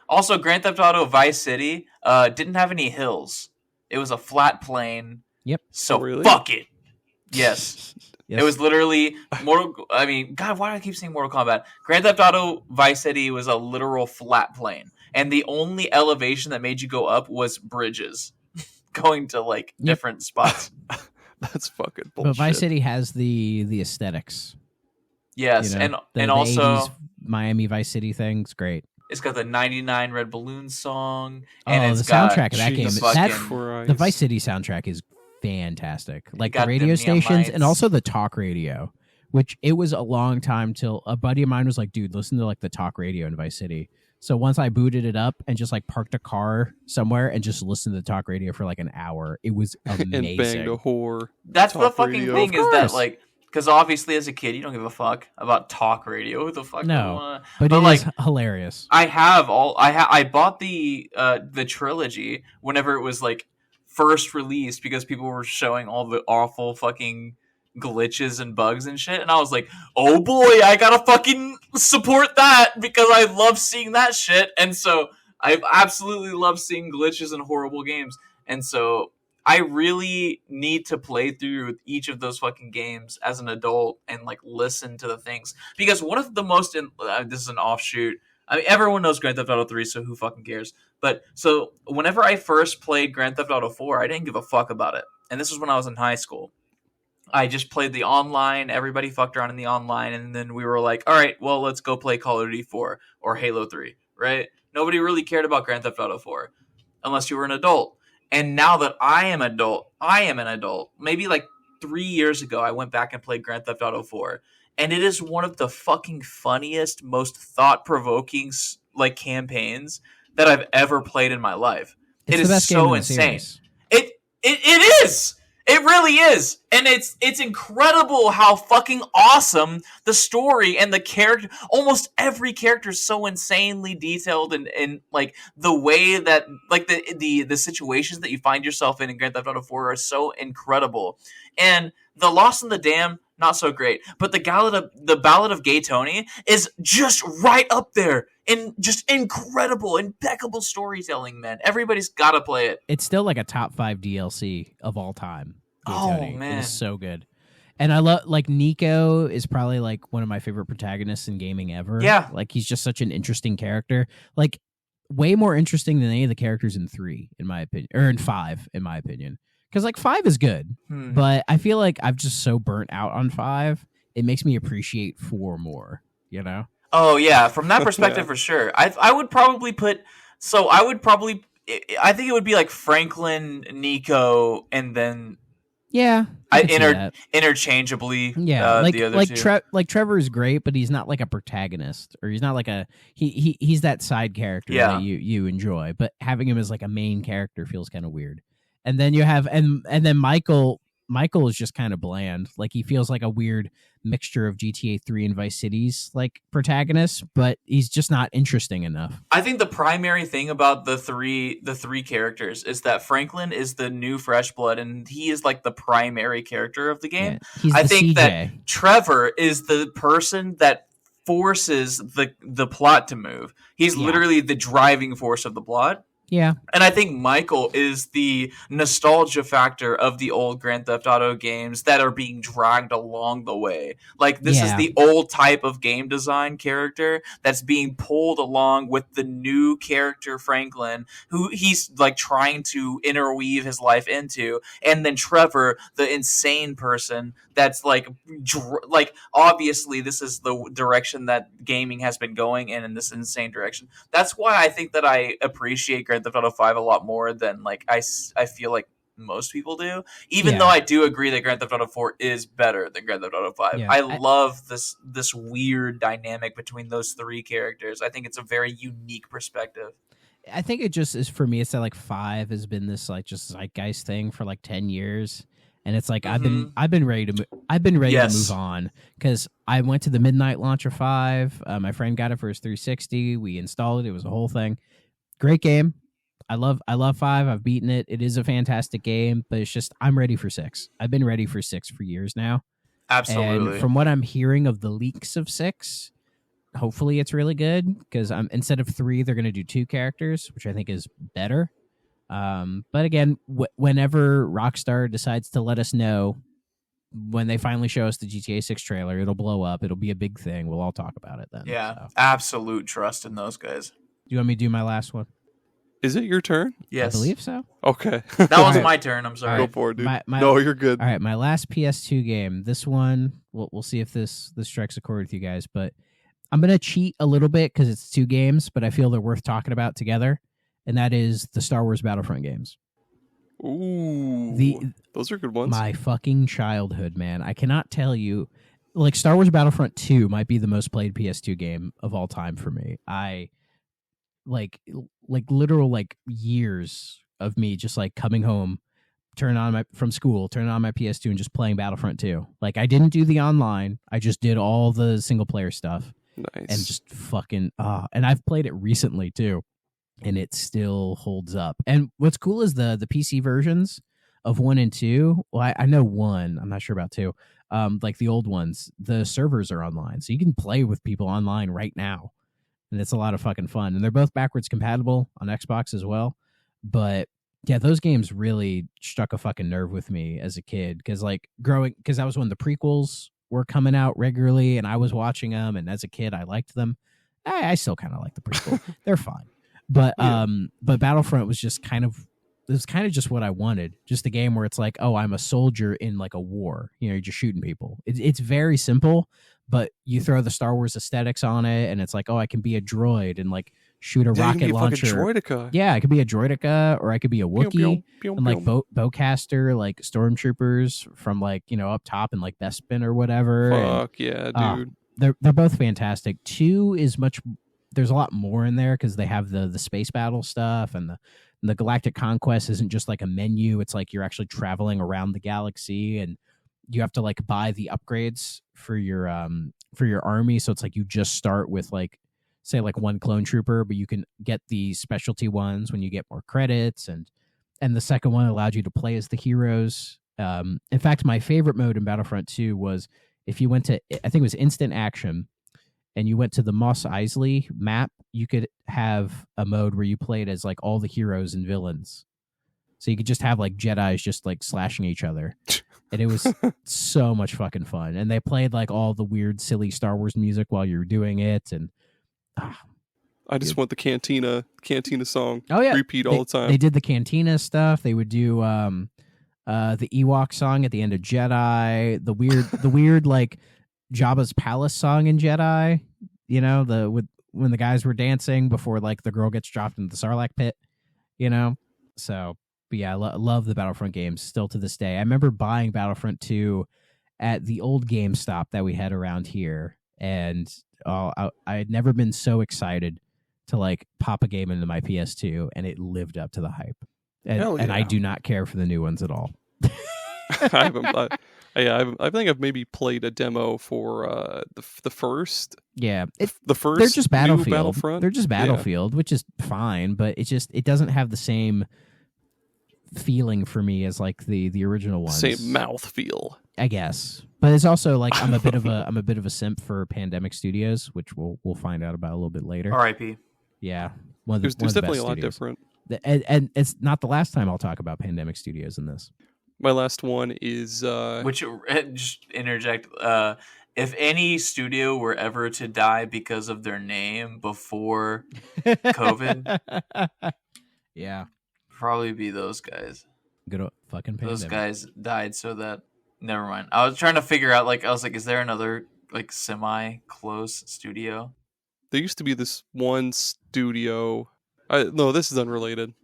Speaker 2: Also, Grand Theft Auto Vice City didn't have any hills. It was a flat plain.
Speaker 3: Yep.
Speaker 2: So
Speaker 1: really?
Speaker 2: Fuck it. Yes.
Speaker 3: Yes.
Speaker 2: It was literally God, why do I keep saying Mortal Kombat? Grand Theft Auto Vice City was a literal flat plane, and the only elevation that made you go up was bridges, going to like different spots.
Speaker 1: That's fucking bullshit.
Speaker 3: But Vice City has the aesthetics.
Speaker 2: Yes,
Speaker 3: and
Speaker 2: also
Speaker 3: 80s Miami Vice City thing's great.
Speaker 2: It's got the 99 Red Balloon song,
Speaker 3: and
Speaker 2: it's
Speaker 3: the soundtrack of that game.
Speaker 2: The
Speaker 3: Vice City soundtrack is fantastic. Like the radio stations and also the talk radio, which it was a long time till a buddy of mine was like, dude, listen to like the talk radio in Vice City. So once I booted it up and just like parked a car somewhere and just listened to the talk radio for like an hour, it was amazing.
Speaker 1: And banged a whore.
Speaker 2: That's the fucking thing is that like, because obviously as a kid you don't give a fuck about talk radio. Who the fuck?
Speaker 3: No, but it like, is hilarious.
Speaker 2: I bought the trilogy whenever it was like first released because people were showing all the awful fucking glitches and bugs and shit, and I was like, oh boy, I gotta fucking support that because I love seeing that shit. And so I absolutely love seeing glitches and horrible games, and so I really need to play through each of those fucking games as an adult and like listen to the things, because one of the most this is an offshoot. I mean, everyone knows Grand Theft Auto 3, so who fucking cares? But so whenever I first played Grand Theft Auto 4, I didn't give a fuck about it. And this was when I was in high school. I just played the online. Everybody fucked around in the online. And then we were like, all right, well, let's go play Call of Duty 4 or Halo 3, right? Nobody really cared about Grand Theft Auto 4 unless you were an adult. And now that I am an adult. Maybe like 3 years ago, I went back and played Grand Theft Auto 4. And it is one of the fucking funniest, most thought-provoking like campaigns that I've ever played in my life. It is so insane. It is. It really is. And it's incredible how fucking awesome the story and the character, almost every character is so insanely detailed, and like the way that like the situations that you find yourself in Grand Theft Auto 4 are so incredible. And the Lost in the Dam, not so great, but the Ballad of Gay Tony is just right up there in just incredible, impeccable storytelling, man. Everybody's got to play it.
Speaker 3: It's still like a top 5 DLC of all time. Gay Tony.
Speaker 2: Man.
Speaker 3: It is so good. And I love, like, Nico is probably like one of my favorite protagonists in gaming ever.
Speaker 2: Yeah.
Speaker 3: Like, he's just such an interesting character. Like, way more interesting than any of the characters in 3, in my opinion, or in 5, in my opinion. Because, like, 5 is good, but I feel like I've just so burnt out on 5, it makes me appreciate 4 more, you know?
Speaker 2: Oh, yeah, from that perspective, for sure. I would probably I think it would be like Franklin, Nico, and then...
Speaker 3: Yeah,
Speaker 2: interchangeably.
Speaker 3: Yeah,
Speaker 2: the other two.
Speaker 3: Like Trevor is great, but he's not like a protagonist, or he's not like he's that side character that you enjoy. But having him as like a main character feels kind of weird. And then you have and then Michael is just kind of bland. Like he feels like a weird mixture of GTA 3 and Vice City's like protagonist, but he's just not interesting enough.
Speaker 2: I think the primary thing about the three characters is that Franklin is the new fresh blood, and he is like the primary character of the game.
Speaker 3: Yeah, I think CJ.
Speaker 2: That Trevor is the person that forces the plot to move. He's literally the driving force of the plot.
Speaker 3: Yeah.
Speaker 2: And I think Michael is the nostalgia factor of the old Grand Theft Auto games that are being dragged along the way. Like, this is the old type of game design character that's being pulled along with the new character, Franklin, who he's, like, trying to interweave his life into. And then Trevor, the insane person that's, like obviously this is the direction that gaming has been going in this insane direction. That's why I think that I appreciate Grand Theft Auto 5 a lot more than like I feel like most people do, even though I do agree that Grand Theft Auto 4 is better than Grand Theft Auto 5. I love this weird dynamic between those three characters. I think it's a very unique perspective.
Speaker 3: I think it just is, for me, it's that like 5 has been this like just zeitgeist thing for like 10 years. And it's like I've been ready to move on, because I went to the midnight launch of 5. My friend got it for his 360. We installed it. It was a whole thing. Great game. I love 5. I've beaten it. It is a fantastic game, but it's just I'm ready for 6. I've been ready for 6 for years now.
Speaker 2: Absolutely.
Speaker 3: And from what I'm hearing of the leaks of 6, hopefully it's really good, because instead of 3, they're going to do 2 characters, which I think is better. But again, whenever Rockstar decides to let us know, when they finally show us the GTA 6 trailer, it'll blow up. It'll be a big thing. We'll all talk about it then.
Speaker 2: Yeah,
Speaker 3: so.
Speaker 2: Absolute trust in those guys.
Speaker 3: Do you want me to do my last one?
Speaker 1: Is it your turn?
Speaker 2: Yes.
Speaker 3: I believe so.
Speaker 1: Okay.
Speaker 2: That wasn't my turn. I'm sorry.
Speaker 1: Go for it, dude. No, you're good.
Speaker 3: All right, my last PS2 game. This one, we'll see if this strikes a chord with you guys, but I'm going to cheat a little bit because it's 2 games, but I feel they're worth talking about together. And that is the Star Wars Battlefront games.
Speaker 1: Ooh, those are good ones.
Speaker 3: My fucking childhood, man. I cannot tell you, like, Star Wars Battlefront 2 might be the most played PS2 game of all time for me. I like literal like years of me just like coming home, turning on my PS2 and just playing Battlefront 2. Like, I didn't do the online. I just did all the single player stuff.
Speaker 1: Nice.
Speaker 3: And just fucking and I've played it recently too, and it still holds up. And what's cool is the PC versions of 1 and 2. Well, I know 1. I'm not sure about 2. Like the old ones, the servers are online, so you can play with people online right now, and it's a lot of fucking fun. And they're both backwards compatible on Xbox as well. But yeah, those games really struck a fucking nerve with me as a kid, because that was when the prequels were coming out regularly, and I was watching them. And as a kid, I liked them. I still kind of like the prequel. They're fine. But but Battlefront was just kind of just what I wanted. Just a game where it's like, oh, I'm a soldier in like a war. You know, you're just shooting people. It's very simple, but you throw the Star Wars aesthetics on it, and it's like, oh, I can be a droid and like shoot a rocket launcher.
Speaker 1: Droideka.
Speaker 3: Yeah, I could be a droideka, or I could be a Wookiee, and like bowcaster, like stormtroopers from like, you know, up top and like Bespin or whatever.
Speaker 1: Fuck yeah, dude.
Speaker 3: They're both fantastic. 2 is much. There's a lot more in there because they have the space battle stuff, and the Galactic Conquest isn't just like a menu. It's like you're actually traveling around the galaxy, and you have to like buy the upgrades for your army. So it's like you just start with like, say, like 1 clone trooper, but you can get the specialty ones when you get more credits, and the second one allowed you to play as the heroes. In fact, my favorite mode in Battlefront 2 was if you went to, I think it was instant action, and you went to the Mos Eisley map, you could have a mode where you played as like all the heroes and villains. So you could just have like Jedis just like slashing each other. And it was so much fucking fun. And they played like all the weird, silly Star Wars music while you were doing it. And
Speaker 1: I just want the Cantina song.
Speaker 3: Oh yeah,
Speaker 1: repeat all the time.
Speaker 3: They did the Cantina stuff. They would do the Ewok song at the end of Jedi. The weird like Jabba's palace song in Jedi. You know, when the guys were dancing before like the girl gets dropped into the Sarlacc pit. You know, so. But yeah, I love the Battlefront games still to this day. I remember buying Battlefront 2 at the old GameStop that we had around here, and I had never been so excited to like pop a game into my PS2, and it lived up to the hype. And I do not care for the new ones at all.
Speaker 1: I think I've maybe played a demo for the first.
Speaker 3: Yeah,
Speaker 1: the first.
Speaker 3: They're just Battlefield.
Speaker 1: Battlefront.
Speaker 3: They're just Battlefield, which is fine, but it doesn't have the same feeling for me as like the original ones.
Speaker 1: Same mouth feel,
Speaker 3: I guess. But it's also like I'm a bit of a simp for Pandemic Studios, which we'll find out about a little bit later.
Speaker 2: R.I.P.
Speaker 3: Yeah,
Speaker 1: there's definitely a lot different.
Speaker 3: And it's not the last time I'll talk about Pandemic Studios in this.
Speaker 1: My last one is
Speaker 2: which just interject. If any studio were ever to die because of their name before COVID,
Speaker 3: yeah.
Speaker 2: Probably be those guys.
Speaker 3: Good fucking Pandemic.
Speaker 2: Those guys died so that. Never mind. I was trying to figure out. Like, I was like, is there another like semi-close studio?
Speaker 1: There used to be this one studio. No, this is unrelated.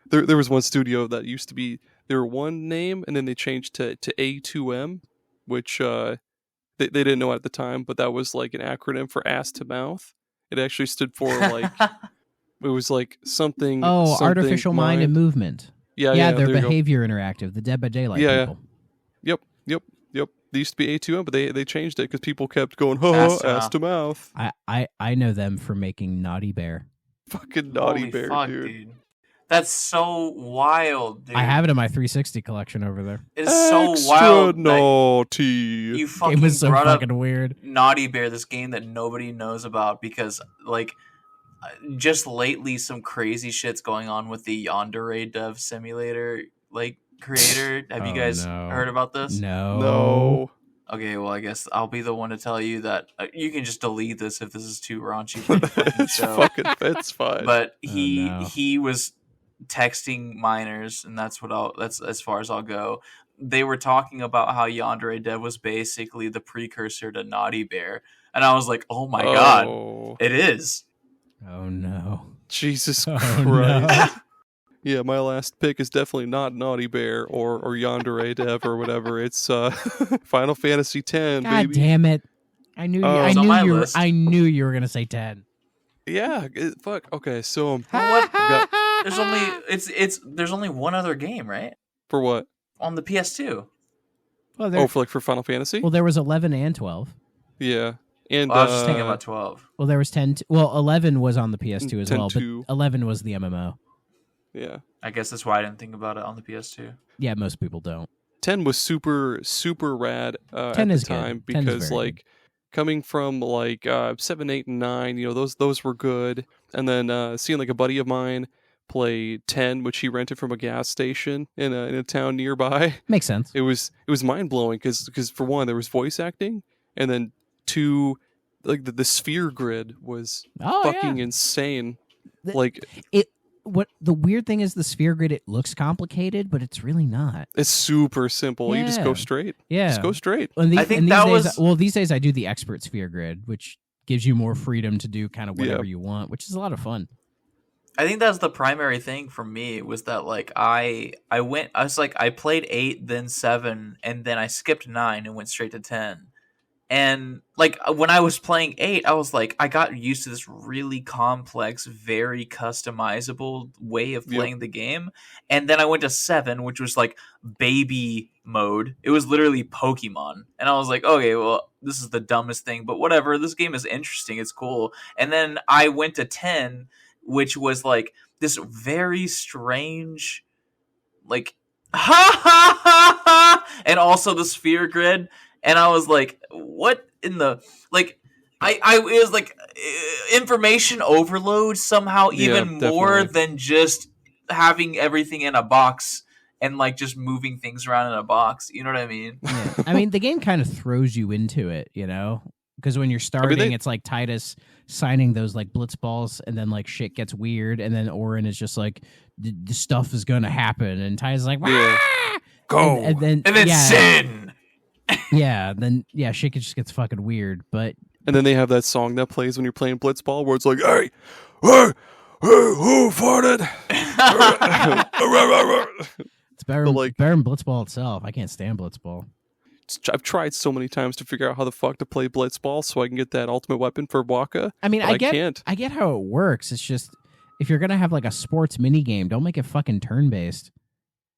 Speaker 1: There was one studio that used to be. They were one name, and then they changed to A2M, which they didn't know at the time, but that was like an acronym for ass to mouth. It actually stood for like. It was like something.
Speaker 3: Oh, artificial mind and movement.
Speaker 1: Yeah,
Speaker 3: their behavior interactive. The Dead by Daylight people.
Speaker 1: Yep. They used to be A2M, but they changed it because people kept going, ass to mouth.
Speaker 3: I know them for making Naughty Bear.
Speaker 1: Fucking Naughty
Speaker 2: Holy
Speaker 1: Bear,
Speaker 2: fuck,
Speaker 1: dude.
Speaker 2: That's so wild, dude.
Speaker 3: I have it in my 360 collection over there.
Speaker 2: It's so
Speaker 1: Extra
Speaker 2: wild.
Speaker 1: naughty.
Speaker 2: You
Speaker 3: It
Speaker 2: fucking
Speaker 3: was so
Speaker 2: brought up
Speaker 3: fucking weird.
Speaker 2: Naughty Bear, this game that nobody knows about because, like, just lately some crazy shit's going on with the Yandere Dev Simulator, like, creator. Have you guys heard about this?
Speaker 1: No.
Speaker 2: Okay, well, I guess I'll be the one to tell you that you can just delete this if this is too raunchy for the fucking show.
Speaker 1: It's fine.
Speaker 2: But he was texting minors, and that's as far as I'll go. They were talking about how Yandere Dev was basically the precursor to Naughty Bear, and I was like, "Oh my god, it is!"
Speaker 3: Oh no,
Speaker 1: Jesus
Speaker 3: Christ!
Speaker 1: No. Yeah, my last pick is definitely not Naughty Bear or Yandere Dev or whatever. It's Final Fantasy X.
Speaker 3: God
Speaker 1: baby.
Speaker 3: Damn it! I knew you were gonna say 10.
Speaker 1: Yeah, fuck. Okay, so
Speaker 2: there's only one other game, right?
Speaker 1: For what?
Speaker 2: On the PS2.
Speaker 3: Well,
Speaker 1: for Final Fantasy?
Speaker 3: Well, there was 11 and 12.
Speaker 1: Yeah. And
Speaker 2: I was just thinking about 12.
Speaker 3: Well, there was 10. Well, 11 was on the PS2 as well, but
Speaker 1: 2.
Speaker 3: 11 was the MMO.
Speaker 1: Yeah.
Speaker 2: I guess that's why I didn't think about it on the PS2.
Speaker 3: Yeah, most people don't.
Speaker 1: 10 was super, super rad
Speaker 3: 10
Speaker 1: at
Speaker 3: is
Speaker 1: the time
Speaker 3: good. 10 is
Speaker 1: because,
Speaker 3: very
Speaker 1: like,
Speaker 3: good.
Speaker 1: coming from, like, 7, 8, and 9, you know, those were good. And then seeing, like, a buddy of mine play 10, which he rented from a gas station in a town nearby.
Speaker 3: Makes sense.
Speaker 1: It was mind-blowing because, for one, there was voice acting, and then 2, like, the sphere grid was fucking insane.
Speaker 3: What the weird thing is, the sphere grid, it looks complicated, but it's really not.
Speaker 1: It's super simple.
Speaker 3: Yeah.
Speaker 1: You just go straight.
Speaker 3: Yeah.
Speaker 1: Just go straight.
Speaker 2: I think that was...
Speaker 3: Well, these days I do the expert sphere grid, which gives you more freedom to do kind of whatever you want, which is a lot of fun.
Speaker 2: I think that's the primary thing for me was that, like, I played 8, then 7, and then I skipped 9 and went straight to 10. And, like, when I was playing 8, I was like, I got used to this really complex, very customizable way of playing the game. And then I went to 7, which was, like, baby mode. It was literally Pokemon. And I was like, okay, well, this is the dumbest thing, but whatever. This game is interesting. It's cool. And then I went to 10, which was, like, this very strange, like, ha ha ha ha, and also the sphere grid. And I was like, what in the, like, it was like information overload somehow, even more than just having everything in a box and, like, just moving things around in a box. You know what I mean?
Speaker 3: Yeah. I mean, the game kind of throws you into it, you know? Because when you're starting, it's like Titus signing those, like, blitz balls, and then, like, shit gets weird, and then Orin is just like, the stuff is going to happen, and Titus is like,
Speaker 1: go!
Speaker 2: And then sin!
Speaker 3: Yeah, then shit just gets fucking weird. But
Speaker 1: and then they have that song that plays when you're playing Blitzball, where it's like, "Hey, who farted?"
Speaker 3: It's better than Blitzball itself. I can't stand Blitzball.
Speaker 1: I've tried so many times to figure out how the fuck to play Blitzball so I can get that ultimate weapon for Waka.
Speaker 3: I mean, I
Speaker 1: can't.
Speaker 3: I get how it works. It's just, if you're gonna have, like, a sports mini game, don't make it fucking turn based.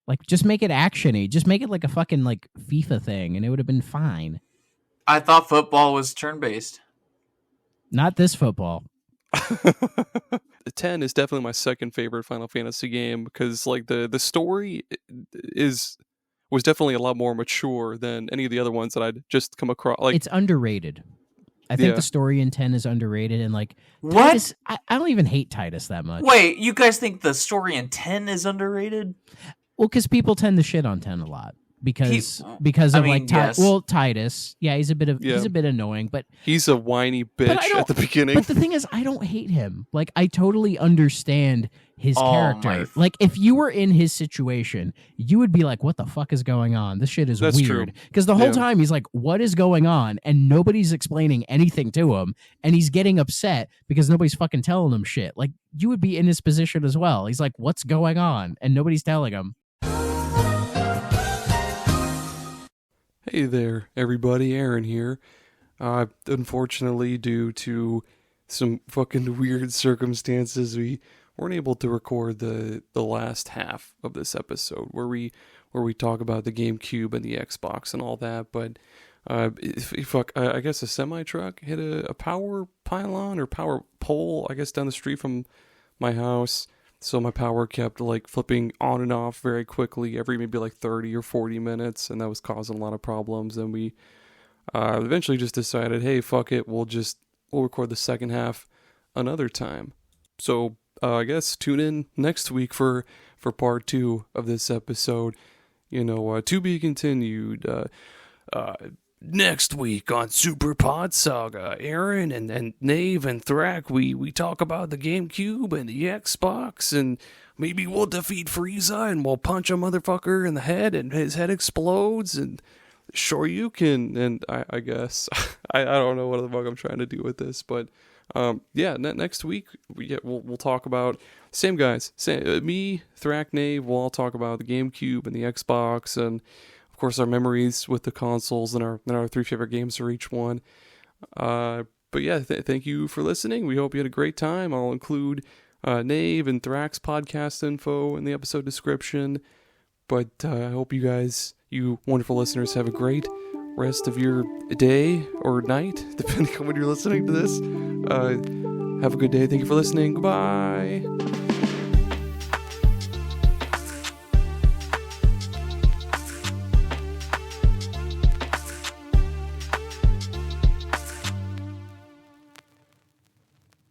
Speaker 3: Like, just make it action-y. Just make it like a fucking, like, FIFA thing, and it would have been fine.
Speaker 2: I thought football was turn-based.
Speaker 3: Not this football.
Speaker 1: 10 is definitely my second favorite Final Fantasy game because, like, the story was definitely a lot more mature than any of the other ones that I'd just come across. Like,
Speaker 3: it's underrated. I think the story in 10 is underrated, and, like,
Speaker 2: what?
Speaker 3: Titus, I don't even hate Titus that much.
Speaker 2: Wait, you guys think the story in 10 is underrated?
Speaker 3: Well, because people tend to shit on 10 a lot because of Titus. Yeah, he's a bit annoying, but
Speaker 1: he's a whiny bitch at the beginning.
Speaker 3: But the thing is, I don't hate him. Like, I totally understand his character. Like, if you were in his situation, you would be like, "What the fuck is going on? This shit is weird." Because the whole time he's like, "What is going on?" And nobody's explaining anything to him, and he's getting upset because nobody's fucking telling him shit. Like, you would be in his position as well. He's like, "What's going on?" And nobody's telling him.
Speaker 1: Hey there, everybody. Aaron here. Unfortunately, due to some fucking weird circumstances, we weren't able to record the last half of this episode where we where we talk about the GameCube and the Xbox and all that. But I guess a semi-truck hit a power pylon or power pole, I guess, down the street from my house. So my power kept like flipping on and off very quickly every maybe like 30 or 40 minutes, and that was causing a lot of problems. And we eventually just decided, hey, fuck it, we'll record the second half another time. So I guess tune in next week for part 2 of this episode. To be continued. Next week on Super Pod Saga, Aaron and Nave and Thrak, we talk about the GameCube and the Xbox, and maybe we'll defeat Frieza and we'll punch a motherfucker in the head and his head explodes, and sure you can. And I guess I don't know what the fuck I'm trying to do with this, but next week we'll talk about same guys, me, Thrak, Nave. We'll all talk about the GameCube and the Xbox, and of course our memories with the consoles and our 3 favorite games for each one. But yeah, thank you for listening. We hope you had a great time. I'll include Nave and Thrak's podcast info in the episode description. But I hope you guys, you wonderful listeners, have a great rest of your day or night, depending on when you're listening to this. Have a good day. Thank you for listening. Goodbye.